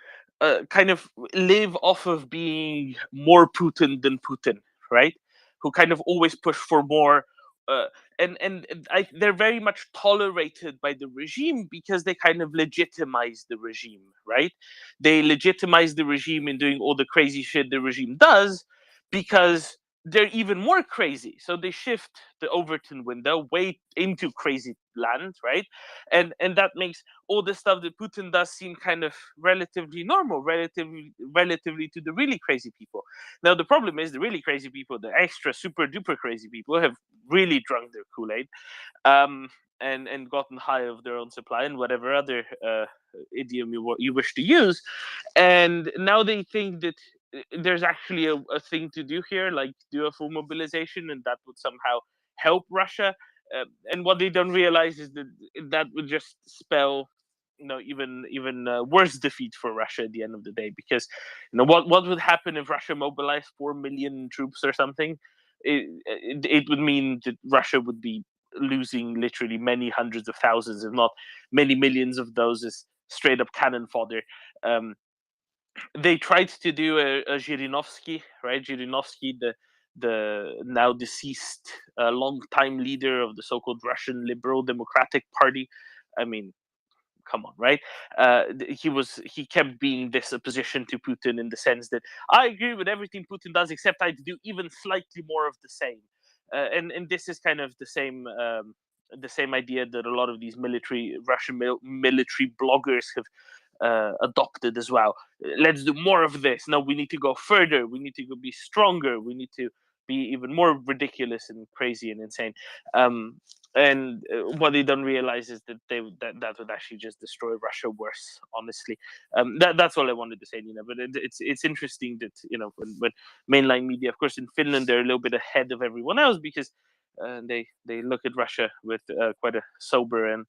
kind of live off of being more Putin than Putin, right? Who kind of always push for more, they're very much tolerated by the regime because they kind of legitimize the regime, right? They legitimize the regime in doing all the crazy shit the regime does because they're even more crazy. So they shift the Overton window way into crazy land, right? And that makes all the stuff that Putin does seem kind of relatively normal, relatively to the really crazy people. Now the problem is the really crazy people, the extra super duper crazy people, have really drunk their Kool-Aid, and gotten high of their own supply and whatever other idiom you wish to use, and now they think that there's actually a thing to do here, like do a full mobilization, and that would somehow help Russia. And what they don't realize is that would just spell, even worse defeat for Russia at the end of the day. Because what would happen if Russia mobilized 4 million troops or something? It would mean that Russia would be losing literally many hundreds of thousands, if not many millions of those as straight up cannon fodder. They tried to do a Zhirinovsky, right? Zhirinovsky, the now deceased long-time leader of the so-called Russian Liberal Democratic Party. I mean, come on, right? He kept being this opposition to Putin in the sense that I agree with everything Putin does, except I'd do even slightly more of the same. And this is kind of the same idea that a lot of these Russian military bloggers have adopted as well. Let's do more of this. No, we need to go further. We need to be stronger. We need to be even more ridiculous and crazy and insane. And what they don't realize is that that would actually just destroy Russia worse. Honestly, that's all I wanted to say, Nina. But it's interesting that when mainline media, of course, in Finland, they're a little bit ahead of everyone else because they look at Russia with quite a sober and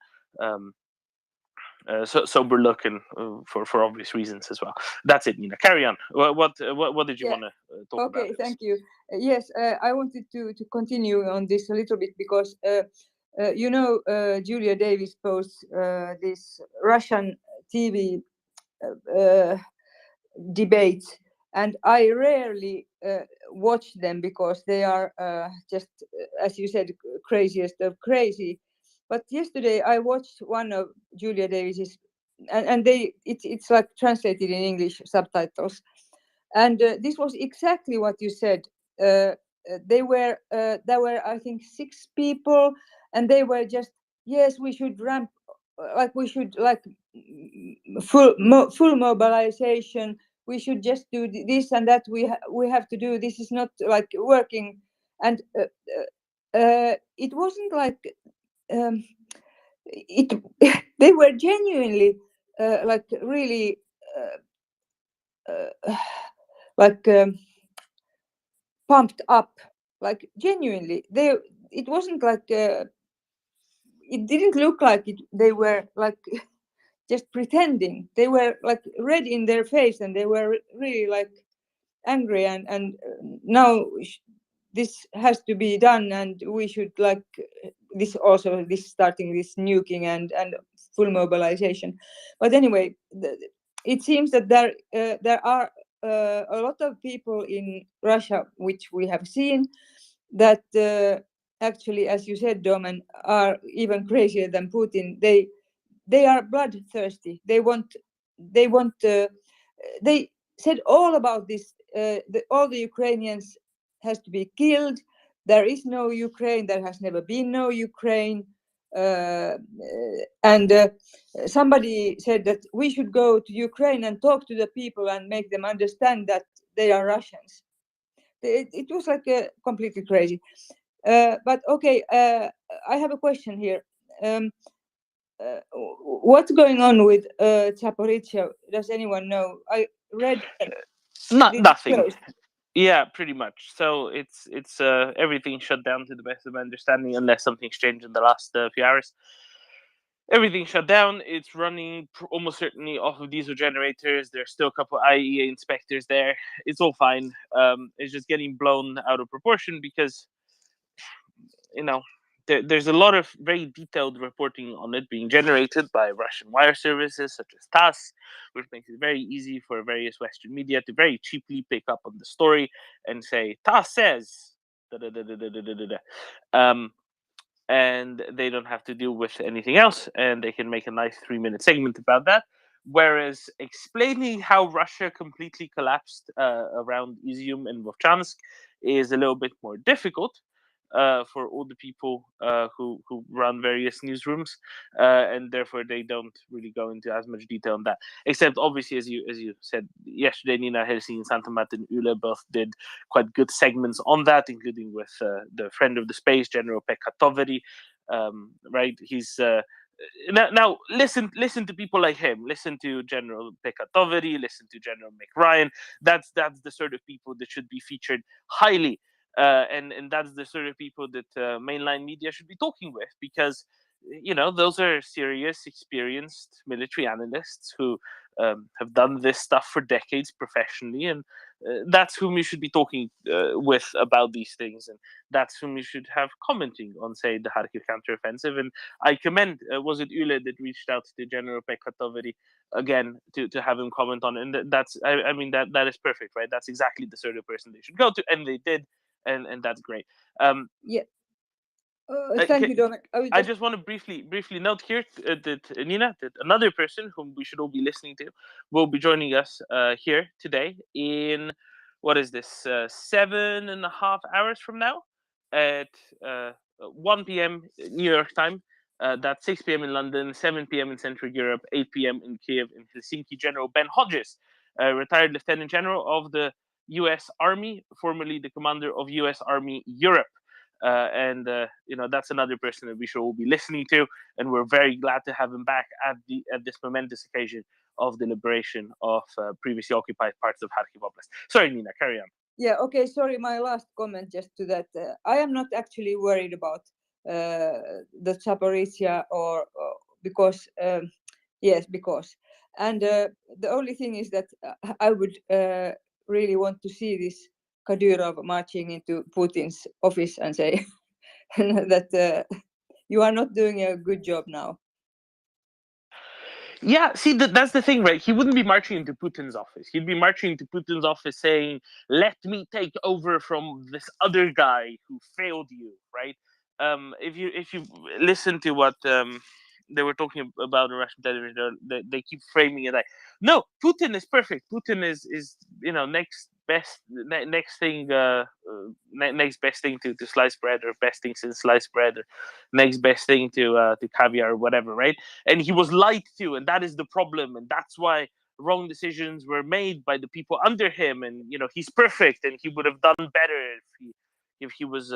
sober look, and for obvious reasons as well. That's it, Nina. Carry on. What did you want to talk about? Okay, thank you. Yes, I wanted to continue on this a little bit because Julia Davis posts this Russian TV debates, and I rarely watch them because they are just, as you said, craziest of crazy. But yesterday I watched one of Julia Davis's, and it's like translated in English subtitles, and this was exactly what you said. There were I think 6 people, and they were just, yes, we should full mobilization. we should just do this and that. We have to do this. Is not like working, and it wasn't like it. They were genuinely like really like pumped up, like genuinely. It wasn't like it didn't look like it. They were like just pretending. They were like red in their face, and they were really like angry. And now this has to be done, and we should like this also this starting this nuking and full mobilization. But anyway, it seems that there are a lot of people in Russia, which we have seen, that actually, as you said, Domen, are even crazier than Putin. They are bloodthirsty. They said all about this. All the Ukrainians has to be killed. There is no Ukraine. There has never been no Ukraine. And somebody said that we should go to Ukraine and talk to the people and make them understand that they are Russians. It was like completely crazy. But okay, I have a question here. What's going on with Zaporizhzhia? Does anyone know? I read Nothing. closed. Yeah, pretty much. So it's everything shut down to the best of my understanding, unless something's changed in the last few hours. Everything shut down. It's running almost certainly off of diesel generators. There's still a couple IAEA inspectors there. It's all fine. It's just getting blown out of proportion because, you know, there's a lot of very detailed reporting on it being generated by Russian wire services such as TASS, which makes it very easy for various Western media to very cheaply pick up on the story and say, TASS says, and they don't have to deal with anything else, and they can make a nice 3-minute segment about that. Whereas explaining how Russia completely collapsed around Izium and Vovchansk is a little bit more difficult for all the people who run various newsrooms, and therefore they don't really go into as much detail on that. Except obviously, as you said yesterday, Nina Helsing and Santa Martin Ule both did quite good segments on that, including with the friend of the space, General Pekka Toveri. Right, he's. Now listen to people like him. Listen to General Pekka Toveri. Listen to General McRyan. That's the sort of people that should be featured highly. And that's the sort of people that mainline media should be talking with, because those are serious, experienced military analysts who have done this stuff for decades professionally, and that's whom you should be talking with about these things, and that's whom you should have commenting on, say, the Kharkiv counteroffensive. And I commend, was it Ule that reached out to General Pekka Toveri again to have him comment on it? And that's, I mean, that is perfect, right? That's exactly the sort of person they should go to, and they did. And that's great. Yeah. Thank you, Dominic. I just want to briefly note here that Nina, that another person whom we should all be listening to, will be joining us here today in, what is this, 7.5 hours from now at 1 p.m. New York time. That's 6 p.m. in London, 7 p.m. in Central Europe, 8 p.m. in Kiev, in Helsinki. General Ben Hodges, retired Lieutenant General of the U.S. Army, formerly the commander of U.S. Army Europe. And that's another person that we should all be listening to, and we're very glad to have him back at this momentous occasion of the liberation of previously occupied parts of Kharkiv Oblast. Sorry, Nina, carry on. Yeah, okay, sorry, my last comment just to that. I am not actually worried about the Zaporizhzhia or because, yes, because. And the only thing is that I would really want to see this Kadyrov marching into Putin's office and say that you are not doing a good job now. Yeah, see, that's the thing, right? He wouldn't be marching into Putin's office. He'd be marching into Putin's office saying, let me take over from this other guy who failed you, right? If you listen to what they were talking about in Russian television, they keep framing it like, no, Putin is perfect. Putin is next best thing to sliced bread, or best thing since sliced bread, or next best thing to caviar or whatever, right? And he was lied to, and that is the problem, and that's why wrong decisions were made by the people under him, and he's perfect, and he would have done better if he was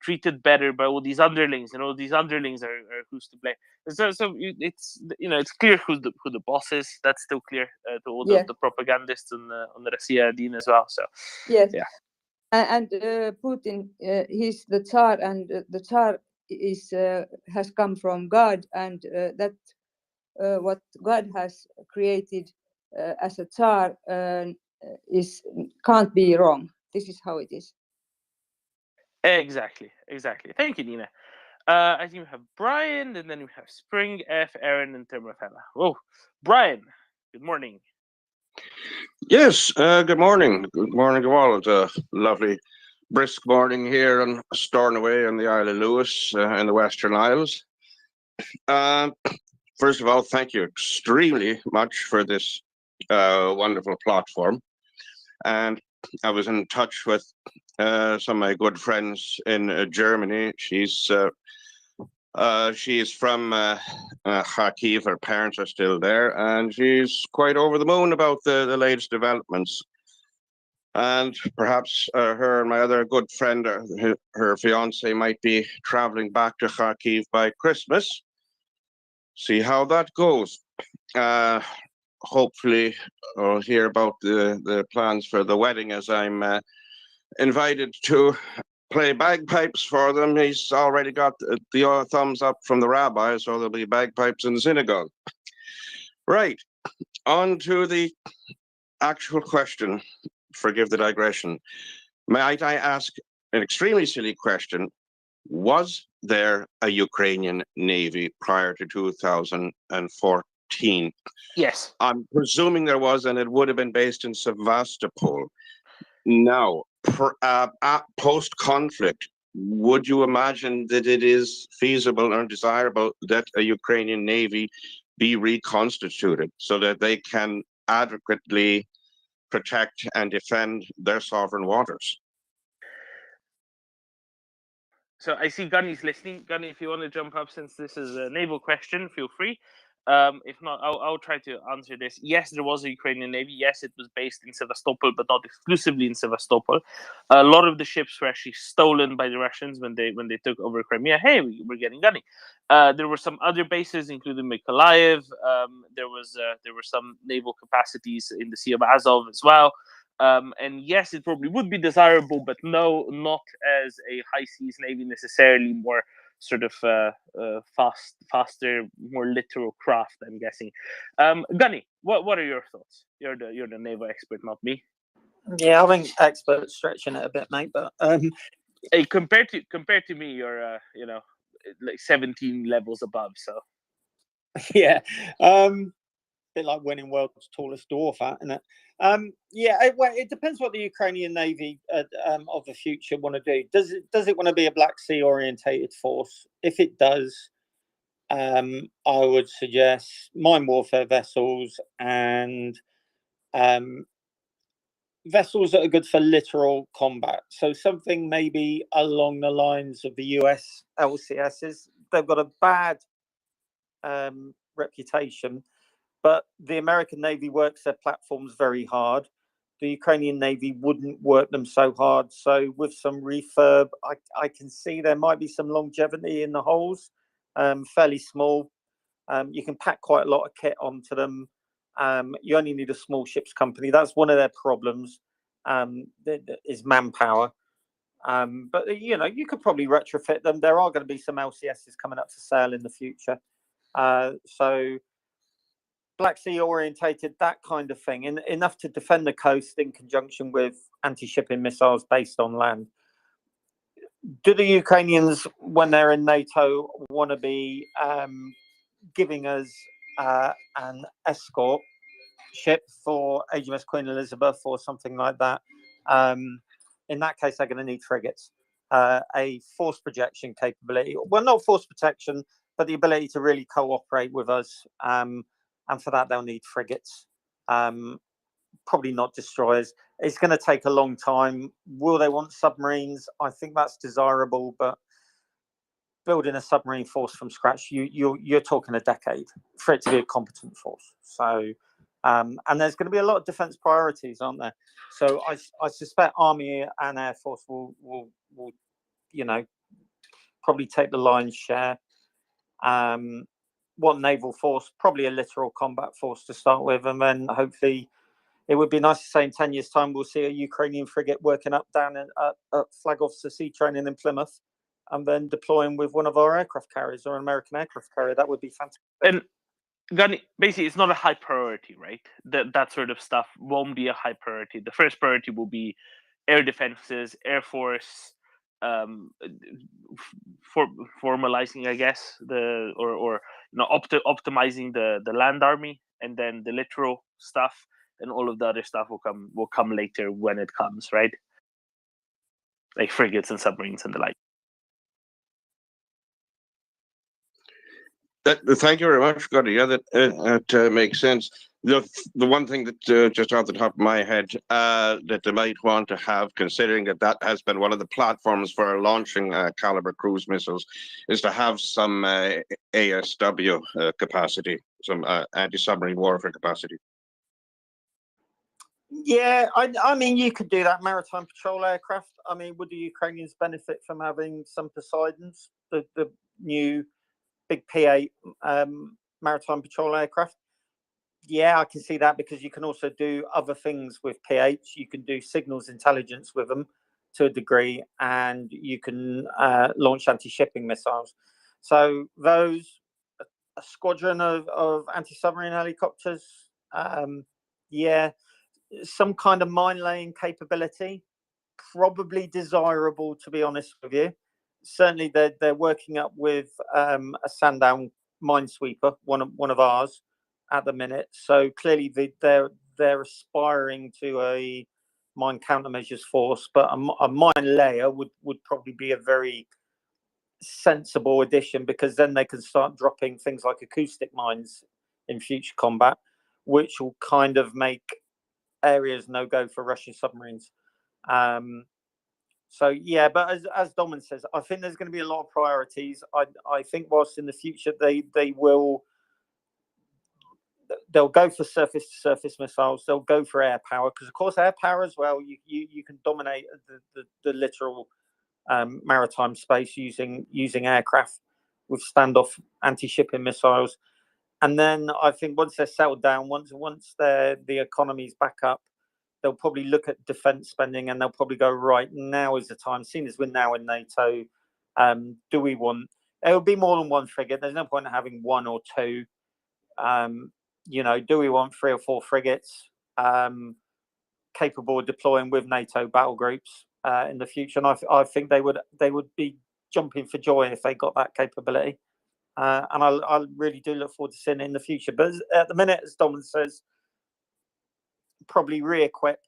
treated better by all these underlings, and all these underlings are who's to blame. So it's clear who the boss is. That's still clear to all the propagandists on the Russia Dean as well. So yes, yeah. And Putin, he's the Tsar, and the Tsar has come from God, and that what God has created as a Tsar can't be wrong. This is how it is. Exactly. Thank you, Nina. I think we have Brian, and then we have Spring, F, Aaron, and Termafella. Whoa, Brian, good morning. Yes, good morning. Good morning to all. It's a lovely, brisk morning here in Stornoway on the Isle of Lewis in the Western Isles. First of all, thank you extremely much for this wonderful platform. And I was in touch with some of my good friends in Germany. She's from Kharkiv. Her parents are still there, and she's quite over the moon about the latest developments. And perhaps her and my other good friend, her fiance, might be traveling back to Kharkiv by Christmas. See how that goes. Hopefully, I'll hear about the plans for the wedding, as I'm invited to play bagpipes for them. He's already got the thumbs up from the rabbi, so there'll be bagpipes in the synagogue. Right, on to the actual question. Forgive the digression. Might I ask an extremely silly question? Was there a Ukrainian Navy prior to 2014? Yes. I'm presuming there was, and it would have been based in Sevastopol. Now, post-conflict, would you imagine that it is feasible or desirable that a Ukrainian Navy be reconstituted so that they can adequately protect and defend their sovereign waters? So I see Gunny's listening. Gunny, if you want to jump up, since this is a naval question, feel free. If not, I'll try to answer this. Yes, there was a Ukrainian Navy. Yes, it was based in Sevastopol, but not exclusively in Sevastopol. A lot of the ships were actually stolen by the Russians when they took over Crimea. Hey, we're getting Gunny. There were some other bases, including Mykolaiv. There were some naval capacities in the Sea of Azov as well. And yes, it probably would be desirable, but no, not as a high seas navy necessarily. More sort of faster, more literal craft, I'm guessing. Gunny, what are your thoughts? You're the naval expert, not me. Yeah, I think expert's stretching it a bit, mate. But hey, compared to me, you're like 17 levels above. So yeah, bit like winning world's tallest dwarf, isn't it? Well, it depends what the Ukrainian Navy of the future want to do. Does it want to be a Black Sea orientated force? If it does, I would suggest mine warfare vessels and vessels that are good for littoral combat. So something maybe along the lines of the US LCSs. They've got a bad reputation, but the American Navy works their platforms very hard. The Ukrainian Navy wouldn't work them so hard. So with some refurb, I can see there might be some longevity in the hulls, fairly small. You can pack quite a lot of kit onto them. You only need a small ships company. That's one of their problems, is manpower. But you could probably retrofit them. There are going to be some LCSs coming up for sale in the future. So Black Sea orientated, that kind of thing, enough to defend the coast in conjunction with anti-shipping missiles based on land. Do the Ukrainians, when they're in NATO, want to be giving us an escort ship for HMS Queen Elizabeth or something like that? In that case, they're going to need frigates, a force projection capability. Well, not force protection, but the ability to really cooperate with us. And for that, they'll need frigates, probably not destroyers. It's going to take a long time. Will they want submarines? I think that's desirable, but building a submarine force from scratch, you're talking a decade for it to be a competent force. So And there's going to be a lot of defence priorities, aren't there? So I suspect Army and Air Force will probably take the lion's share. What naval force? Probably a littoral combat force to start with, and then hopefully it would be nice to say in 10 years' time we'll see a Ukrainian frigate working up down at Flag Officer Sea Training in Plymouth, and then deploying with one of our aircraft carriers or an American aircraft carrier. That would be fantastic. And Gunny, basically, it's not a high priority, right? That sort of stuff won't be a high priority. The first priority will be air defenses, Air Force, formalizing, I guess, optimizing the land army, and then the littoral stuff and all of the other stuff will come later when it comes, right? Like frigates and submarines and the like. Thank you very much, Scotty. Yeah, that makes sense. The one thing that just off the top of my head that they might want to have, considering that has been one of the platforms for launching Caliber cruise missiles, is to have some ASW capacity, some anti-submarine warfare capacity. Yeah, I mean, you could do that. Maritime patrol aircraft. I mean, would the Ukrainians benefit from having some Poseidons, the new big P8 maritime patrol aircraft? Yeah, I can see that, because you can also do other things with P8s. You can do signals intelligence with them to a degree, and you can launch anti-shipping missiles. So those, a squadron of anti-submarine helicopters, yeah, some kind of mine-laying capability, probably desirable, to be honest with you. Certainly, they're working up with a Sandown minesweeper, one of ours, at the minute. So clearly, they're aspiring to a mine countermeasures force, but a mine layer would probably be a very sensible addition, because then they can start dropping things like acoustic mines in future combat, which will kind of make areas no go for Russian submarines. So yeah, but as Domin says, I think there's going to be a lot of priorities. I think whilst in the future they'll go for surface-to-surface missiles. They'll go for air power, because of course air power as well. You can dominate the literal maritime space using aircraft with standoff anti-shipping missiles. And then I think once they're settled down, once the economy's back up, they'll probably look at defence spending, and they'll probably go, right, now is the time. Seeing as we're now in NATO, do we want? It'll be more than one frigate. There's no point in having one or two. Do we want 3 or 4 frigates capable of deploying with NATO battle groups in the future? And I think they would be jumping for joy if they got that capability. And I really do look forward to seeing it in the future. But at the minute, as Domin says, probably re-equip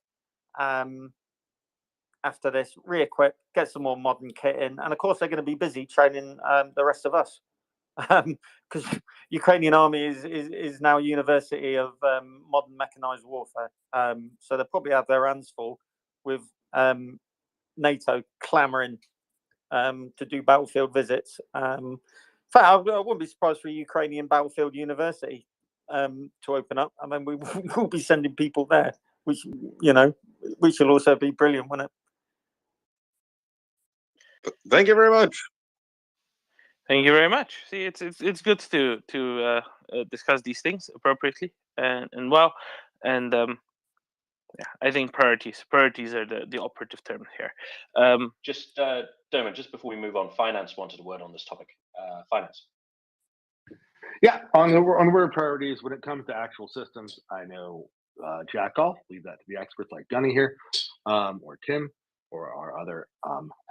after this, get some more modern kit in. And of course, they're going to be busy training the rest of us. Because Ukrainian army is now a university of modern mechanized warfare. So they'll probably have their hands full with NATO clamoring to do battlefield visits. In fact, I wouldn't be surprised for a Ukrainian battlefield university to open up, and then we will be sending people there, which will also be brilliant, won't it? Thank you very much. Thank you very much. See, it's good to discuss these things appropriately and well, and yeah, I think priorities are the operative term here. Just Dermot, just before we move on, finance wanted a word on this topic. Finance. Yeah, on the word priorities, when it comes to actual systems, I know jack off. Leave that to the experts like Gunny here, or Tim, or our other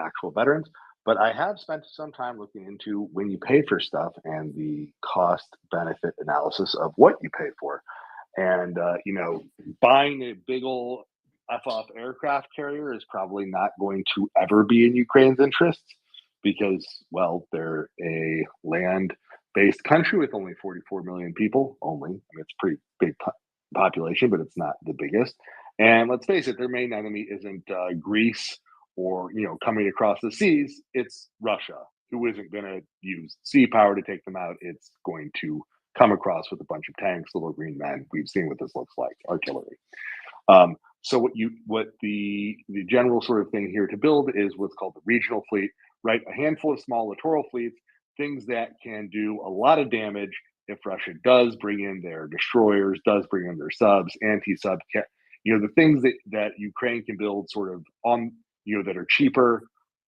actual veterans. But I have spent some time looking into when you pay for stuff and the cost benefit analysis of what you pay for. And, buying a big old F-off aircraft carrier is probably not going to ever be in Ukraine's interest, because, well, they're a land-based country with only 44 million people. Only. I mean, it's a pretty big population, but it's not the biggest. And let's face it, their main enemy isn't Greece or coming across the seas. It's Russia, who isn't going to use sea power to take them out. It's going to come across with a bunch of tanks, little green men. We've seen what this looks like, artillery. So what the general sort of thing here to build is what's called the regional fleet, right? A handful of small littoral fleets, things that can do a lot of damage if Russia does bring in their destroyers, does bring in their subs, anti-sub, the things that Ukraine can build sort of on, that are cheaper,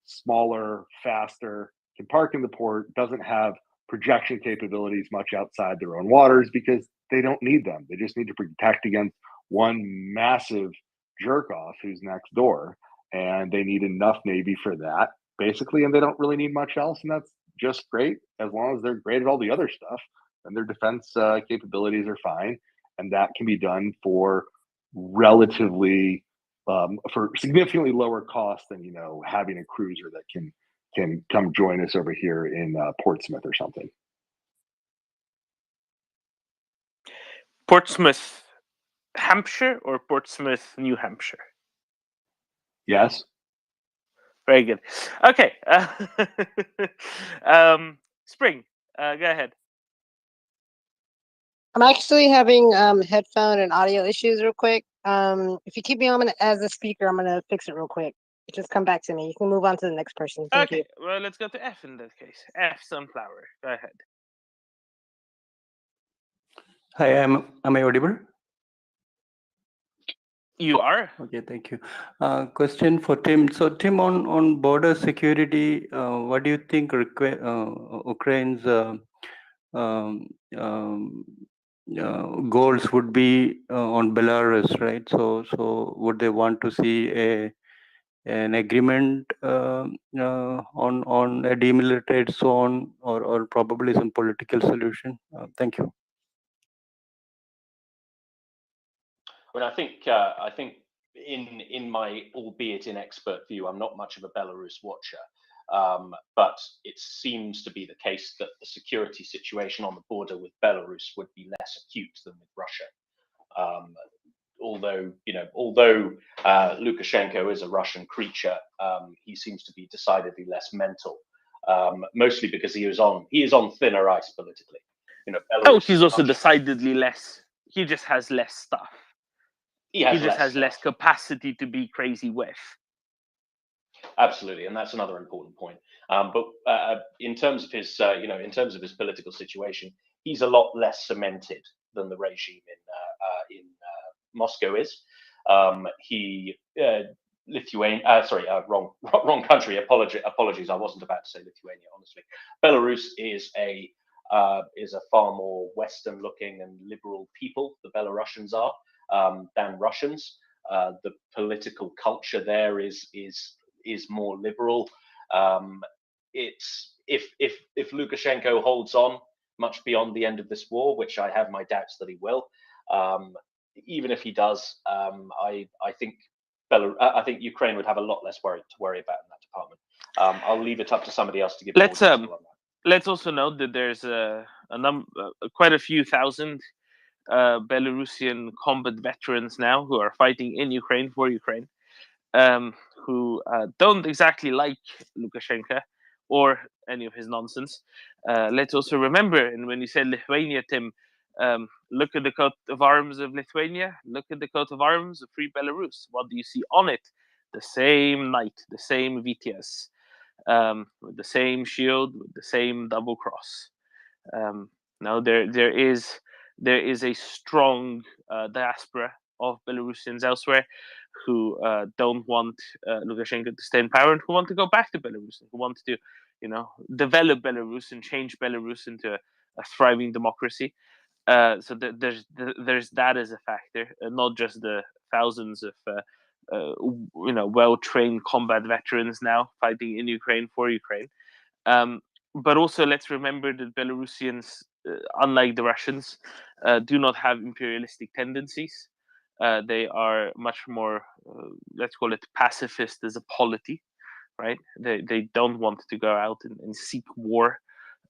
smaller, faster, can park in the port, doesn't have projection capabilities much outside their own waters because they don't need them. They just need to protect against one massive jerk off who's next door, and they need enough Navy for that, basically, and they don't really need much else, and that's just great as long as they're great at all the other stuff, and their defense capabilities are fine, and that can be done for relatively for significantly lower cost than having a cruiser that can come join us over here in Portsmouth or something. Portsmouth, Hampshire, or Portsmouth, New Hampshire? Yes. Very good. Okay. Spring, go ahead. I'm actually having headphone and audio issues real quick. If you keep me on as a speaker, I'm gonna fix it real quick. Just come back to me. You can move on to the next person. Thank you. Well, let's go to F in that case. F, Sunflower. Go ahead. Hi, am I audible? You are. Okay, thank you. Question for Tim. So, Tim, on border security, what do you think Ukraine's goals would be on Belarus, right? So would they want to see an agreement on a demilitarized zone, or probably some political solution? Thank you. I think in my albeit inexpert view, I'm not much of a Belarus watcher, but it seems to be the case that the security situation on the border with Belarus would be less acute than with Russia. Although Lukashenko is a Russian creature, he seems to be decidedly less mental, mostly because he is on thinner ice politically. Belarus He's also decidedly less. He just has less stuff. He just has less capacity to be crazy with. Absolutely, and that's another important point. But in terms of his, in terms of his political situation, he's a lot less cemented than the regime in Moscow is. Wrong country. Apologies. I wasn't about to say Lithuania. Honestly, Belarus is a far more Western-looking and liberal people. The Belarusians are. Than Russians. The political culture there is more liberal. It's if Lukashenko holds on much beyond the end of this war, which I have my doubts that he will. Even if he does, I think Ukraine would have a lot less to worry about in that department. I'll leave it up to somebody else to give. Let's also note that there's quite a few thousand Belarusian combat veterans now who are fighting in Ukraine for Ukraine, who don't exactly like Lukashenko or any of his nonsense. Let's also remember, and when you said Lithuania, Tim, look at the coat of arms of Lithuania, look at the coat of arms of Free Belarus. What do you see on it? The same knight, the same Vitias, with the same shield, with the same double cross. Now there is a strong diaspora of Belarusians elsewhere who don't want Lukashenko to stay in power and who want to go back to Belarus and who want to, develop Belarus and change Belarus into a thriving democracy. So there's that as a factor, not just the thousands of well-trained combat veterans now fighting in Ukraine for Ukraine. But also let's remember that Belarusians, unlike the Russians, do not have imperialistic tendencies. They are much more, let's call it pacifist as a polity, right? They don't want to go out and seek war.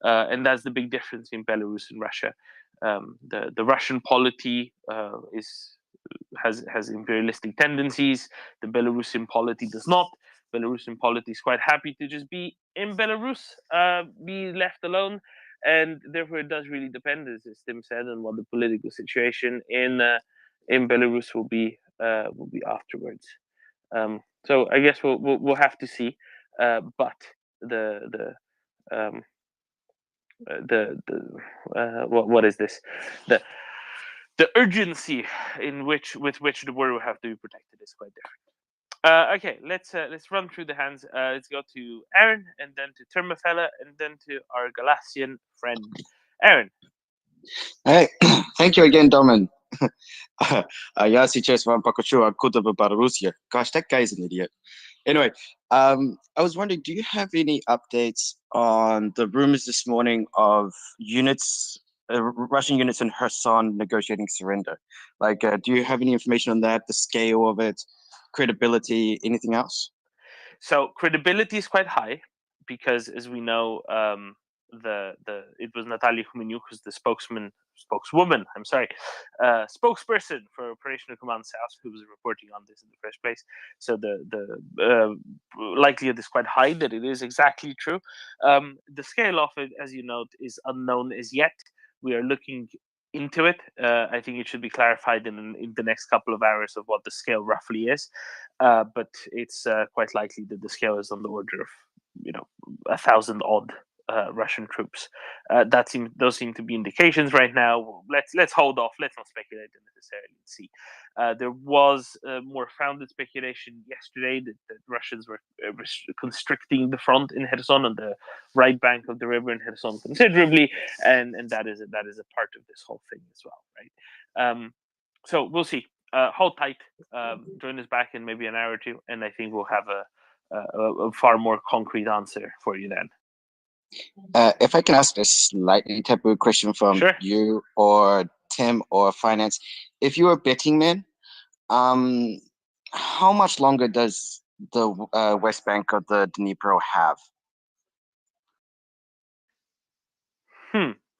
And that's the big difference in Belarus and Russia. The Russian polity has imperialistic tendencies. The Belarusian polity does not. Belarusian polity is quite happy to just be in Belarus, be left alone, and therefore it does really depend, as Tim said, on what the political situation in Belarus will be afterwards. So I guess we'll have to see, but what is this? The urgency with which the border will have to be protected is quite different. Okay, let's run through the hands. Let's go to Aaron, and then to Termafella, and then to our Galatian friend. Aaron. Hey, thank you again, Domin. Я сейчас вам покажу, откуда в Беларуси. Gosh, that guy's an idiot. Anyway, I was wondering, do you have any updates on the rumors this morning of Russian units in Kherson negotiating surrender? Like, do you have any information on that, the scale of it, credibility, anything else? So credibility is quite high because, as we know, it was Natalia Khmeniuk who's the spokeswoman, spokesperson for Operational Command South, who was reporting on this in the first place. So the likelihood is quite high that it is exactly true. The scale of it, as you note, is unknown as yet. We are looking into it. I think it should be clarified in the next couple of hours of what the scale roughly is. But it's quite likely that the scale is on the order of 1,000 odd Russian troops. Those seem to be indications right now. Let's hold off. Let's not speculate necessarily and see. There was more founded speculation yesterday that Russians were constricting the front in Kherson on the right bank of the river in Kherson considerably, and that is a part of this whole thing as well, right? So we'll see. Hold tight. Join us back in maybe an hour or two, and I think we'll have a far more concrete answer for you then. If I can ask a slightly taboo question from you or Tim or finance, if you're a betting man, how much longer does the west bank of the Dnipro have?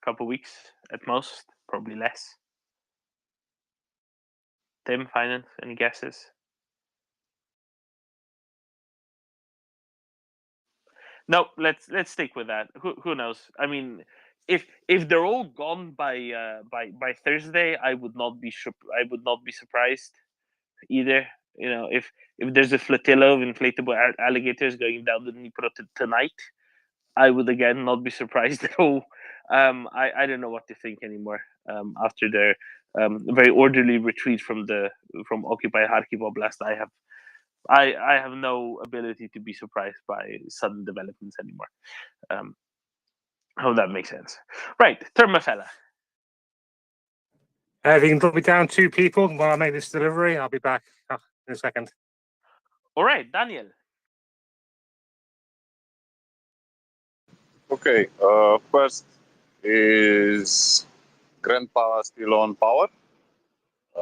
Couple weeks at most, probably less. Tim, finance, any guesses? No, let's stick with that. Who knows? I mean, if they're all gone by Thursday, I would not be surprised either. If there's a flotilla of inflatable alligators going down the Dnipro tonight, I would again not be surprised at all. I don't know what to think anymore after their very orderly retreat from occupied Kharkiv Oblast. I have no ability to be surprised by sudden developments anymore. Hope that makes sense. Right, Termafella. If you can put me down 2 people while I make this delivery, I'll be back in a second. All right, Daniel. Okay, first is grandpa still on power?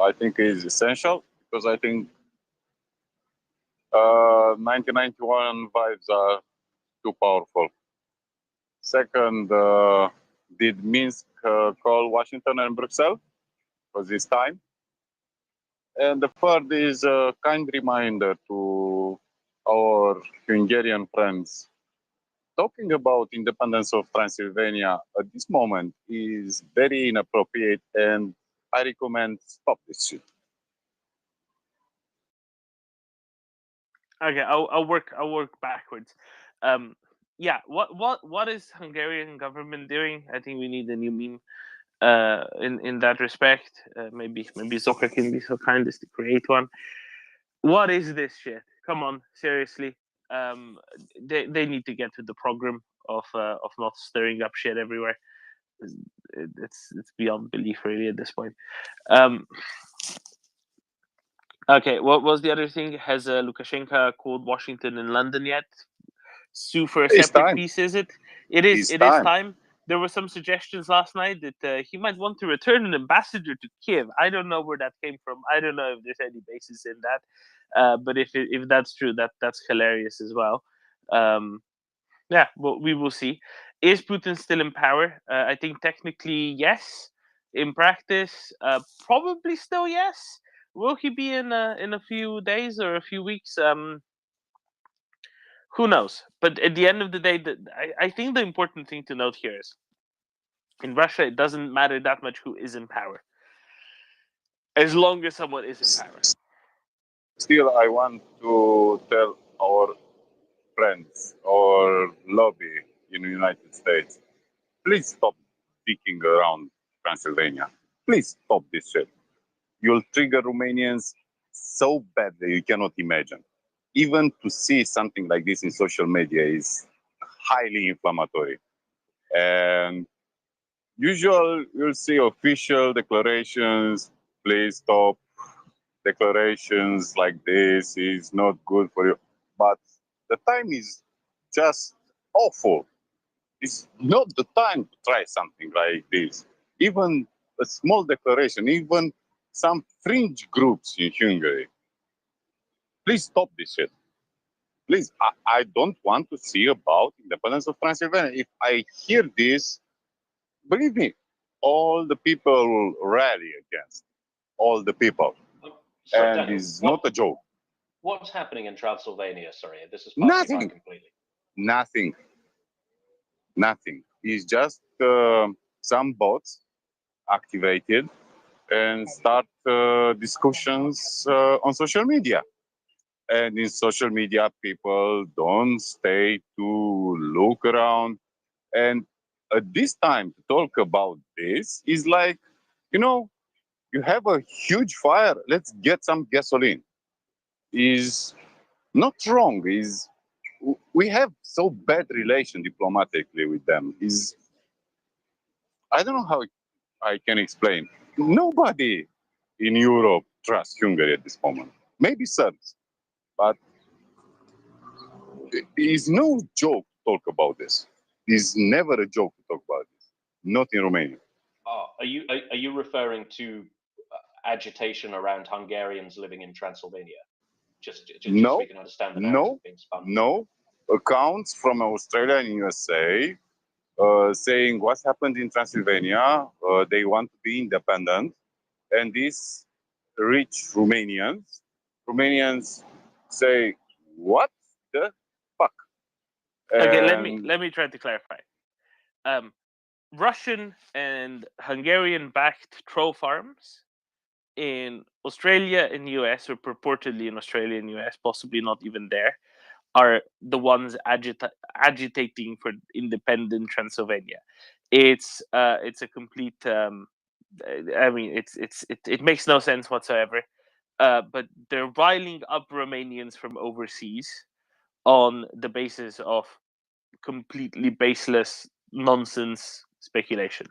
I think is essential because I think 1991 vibes are too powerful. Second, did Minsk call Washington and Brussels? Was this time? And the third is a kind reminder to our Hungarian friends. Talking about independence of Transylvania at this moment is very inappropriate, and I recommend stop this shit. Okay, I'll work backwards. Yeah, what is Hungarian government doing? I think we need a new meme in that respect. Maybe Zoka can be so kind as to create one. What is this shit? Come on, seriously. They need to get to the program of not stirring up shit everywhere. It's beyond belief really at this point. Okay, what was the other thing? Has Lukashenko called Washington and London yet? Sue for a separate piece, is it? It is time. There were some suggestions last night that he might want to return an ambassador to Kiev. I don't know where that came from. I don't know if there's any basis in that. But if that's true, that's hilarious as well. Yeah, well, we will see. Is Putin still in power? I think technically yes. In practice, probably still yes. Will he be in a few days or a few weeks? Who knows? But at the end of the day, I think the important thing to note here is In Russia, it doesn't matter that much who is in power, as long as someone is in power. Still, I want to tell our friends or lobby in the United States, please stop dicking around Transylvania. Please stop this shit. You'll trigger Romanians so badly you cannot imagine. Even to see something like this in social media is highly inflammatory. And usual, you'll see official declarations, please stop. Declarations like this is not good for you. But the time is just awful. It's not the time to try something like this. Even a small declaration, even some fringe groups in Hungary. Please stop this shit. Please, I don't want to see about independence of Transylvania. If I hear this, believe me, all the people will rally against. All the people. So, And Daniel, it's not a joke. What's happening in Transylvania? Sorry, this is passing by Nothing. completely. Nothing. Nothing. It's just some bots activated and start discussions on social media. And in social media, people don't stay to look around. And at this time, to talk about this is like, you have a huge fire. Let's get some gasoline. Is not wrong. Is we have so bad relation diplomatically with them. Is I don't know how I can explain. Nobody in Europe trusts Hungary at this moment. Maybe Serbs, but it is no joke to talk about this. It's never a joke to talk about this. Not in Romania. Are you referring to agitation around Hungarians living in Transylvania? Just No, so we can understand the narrative being spun. no. Accounts from Australia and USA saying what happened in Transylvania. They want to be independent, and this reach Romanians. Romanians say, "What the fuck?" Okay, And let me try to clarify. Russian and Hungarian-backed troll farms in Australia and US, or purportedly in Australia and US, possibly not even there, are the ones agitating for independent Transylvania. It's a complete. I mean, it makes no sense whatsoever. But they're riling up Romanians from overseas on the basis of completely baseless nonsense speculation.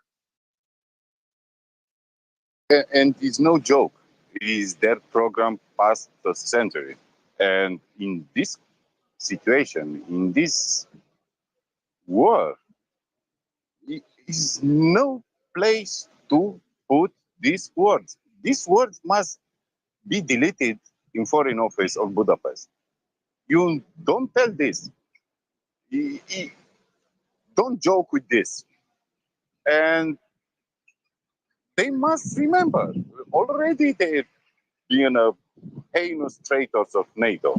and it's no joke. It is their program past the century, and in this situation, in this war, it is no place to put these words. These words must be deleted in Foreign Office of Budapest. You don't tell this. Don't joke with this. And they must remember, already they're being a heinous traitors of NATO.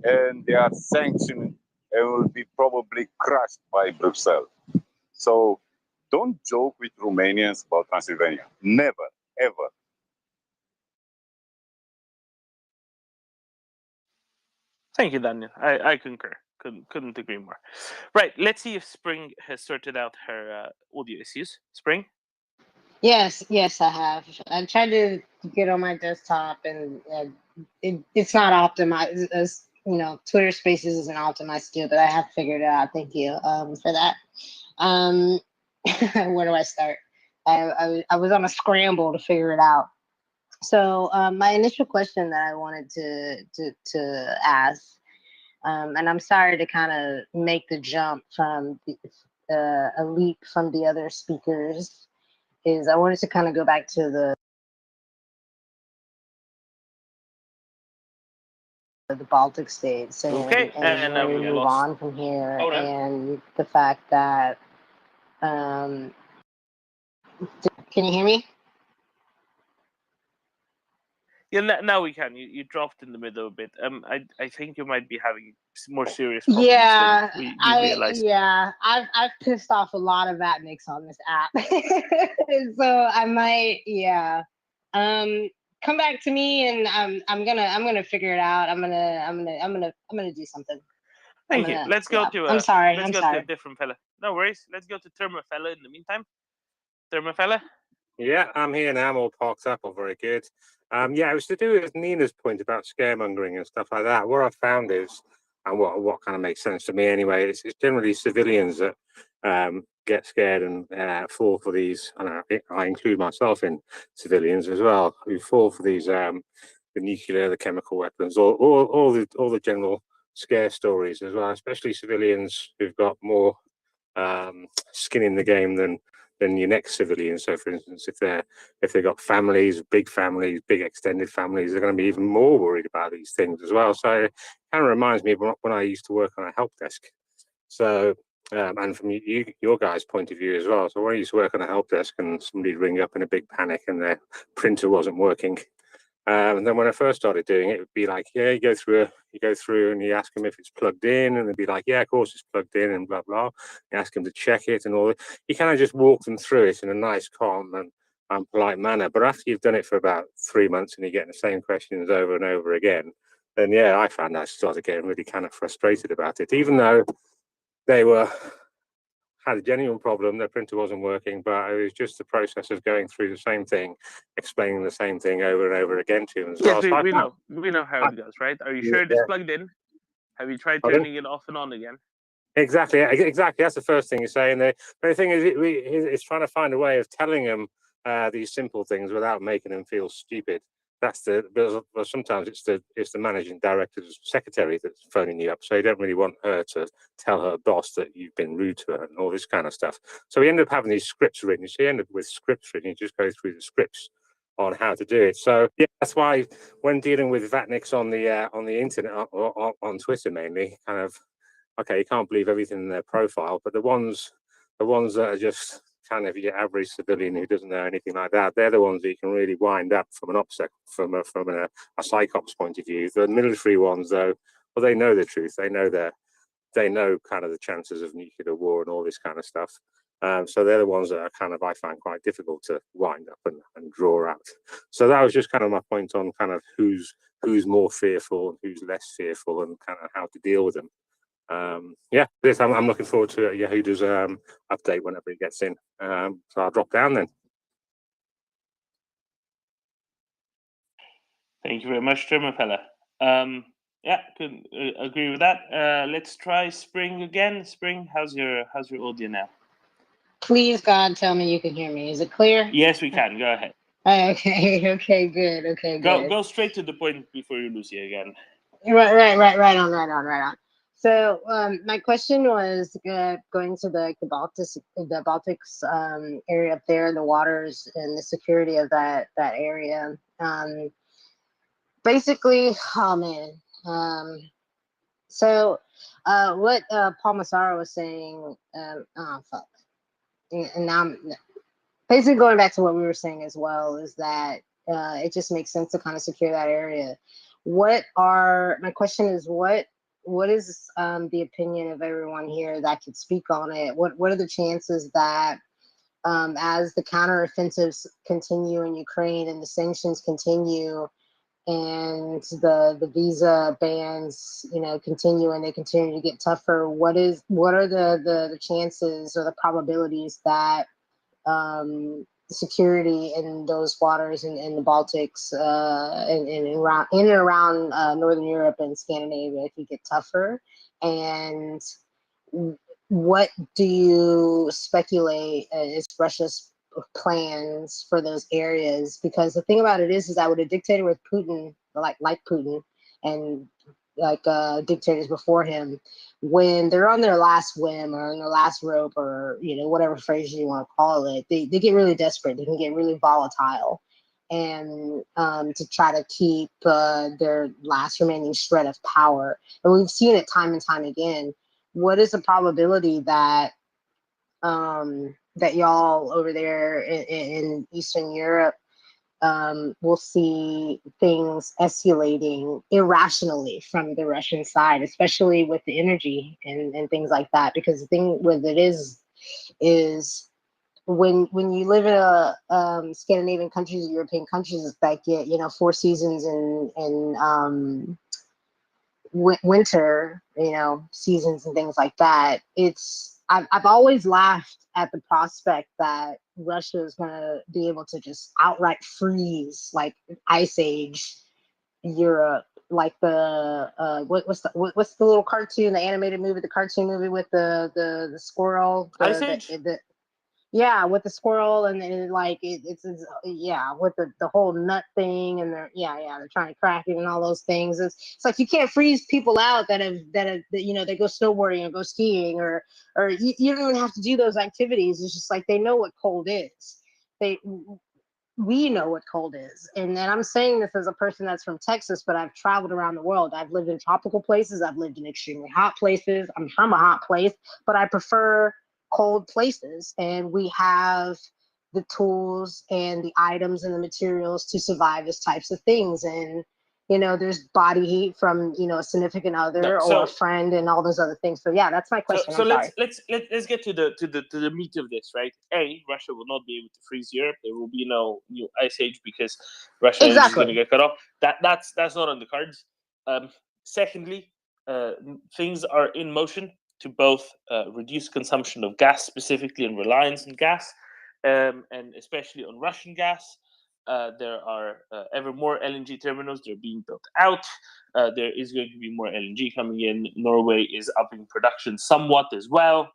And they are sanctioned and will be probably crushed by Brussels. So don't joke with Romanians about Transylvania. Never, ever. Thank you, Daniel. I concur. Couldn't agree more. Right. Let's see if Spring has sorted out her audio issues. Spring. Yes, yes, I have. I tried to get on my desktop, and it's not optimized. As you know, Twitter Spaces isn't optimized still, but I have figured it out. Thank you for that. Where do I start? I was on a scramble to figure it out. So my initial question that I wanted to ask, and I'm sorry to kind of make the jump from a leap from the other speakers, is I wanted to kind of go back to the Baltic states, Okay, and where we move on from here, and the fact that can you hear me? Yeah, now we can. You dropped in the middle a bit. I think you might be having more serious problems Yeah, than we realized. I've pissed off a lot of vatniks on this app, so I might come back to me, and I'm gonna figure it out. I'm gonna do something. Thank you. Let's go to I'm sorry. to a different fella. No worries. Let's go to Thermofella in the meantime. Thermofella. Yeah, I'm here now. I'm all parked up. All very good. Yeah, it was to do with Nina's point about scaremongering and stuff like that. What I've found is, and what kind of makes sense to me anyway, it's generally civilians that get scared and fall for these. And I include myself in civilians as well, who fall for these the nuclear, the chemical weapons, all the general scare stories as well. Especially civilians who've got more skin in the game than your next civilian. So, for instance, if they've got families, big extended families, they're going to be even more worried about these things as well. So, it kind of reminds me of when I used to work on a help desk. So, and from your guys' point of view as well. So, when I used to work on a help desk and somebody'd ring up in a big panic and their printer wasn't working. And then when I first started doing it, it would be like, yeah, you go through and you ask them if it's plugged in, and they'd be like, yeah, of course it's plugged in, and blah blah. You ask them to check it and all. You kind of just walk them through it in a nice, calm and polite manner. But after you've done it for about 3 months and you're getting the same questions over and over again, then yeah, I found I started getting really kind of frustrated about it, even though they had a genuine problem, their printer wasn't working, but it was just the process of going through the same thing, explaining the same thing over and over again to them as well. Yes, we know how it goes, right? Are you sure it is plugged in? Have you tried turning it off and on again? Exactly. That's the first thing you say. But the thing is, it's trying to find a way of telling them these simple things without making them feel stupid. But sometimes it's the managing director's secretary that's phoning you up, so you don't really want her to tell her boss that you've been rude to her and all this kind of stuff. So we end up having these scripts written. So you end up with scripts written. You just go through the scripts on how to do it. So yeah, that's why when dealing with vatniks on the internet or on Twitter mainly, kind of, okay, you can't believe everything in their profile, but the ones that are just kind of your average civilian who doesn't know anything like that, they're the ones that you can really wind up from a psychops point of view. The military ones, though, well, they know the truth. They know kind of the chances of nuclear war and all this kind of stuff. So they're the ones that are kind of, I find, quite difficult to wind up and draw out. So that was just kind of my point on kind of who's more fearful and who's less fearful and kind of how to deal with them. I'm looking forward to Yehuda's update whenever he gets in. So I'll drop down then. Thank you very much, Thermofella. Yeah, could agree with that. Let's try Spring again. Spring, how's your audio now? Please, God, tell me you can hear me. Is it clear? Yes, we can. Go ahead. Okay, good. Go straight to the point before you lose you again. Right on. So my question was going to the Baltics area up there, the waters and the security of that area. Basically, oh man. So what Paul Massaro was saying, fuck. And now I'm basically going back to what we were saying as well, is that it just makes sense to kind of secure that area. My question is what is the opinion of everyone here that could speak on it? What are the chances that as the counteroffensives continue in Ukraine and the sanctions continue and the visa bans, continue and they continue to get tougher, what are the chances or the probabilities that security in those waters in the Baltics and around Northern Europe and Scandinavia could get tougher? And what do you speculate is Russia's plans for those areas? Because the thing about it is that with a dictator with Putin, like Putin and like dictators before him, when they're on their last whim or on their last rope or whatever phrase you want to call it, they get really desperate. They can get really volatile, and to try to keep their last remaining shred of power. And we've seen it time and time again. What is the probability that that y'all over there in Eastern Europe we'll see things escalating irrationally from the Russian side, especially with the energy and things like that. Because the thing with it is when you live in a Scandinavian countries or European countries, it's like, you know, 4 seasons and winter, you know, seasons and things like that. I've always laughed at the prospect that Russia is going to be able to just outright freeze, like Ice Age Europe, like the what's the little cartoon, the animated movie, the cartoon movie with the squirrel, Ice Age? Yeah, with the squirrel and then like it's yeah, with the whole nut thing and they're trying to crack it and all those things. It's like you can't freeze people out that you know, they go snowboarding or go skiing or you don't even have to do those activities. It's just like they know what cold is. We know what cold is. And then I'm saying this as a person that's from Texas, but I've traveled around the world. I've lived in tropical places. I've lived in extremely hot places. I'm from a hot place, but I prefer cold places. And we have the tools and the items and the materials to survive those types of things. And, you know, there's body heat from, you know, a significant other or a friend and all those other things. So yeah, that's my question. So I'm sorry. let's get to the meat of this, right? Russia will not be able to freeze Europe. There will be no new ice age because Russia is going to get cut off. That's not on the cards. Secondly, things are in motion to both reduce consumption of gas, specifically and reliance on gas, and especially on Russian gas. There are ever more LNG terminals. They're being built out. There is going to be more LNG coming in. Norway is upping production somewhat as well.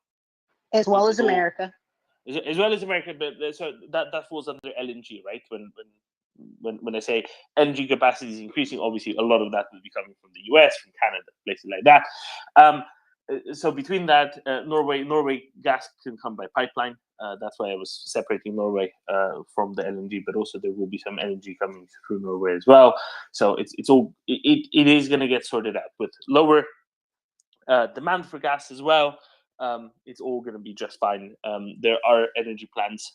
As well as America. As well as America, but so that falls under LNG, right? When I say LNG capacity is increasing, obviously a lot of that will be coming from the US, from Canada, places like that. So between that, Norway gas can come by pipeline. That's why I was separating Norway from the LNG, but also there will be some LNG coming through Norway as well. So it is going to get sorted out with lower demand for gas as well. It's all going to be just fine. There are energy plans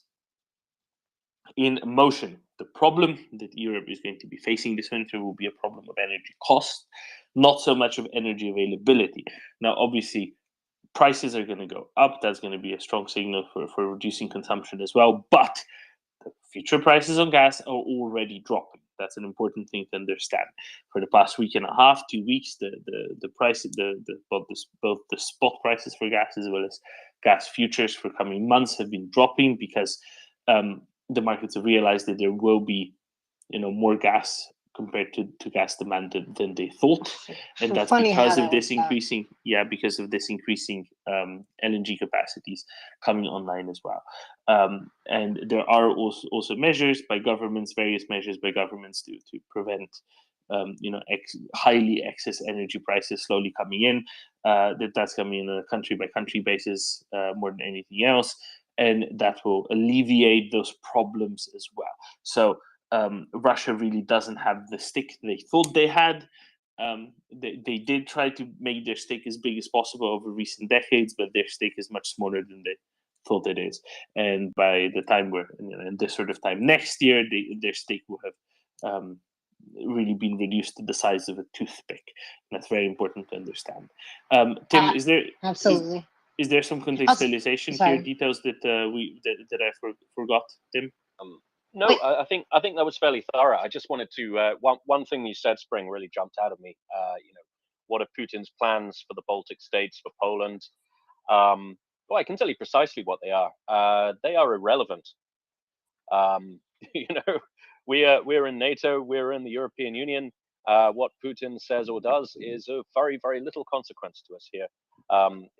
in motion. The problem that Europe is going to be facing this winter will be a problem of energy cost, not so much of energy availability. Now, obviously, prices are going to go up. That's going to be a strong signal for reducing consumption as well. But the future prices on gas are already dropping. That's an important thing to understand. For the past week and a half, 2 weeks, the price, both the spot prices for gas as well as gas futures for coming months have been dropping because the markets have realized that there will be, more gas compared to gas demand than they thought, and that's because of this increasing, LNG capacities coming online as well. And there are also measures by governments, various measures by governments to prevent, highly excess energy prices slowly coming in. That's coming in on a country by country basis more than anything else, and that will alleviate those problems as well. So Russia really doesn't have the stick they thought they had. They did try to make their stick as big as possible over recent decades, but their stick is much smaller than they thought it is. And by the time we're in this sort of time next year, their stick will have really been reduced to the size of a toothpick. And that's very important to understand. Tim, is there absolutely is there some contextualization here, details that that I forgot, Tim? No, I think that was fairly thorough. I just wanted to one thing you said, Spring, really jumped out at me. What are Putin's plans for the Baltic states, for Poland? Well, I can tell you precisely what they are. They are irrelevant. We're in NATO, we're in the European Union. What Putin says or does is of very, very little consequence to us here.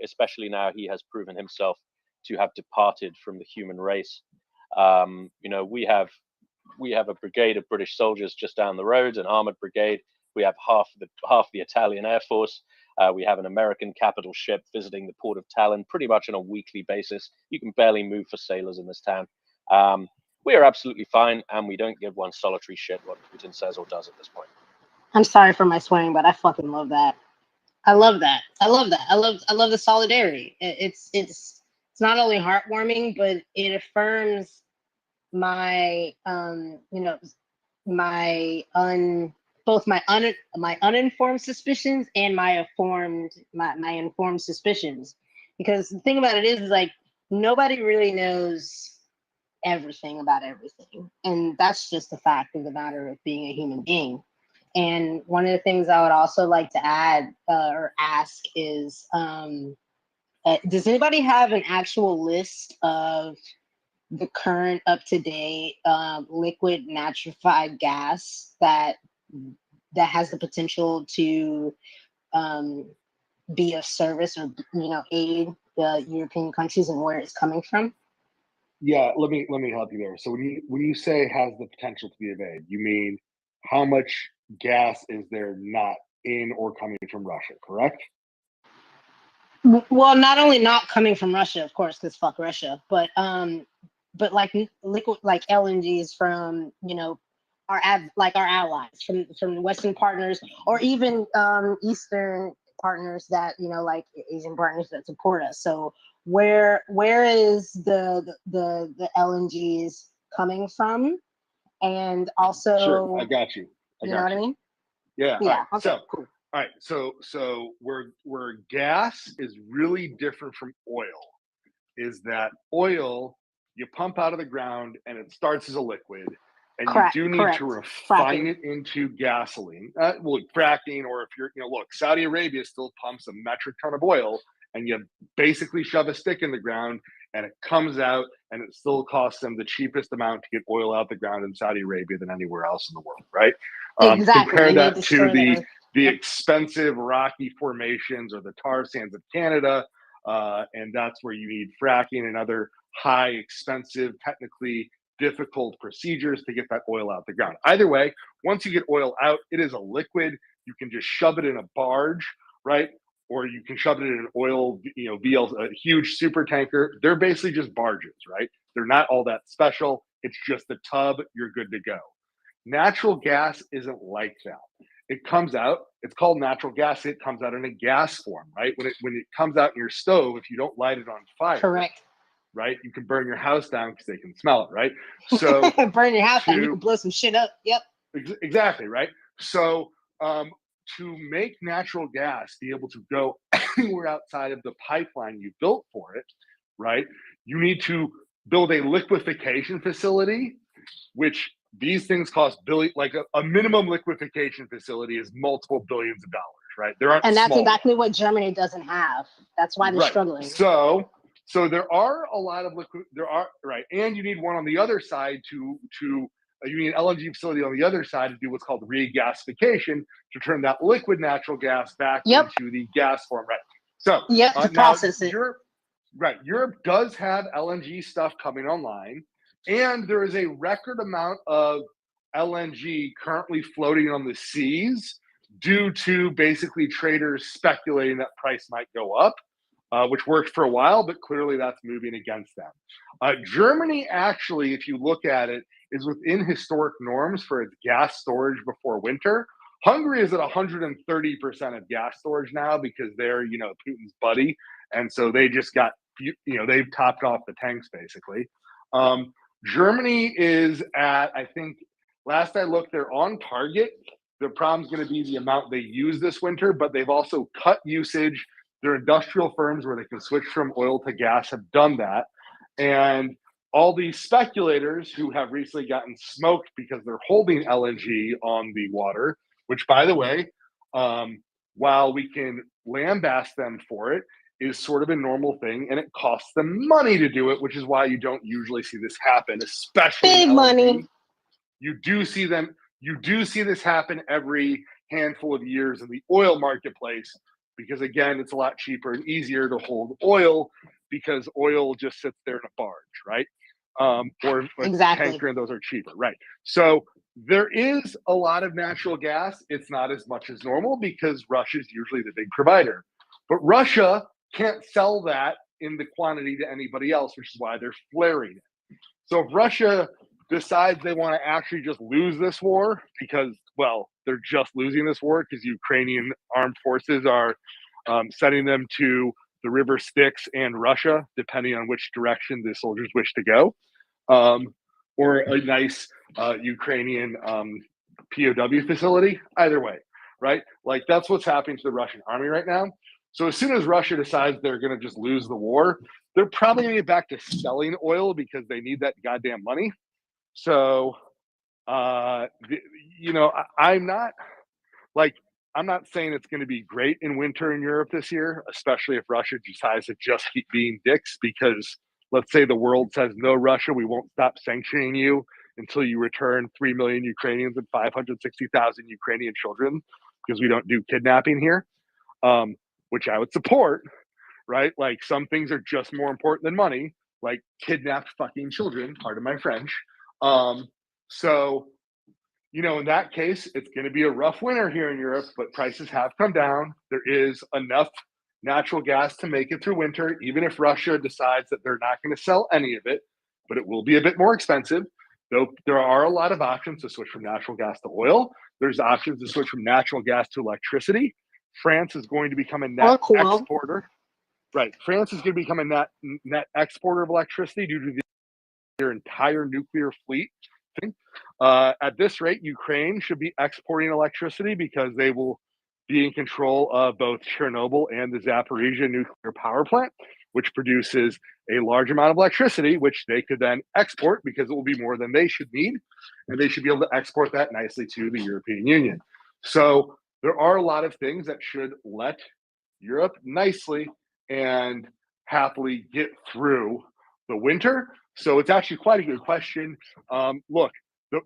Especially now he has proven himself to have departed from the human race. We have a brigade of British soldiers just down the road, an armored brigade. We have half the Italian Air Force. We have an American capital ship visiting the port of Tallinn pretty much on a weekly basis. You can barely move for sailors in this town. We are absolutely fine, and we don't give one solitary shit what Putin says or does at this point. I'm sorry for my swearing, but I fucking love that. I love that. I love the solidarity. It's not only heartwarming, but it affirms my my uninformed suspicions and my informed suspicions, because the thing about it is like nobody really knows everything about everything, and that's just the fact of the matter of being a human being. And one of the things I would also like to add or ask is, does anybody have an actual list of the current up-to-date liquid nitrified gas that has the potential to be of service or aid the European countries and where it's coming from? Yeah, let me help you there. So when you say has the potential to be of aid, you mean how much gas is there not in or coming from Russia, correct? Well, not only not coming from Russia, of course, because fuck Russia, but like liquid, like LNGs from our allies, from Western partners, or even Eastern partners that like Asian partners that support us. So where is the LNGs coming from, and also Sure, I got you. You know what I mean? Yeah. Yeah. All right. Okay. Cool. All right. So where gas is really different from oil is that oil you pump out of the ground and it starts as a liquid, and Correct, you do need correct. to refine Fracking. it into gasoline. Well, fracking, or if you're look, Saudi Arabia still pumps a metric ton of oil, and you basically shove a stick in the ground and it comes out, and it still costs them the cheapest amount to get oil out the ground in Saudi Arabia than anywhere else in the world, right? Exactly. Compare And they that to destroy the earth. the expensive rocky formations or the tar sands of Canada, and that's where you need fracking and other high, expensive, technically difficult procedures to get that oil out the ground. Either way, once you get oil out, it is a liquid. You can just shove it in a barge, right? Or you can shove it in an oil, a huge super tanker. They're basically just barges, right? They're not all that special. It's just a tub. You're good to go. Natural gas isn't like that. It comes out, it's called natural gas. It comes out in a gas form, right? When it comes out in your stove, if you don't light it on fire, Correct. right, you can burn your house down because they can smell it, right? So burn your house down, you can blow some shit up. Yep. Exactly, right? So to make natural gas be able to go anywhere outside of the pipeline you built for it, right, you need to build a liquefaction facility, which these things cost like a minimum liquefaction facility is multiple billions of dollars, right? There aren't And that's small exactly what Germany doesn't have. That's why they're right. struggling. So there are a lot of right, and you need one on the other side to you need an LNG facility on the other side to do what's called regasification to turn that liquid natural gas back into the gas form, right? So to process it. Europe does have LNG stuff coming online, and there is a record amount of LNG currently floating on the seas due to basically traders speculating that price might go up. Which worked for a while, but clearly that's moving against them. Germany, actually, if you look at it, is within historic norms for its gas storage before winter. Hungary is at 130% of gas storage now because they're, Putin's buddy. And so they just got, they've topped off the tanks, basically. Germany is at, I think, last I looked, they're on target. The problem's going to be the amount they use this winter, but they've also cut usage. Their industrial firms where they can switch from oil to gas have done that. And all these speculators who have recently gotten smoked because they're holding LNG on the water, which, by the way, while we can lambaste them for it, is sort of a normal thing, and it costs them money to do it, which is why you don't usually see this happen, especially big in LNG. Money. You do see this happen every handful of years in the oil marketplace. Because again, it's a lot cheaper and easier to hold oil because oil just sits there in a barge, right? Or exactly. tanker, and those are cheaper, right? So there is a lot of natural gas. It's not as much as normal because Russia is usually the big provider. But Russia can't sell that in the quantity to anybody else, which is why they're flaring it. So if Russia decides they want to actually just lose this war because, well, they're just losing this war because Ukrainian armed forces are sending them to the river Styx and Russia, depending on which direction the soldiers wish to go. or a nice Ukrainian POW facility. Either way, right? Like that's what's happening to the Russian army right now. So as soon as Russia decides they're going to just lose the war, they're probably going to get back to selling oil because they need that goddamn money. So, you know, I'm not saying it's going to be great in winter in Europe this year, especially if Russia decides to just keep being dicks, because let's say the world says, no, Russia, we won't stop sanctioning you until you return 3 million Ukrainians and 560,000 Ukrainian children, because we don't do kidnapping here, which I would support, right? Like some things are just more important than money, like kidnapped fucking children, pardon my French. So, you know, in that case, it's going to be a rough winter here in Europe, but prices have come down. There is enough natural gas to make it through winter, even if Russia decides that they're not going to sell any of it, but it will be a bit more expensive. Though there are a lot of options to switch from natural gas to oil. There's options to switch from natural gas to electricity. France is going to become a net exporter. Right. France is going to become a net exporter of electricity due to their entire nuclear fleet. At this rate, Ukraine should be exporting electricity because they will be in control of both Chernobyl and the Zaporizhia nuclear power plant, which produces a large amount of electricity, which they could then export because it will be more than they should need. And they should be able to export that nicely to the European Union. So there are a lot of things that should let Europe nicely and happily get through the winter. So it's actually quite a good question. Look,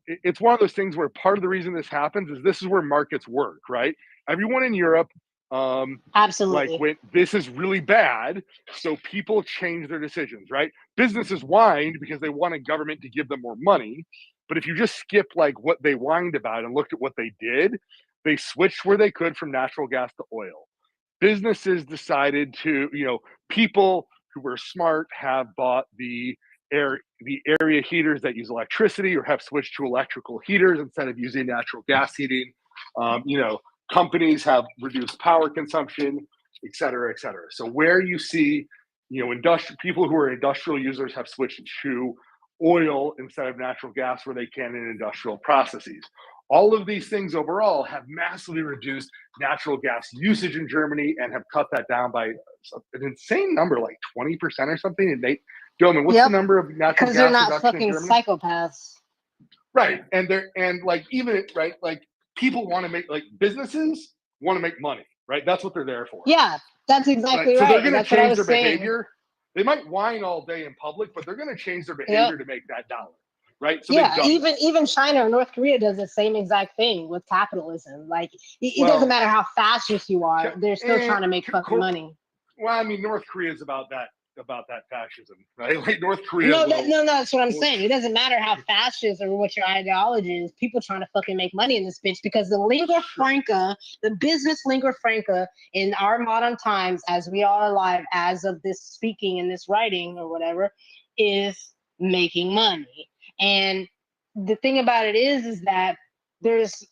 it's one of those things where part of the reason this happens is this is where markets work, right? Everyone in Europe, absolutely, like when this is really bad, so people change their decisions, right? Businesses whined because they want a government to give them more money. But if you just skip like what they whined about and looked at what they did, they switched where they could from natural gas to oil. Businesses decided to, you know, people who were smart have bought the area heaters that use electricity, or have switched to electrical heaters instead of using natural gas heating. You know, companies have reduced power consumption, et cetera, et cetera. So where you see, you know, people who are industrial users have switched to oil instead of natural gas where they can in industrial processes. All of these things overall have massively reduced natural gas usage in Germany and have cut that down by an insane number, like 20% or something. And Doman, what's the number of natural gas because they're not reduction in fucking Germany? psychopaths. Right, and like even right, like people want to make, like businesses want to make money, right? That's what they're there for. Yeah, that's exactly So right. they're going to That's what I change was their saying. behavior. They might whine all day in public, but they're going to change their behavior to make that dollar, right? So yeah, they've done even China or North Korea does the same exact thing with capitalism. Like it doesn't matter how fascist you are, they're still trying to make fucking money. Well, I mean, North Korea is about that fascism, right? Like North Korea. No, that's what I'm saying. It doesn't matter how fascist or what your ideology is. People trying to fucking make money in this bitch because the lingua franca, the business lingua franca in our modern times, as we are alive, as of this speaking and this writing or whatever, is making money. And the thing about it is that there's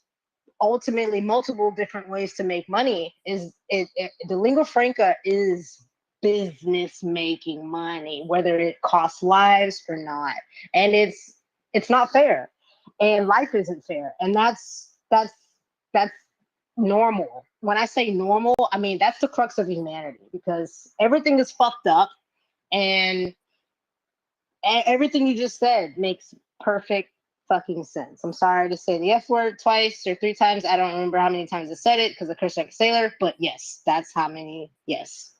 ultimately multiple different ways to make money. The lingua franca is business making money, whether it costs lives or not, and it's not fair, and life isn't fair, and that's normal. When I say normal, I mean that's the crux of humanity, because everything is fucked up, and everything you just said makes perfect fucking sense. I'm sorry to say the F word twice or 3 times. I don't remember how many times I said it because I cursed like a sailor, but yes, that's how many. Yes,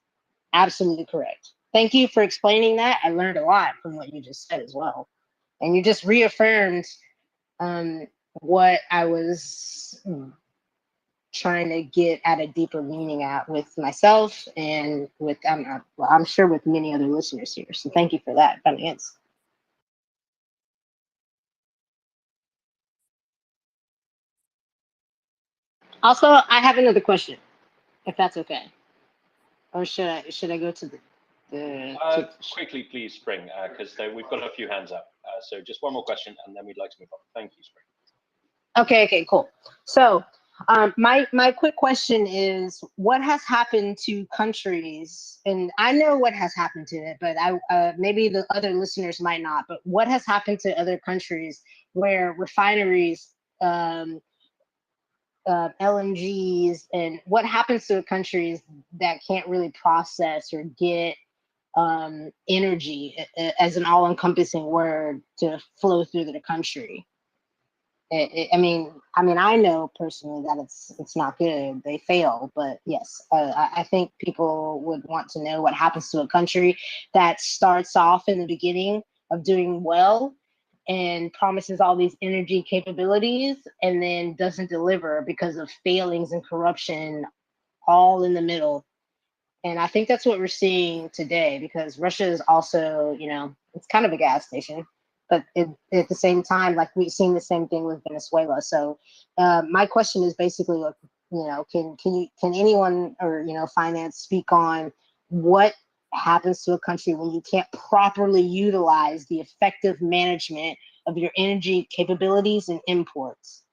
absolutely correct. Thank you for explaining that. I learned a lot from what you just said as well. And you just reaffirmed what I was trying to get at a deeper meaning at with myself and with, I'm sure with many other listeners here. So thank you for that. Thanks. Also, I have another question, if that's okay. Or should I go to the quickly, please, Spring, because we've got a few hands up. So just one more question, and then we'd like to move on. Thank you, Spring. Okay, cool. So My quick question is, what has happened to countries? And I know what has happened to it, but maybe the other listeners might not. But what has happened to other countries where refineries, LNGs, and what happens to countries that can't really process or get energy as an all-encompassing word to flow through the country? I mean, I know personally that it's not good. They fail, but yes, I think people would want to know what happens to a country that starts off in the beginning of doing well and promises all these energy capabilities and then doesn't deliver because of failings and corruption all in the middle. And I think that's what we're seeing today, because Russia is also, it's kind of a gas station, but at the same time, like we've seen the same thing with Venezuela. So my question is basically, like, can anyone or, finance speak on what happens to a country when you can't properly utilize the effective management of your energy capabilities and imports?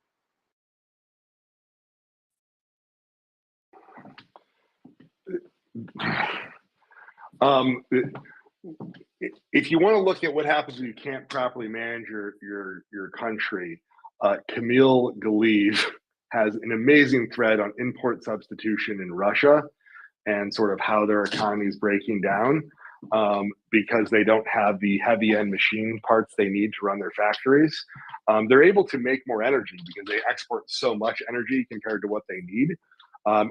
If you want to look at what happens when you can't properly manage your country, Camille Galieve has an amazing thread on import substitution in Russia and sort of how their economy is breaking down because they don't have the heavy end machine parts they need to run their factories. They're able to make more energy because they export so much energy compared to what they need.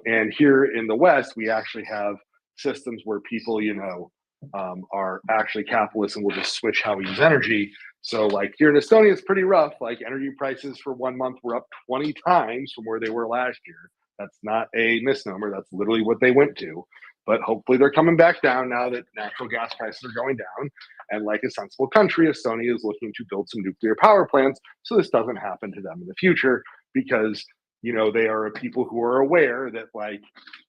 And here in the West, we actually have systems where people, are actually capitalists and will just switch how we use energy. So like here in Estonia, it's pretty rough. Like energy prices for 1 month were up 20 times from where they were last year. That's not a misnomer. That's literally what they went to. But hopefully they're coming back down now that natural gas prices are going down. And like a sensible country, Estonia is looking to build some nuclear power plants so this doesn't happen to them in the future, because they are people who are aware that like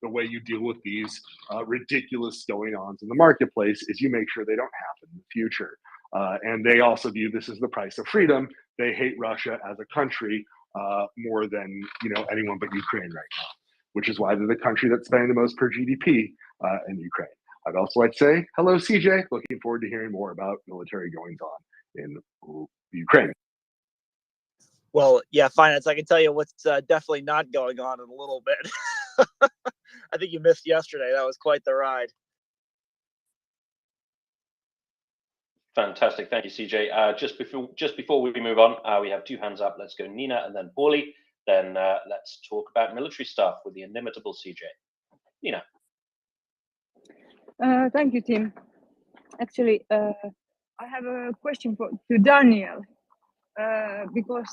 the way you deal with these ridiculous going-ons in the marketplace is you make sure they don't happen in the future. And they also view this as the price of freedom. They hate Russia as a country more than anyone but Ukraine right now, which is why they're the country that's spending the most per GDP in Ukraine. I'd also like to say hello, CJ. Looking forward to hearing more about military goings-on in Ukraine. Well, yeah, finance. I can tell you what's definitely not going on in a little bit. I think you missed yesterday. That was quite the ride. Fantastic. Thank you, CJ. Just before we move on, we have two hands up. Let's go Nina and then Paulie. Then let's talk about military stuff with the inimitable CJ. Nina. Thank you, Tim. Actually, I have a question to Daniel. Because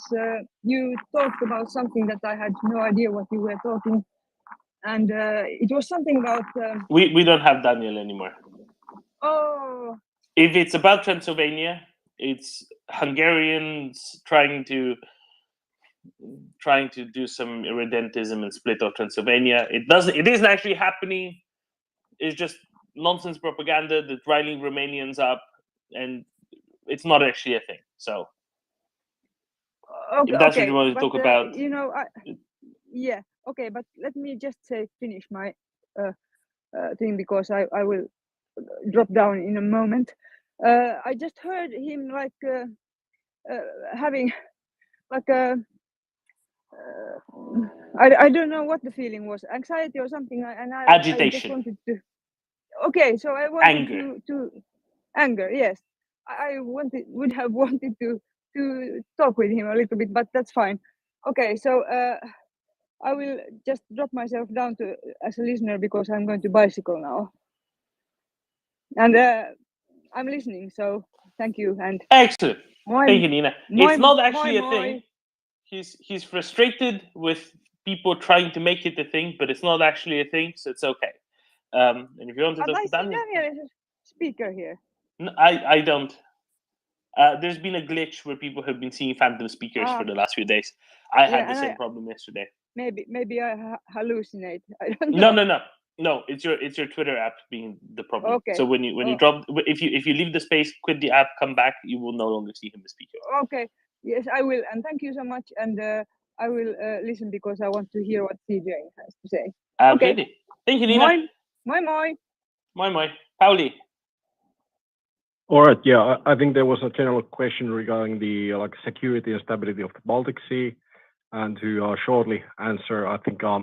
you talked about something that I had no idea what you were talking, and it was something about. We don't have Daniel anymore. Oh. If it's about Transylvania, it's Hungarians trying to do some irredentism and split off Transylvania. It isn't actually happening. It's just nonsense propaganda that's riling Romanians up, and it's not actually a thing. So. Okay, if that's what you want to talk about. Yeah, okay, but let me just finish my thing, because I will drop down in a moment. I just heard him like having like a I don't know what the feeling was, anxiety or something, and agitation. I just wanted to. Okay, so I wanted to anger. Yes, I would have wanted to talk with him a little bit, but that's fine. Okay, so I will just drop myself down as a listener, because I'm going to bicycle now, and I'm listening. So thank you. And excellent. Thank you, Nina. It's not actually a thing. He's frustrated with people trying to make it a thing, but it's not actually a thing, so it's okay. And if you want to talk to Daniel is a speaker here. No, I don't. There's been a glitch where people have been seeing phantom speakers for the last few days. I had the same problem yesterday. Maybe I hallucinate. I don't know. No. It's your Twitter app being the problem. Okay. So when you drop, if you leave the space, quit the app, come back, you will no longer see him as speaker. Okay. Yes, I will. And thank you so much. And I will listen because I want to hear what CJ has to say. Absolutely. Okay. Thank you, Nina. Moi. Pauli. All right. Yeah, I think there was a general question regarding the security and stability of the Baltic Sea, and to shortly answer, I think I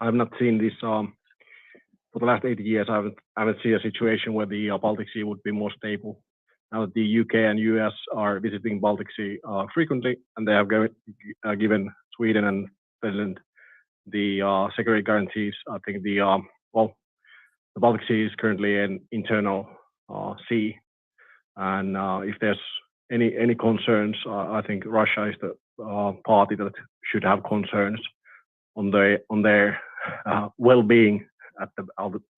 have not seen this for the last 80 years. I haven't seen a situation where the Baltic Sea would be more stable. Now that the UK and US are visiting Baltic Sea frequently, and they have given Sweden and Finland the security guarantees, I think the Baltic Sea is currently an internal sea. And if there's any concerns, I think Russia is the party that should have concerns on their well-being at the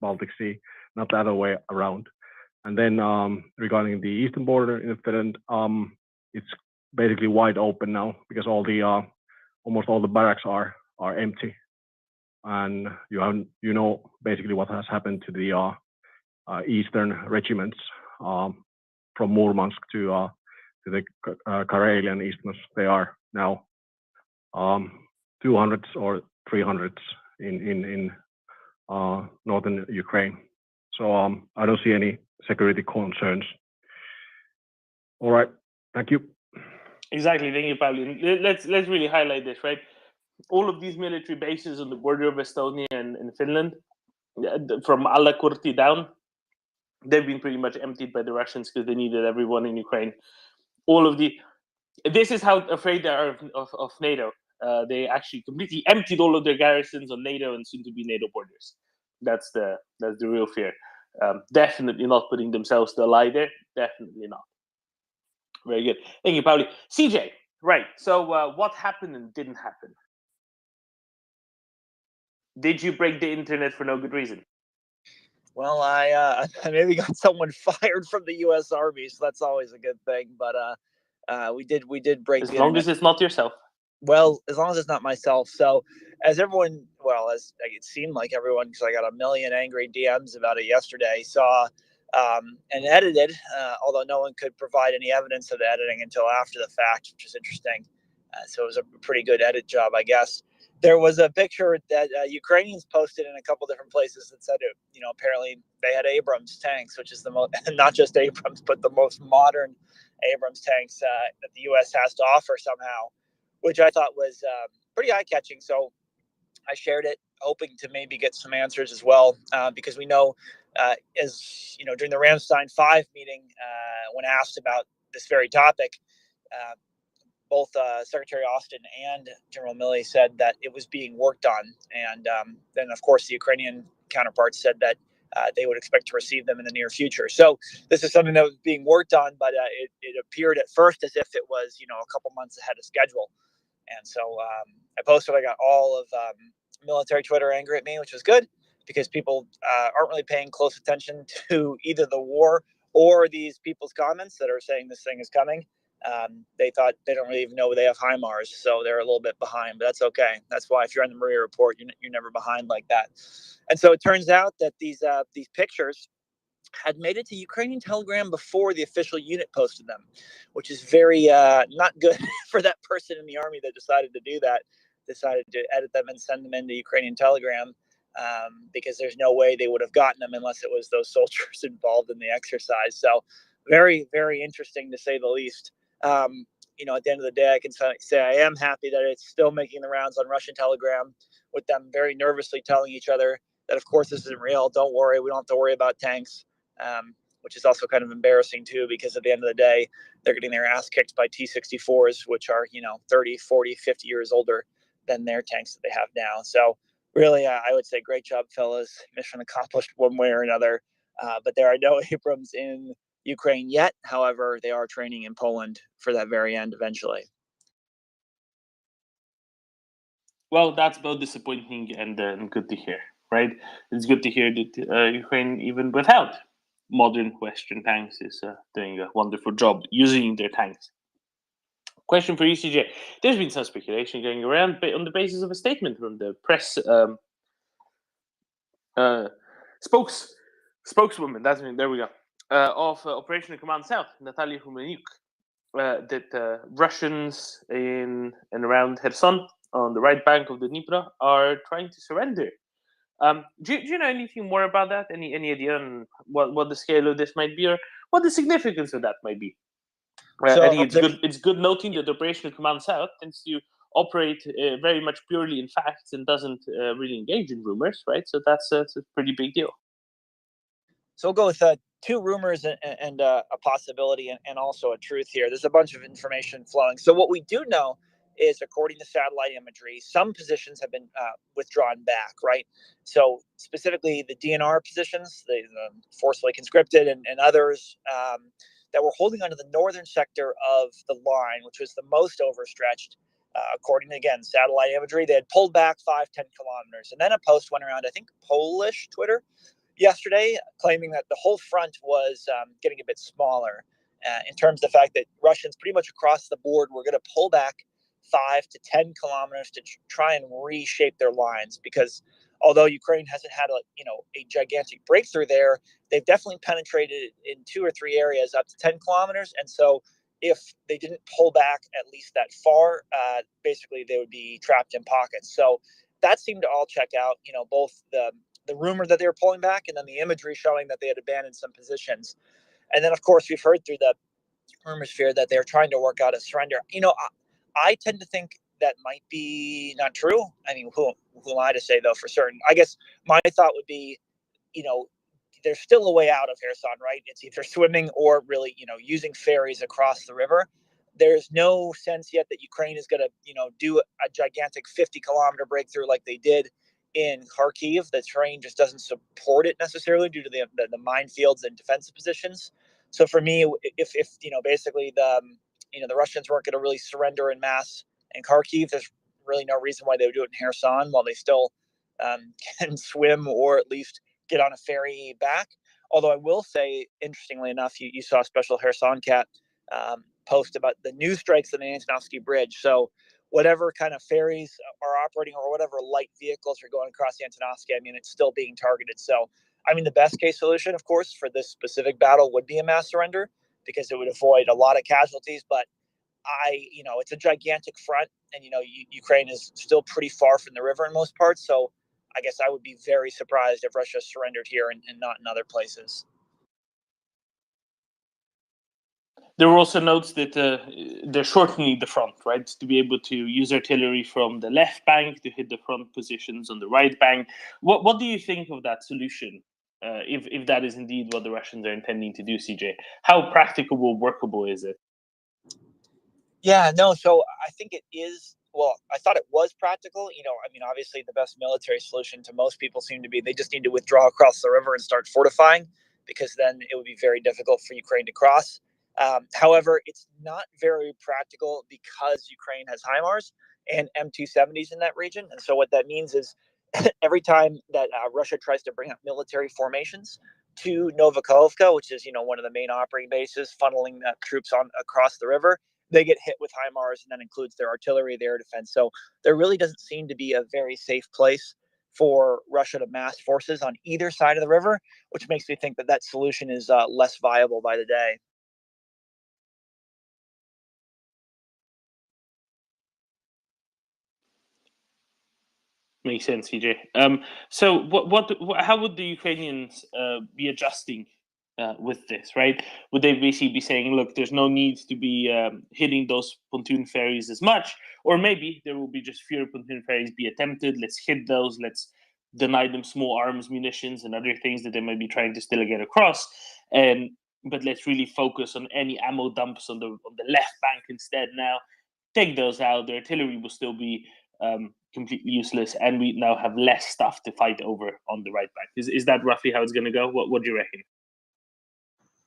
Baltic Sea, not the other way around. And then regarding the eastern border in Finland, it's basically wide open now because almost all the barracks are empty, and you know basically what has happened to the eastern regiments. From Murmansk to the Karelian Isthmus, they are now 200s or 300s in northern Ukraine. So I don't see any security concerns. All right, thank you. Exactly, thank you, Pauli. Let's really highlight this, right? All of these military bases on the border of Estonia and Finland, from Alakurti down, they've been pretty much emptied by the Russians because they needed everyone in Ukraine. This is how afraid they are of NATO. They actually completely emptied all of their garrisons on NATO and soon to be NATO borders. That's the real fear. Definitely not putting themselves to a lie there. Definitely not. Very good. Thank you, Pauli. CJ, right. So what happened and didn't happen? Did you break the internet for no good reason? Well, I maybe got someone fired from the U.S. Army, so that's always a good thing. But we did break as the long internet. as it's not yourself. Well, as long as it's not myself. So as everyone, as it seemed like everyone, because I got a million angry DMs about it yesterday, saw and edited, although no one could provide any evidence of the editing until after the fact, which is interesting. So it was a pretty good edit job, I guess. There was a picture that Ukrainians posted in a couple different places that said, apparently they had Abrams tanks, which is the most, not just Abrams, but the most modern Abrams tanks that the U.S. has to offer somehow, which I thought was pretty eye-catching. So I shared it, hoping to maybe get some answers as well, because we know, as you know, during the Ramstein 5 meeting, when asked about this very topic, both Secretary Austin and General Milley said that it was being worked on. And then, of course, the Ukrainian counterparts said that they would expect to receive them in the near future. So this is something that was being worked on, but it appeared at first as if it was, a couple months ahead of schedule. And so I posted, I got all of military Twitter angry at me, which was good because people aren't really paying close attention to either the war or these people's comments that are saying this thing is coming. They thought they don't really even know they have HIMARS, so they're a little bit behind, but that's okay. That's why if you're on the MriyaReport, you're never behind like that. And so it turns out that these pictures had made it to Ukrainian Telegram before the official unit posted them, which is very not good for that person in the army that decided to do that, decided to edit them and send them into Ukrainian Telegram, because there's no way they would have gotten them unless it was those soldiers involved in the exercise. So very, very interesting to say the least. At the end of the day, I can say I am happy that it's still making the rounds on Russian Telegram, with them very nervously telling each other that, of course, this isn't real. Don't worry. We don't have to worry about tanks, which is also kind of embarrassing, too, because at the end of the day, they're getting their ass kicked by T-64s, which are, 30, 40, 50 years older than their tanks that they have now. So really, I would say great job, fellas. Mission accomplished one way or another. But there are no Abrams in Ukraine yet. However, they are training in Poland for that very end eventually. Well, that's both disappointing and good to hear, right? It's good to hear that Ukraine, even without modern Western tanks, is doing a wonderful job using their tanks. Question for you, CJ. There's been some speculation going around on the basis of a statement from the press spokeswoman. There we go. Of Operational Command South, Natalia Humaniuk, that Russians in and around Kherson on the right bank of the Dnipro are trying to surrender. Do you know anything more about that? Any idea on what the scale of this might be, or what the significance of that might be? I think it's good noting that Operational Command South tends to operate very much purely in facts and doesn't really engage in rumors, right? So that's a pretty big deal. So we'll go with 2 rumors and a possibility and also a truth here. There's a bunch of information flowing. So what we do know is, according to satellite imagery, some positions have been withdrawn back, right? So specifically the DNR positions, the forcibly conscripted and others that were holding onto the northern sector of the line, which was the most overstretched. According to, again, satellite imagery, they had pulled back 5-10 kilometers. And then a post went around, I think, Polish Twitter yesterday, claiming that the whole front was getting a bit smaller in terms of the fact that Russians pretty much across the board were going to pull back 5 to 10 kilometers to try and reshape their lines, because although Ukraine hasn't had a gigantic breakthrough there, they've definitely penetrated in 2 or 3 areas up to 10 kilometers. And so if they didn't pull back at least that far, basically they would be trapped in pockets. So that seemed to all check out, both the rumor that they were pulling back and then the imagery showing that they had abandoned some positions. And then, of course, we've heard through the rumor sphere that they're trying to work out a surrender. I tend to think that might be not true. I mean, who am I to say, though, for certain? I guess my thought would be, there's still a way out of Kherson, right? It's either swimming or really, using ferries across the river. There's no sense yet that Ukraine is going to, do a gigantic 50-kilometer breakthrough like they did in Kharkiv. The terrain just doesn't support it necessarily due to the minefields and defensive positions. So for me, if basically the Russians weren't going to really surrender in mass in Kharkiv, there's really no reason why they would do it in Kherson while they still can swim or at least get on a ferry back. Although I will say, interestingly enough, you saw a special Kherson cat post about the new strikes on the Antonovsky Bridge. So whatever kind of ferries are operating or whatever light vehicles are going across the Antonovsky, I mean, it's still being targeted. So, I mean, the best case solution, of course, for this specific battle would be a mass surrender, because it would avoid a lot of casualties. But it's a gigantic front, and, Ukraine is still pretty far from the river in most parts. So I guess I would be very surprised if Russia surrendered here and not in other places. There were also notes that they're shortening the front, right, to be able to use artillery from the left bank to hit the front positions on the right bank. What do you think of that solution, if that is indeed what the Russians are intending to do, CJ? How practicable, workable is it? Yeah, no, so I think it is. Well, I thought it was practical. I mean, obviously the best military solution to most people seem to be they just need to withdraw across the river and start fortifying, because then it would be very difficult for Ukraine to cross. However, it's not very practical because Ukraine has HIMARS and M270s in that region. And so what that means is every time that Russia tries to bring up military formations to Novakovka, which is, one of the main operating bases funneling troops on across the river, they get hit with HIMARS, and that includes their artillery, their air defense. So there really doesn't seem to be a very safe place for Russia to mass forces on either side of the river, which makes me think that solution is less viable by the day. Makes sense, CJ. So, how would the Ukrainians be adjusting with this, right? Would they basically be saying, "Look, there's no need to be hitting those pontoon ferries as much," or maybe there will be just fewer pontoon ferries be attempted? Let's hit those. Let's deny them small arms, munitions, and other things that they might be trying to still get across. But let's really focus on any ammo dumps on the left bank instead. Now, take those out. The artillery will still be completely useless, and we now have less stuff to fight over on the right bank. Is that roughly how it's going to go? What do you reckon?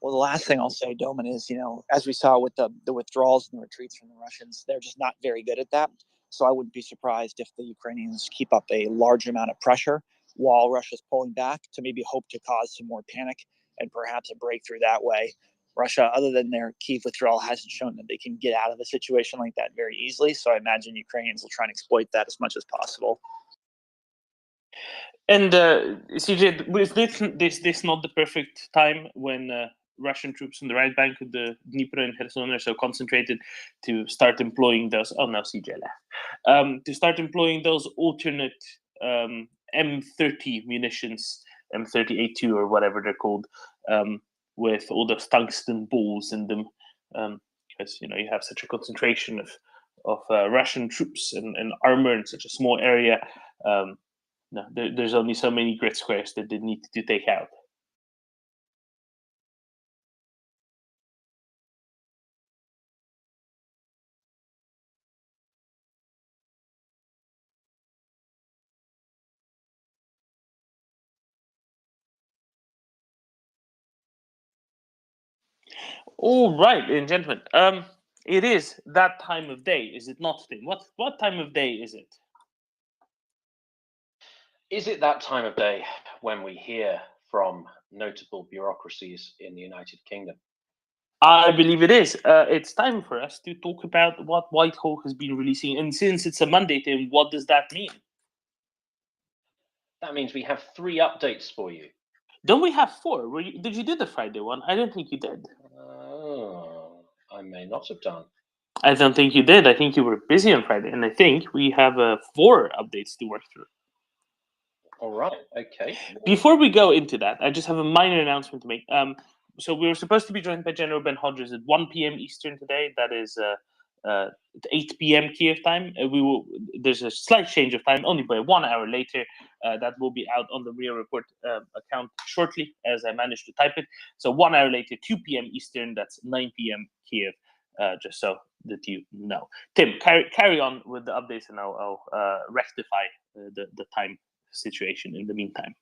Well, the last thing I'll say, Doman, is, as we saw with the withdrawals and the retreats from the Russians, they're just not very good at that. So I wouldn't be surprised if the Ukrainians keep up a large amount of pressure while Russia's pulling back to maybe hope to cause some more panic and perhaps a breakthrough that way. Russia, other than their Kyiv withdrawal, hasn't shown that they can get out of a situation like that very easily. So I imagine Ukrainians will try and exploit that as much as possible. And CJ, is this not the perfect time when Russian troops on the right bank of the Dnieper and Kherson are so concentrated to start employing those. Oh, now CJ left. To start employing those alternate M30 munitions, M30A2 or whatever they're called, with all those tungsten balls in them, because you have such a concentration of Russian troops and armor in such a small area. No, there's only so many grid squares that they need to take out. All right, ladies and gentlemen. It is that time of day, is it not, Tim? What time of day is it? Is it that time of day when we hear from notable bureaucracies in the United Kingdom? I believe it is. It's time for us to talk about what Whitehall has been releasing. And since it's a Monday, Tim, what does that mean? That means we have 3 updates for you. Don't we have 4? Did you do the Friday one? I don't think you did. Oh, I may not have done. I don't think you did. I think you were busy on Friday. And I think we have 4 updates to work through. All right. Okay. Before we go into that, I just have a minor announcement to make. So we were supposed to be joined by General Ben Hodges at 1 p.m. Eastern today. That is 8 p.m. Kiev time. There's a slight change of time, only by 1 hour later. That will be out on the MriyaReport account shortly, as I managed to type it. So 1 hour later, 2 p.m. Eastern. That's 9 p.m. Kiev. Just so that you know. Tim, carry on with the updates, and I'll rectify the time situation in the meantime.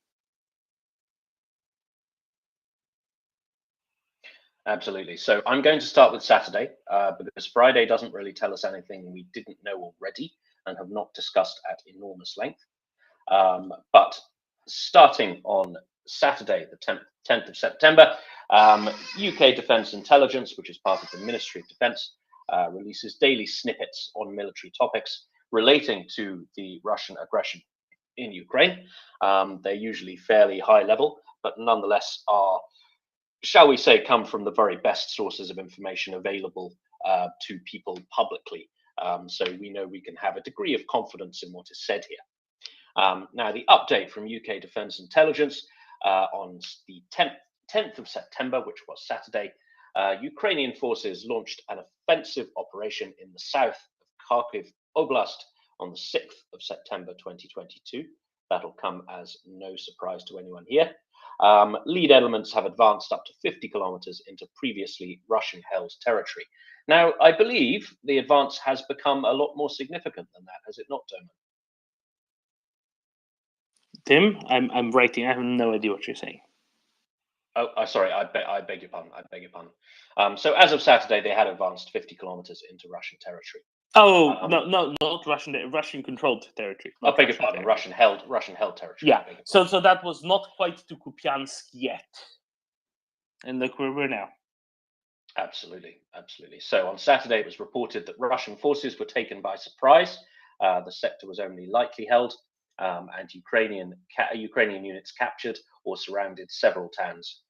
Absolutely. So I'm going to start with Saturday because Friday doesn't really tell us anything we didn't know already and have not discussed at enormous length. But starting on Saturday, the 10th of September, UK Defence Intelligence, which is part of the Ministry of Defence, releases daily snippets on military topics relating to the Russian aggression in Ukraine. They're usually fairly high level, but nonetheless are, shall we say, come from the very best sources of information available to people publicly. So we know we can have a degree of confidence in what is said here. Now, the update from UK Defence Intelligence on the 10th of September, which was Saturday, Ukrainian forces launched an offensive operation in the south of Kharkiv Oblast on the 6th of September 2022. That'll come as no surprise to anyone here. Lead elements have advanced up to 50 kilometers into previously Russian-held territory. Now, I believe the advance has become a lot more significant than that, has it not, Dermot? Tim, I'm writing. I have no idea what you're saying. Oh, sorry. I beg your pardon. I beg your pardon. So as of Saturday, they had advanced 50 kilometers into Russian territory. Oh, no, not Russian. Russian-controlled territory. I beg your pardon. Russian-held territory. Yeah. So that was not quite to Kupiansk yet, and look where we're now. Absolutely, absolutely. So on Saturday, it was reported that Russian forces were taken by surprise. The sector was only lightly held, and Ukrainian units captured or surrounded several towns,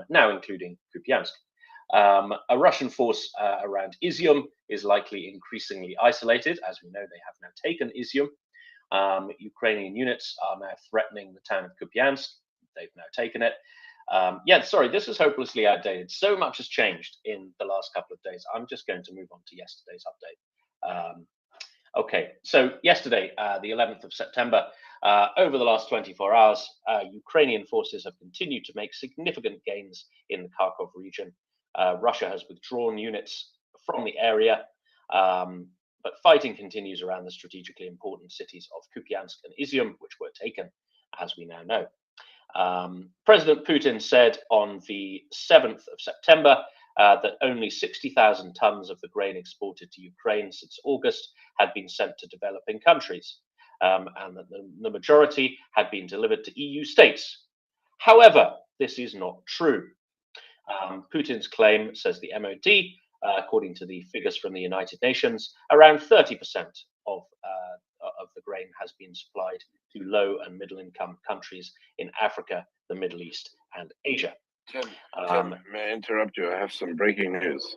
now including Kupiansk. A Russian force around Izium is likely increasingly isolated. As we know, they have now taken Izium. Ukrainian units are now threatening the town of Kupiansk. They've now taken it. Sorry, this is hopelessly outdated. So much has changed in the last couple of days. I'm just going to move on to yesterday's update. Okay, so yesterday, the 11th of September, over the last 24 hours, Ukrainian forces have continued to make significant gains in the Kharkov region. Russia has withdrawn units from the area, but fighting continues around the strategically important cities of Kupiansk and Izium, which were taken, as we now know. President Putin said on the 7th of September that only 60,000 tons of the grain exported to Ukraine since August had been sent to developing countries, and that the majority had been delivered to EU states. However, this is not true. Putin's claim, says the MOD, according to the figures from the United Nations, around 30% of the grain has been supplied to low and middle income countries in Africa, the Middle East, and Asia. Tim, Um, may I interrupt you? I have some breaking news.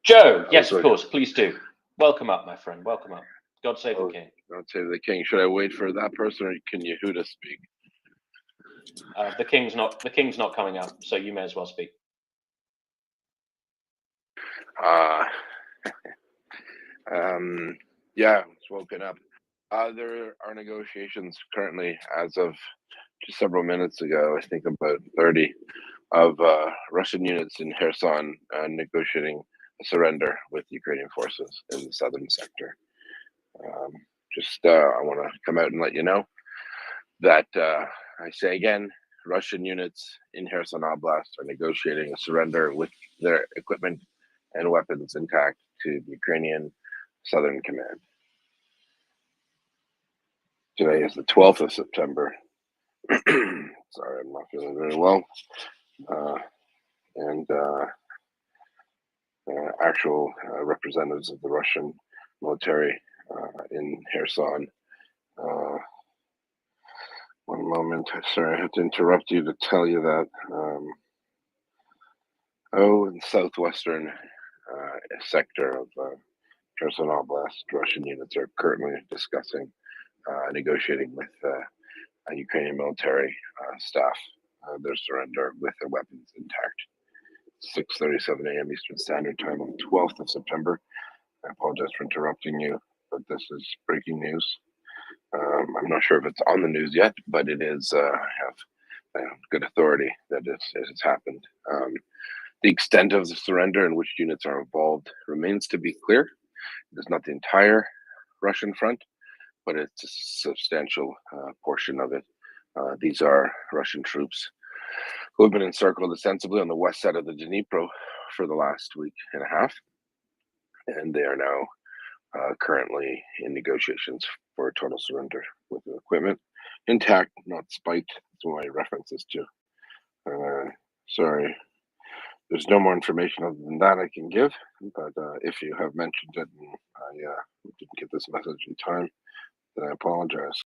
Joe, yes, of course, please do. Welcome up, my friend. Welcome up. God save the king. God save the king. Should I wait for that person, or can Yehuda speak? The king's not coming up, so you may as well speak. Yeah, I was woken up. There are negotiations currently, as of just several minutes ago, I think about 30, of Russian units in Kherson negotiating a surrender with Ukrainian forces in the southern sector. I want to come out and let you know that, I say again, Russian units in Kherson Oblast are negotiating a surrender with their equipment and weapons intact to the Ukrainian Southern Command. Today is the 12th of September. Sorry, I'm not feeling very well. Actual representatives of the Russian military in Kherson. One moment. Sorry, I have to interrupt you to tell you that. In southwestern sector of Kherson Oblast, Russian units are currently discussing negotiating with Ukrainian military staff their surrender with their weapons intact. 6:37 a.m. Eastern Standard Time on the 12th of September. I apologize for interrupting you, but this is breaking news. I'm not sure if it's on the news yet, but it is. I have good authority that it has happened. The extent of the surrender and which units are involved remains to be clear. It is not the entire Russian front, but it's a substantial portion of it. These are Russian troops who have been encircled ostensibly on the west side of the Dnipro for the last week and a half, and they are now currently in negotiations for a total surrender with the equipment intact, not spiked. That's what my reference is to. Sorry, there's no more information other than that I can give, but if you have mentioned it and I didn't get this message in time, then I apologize.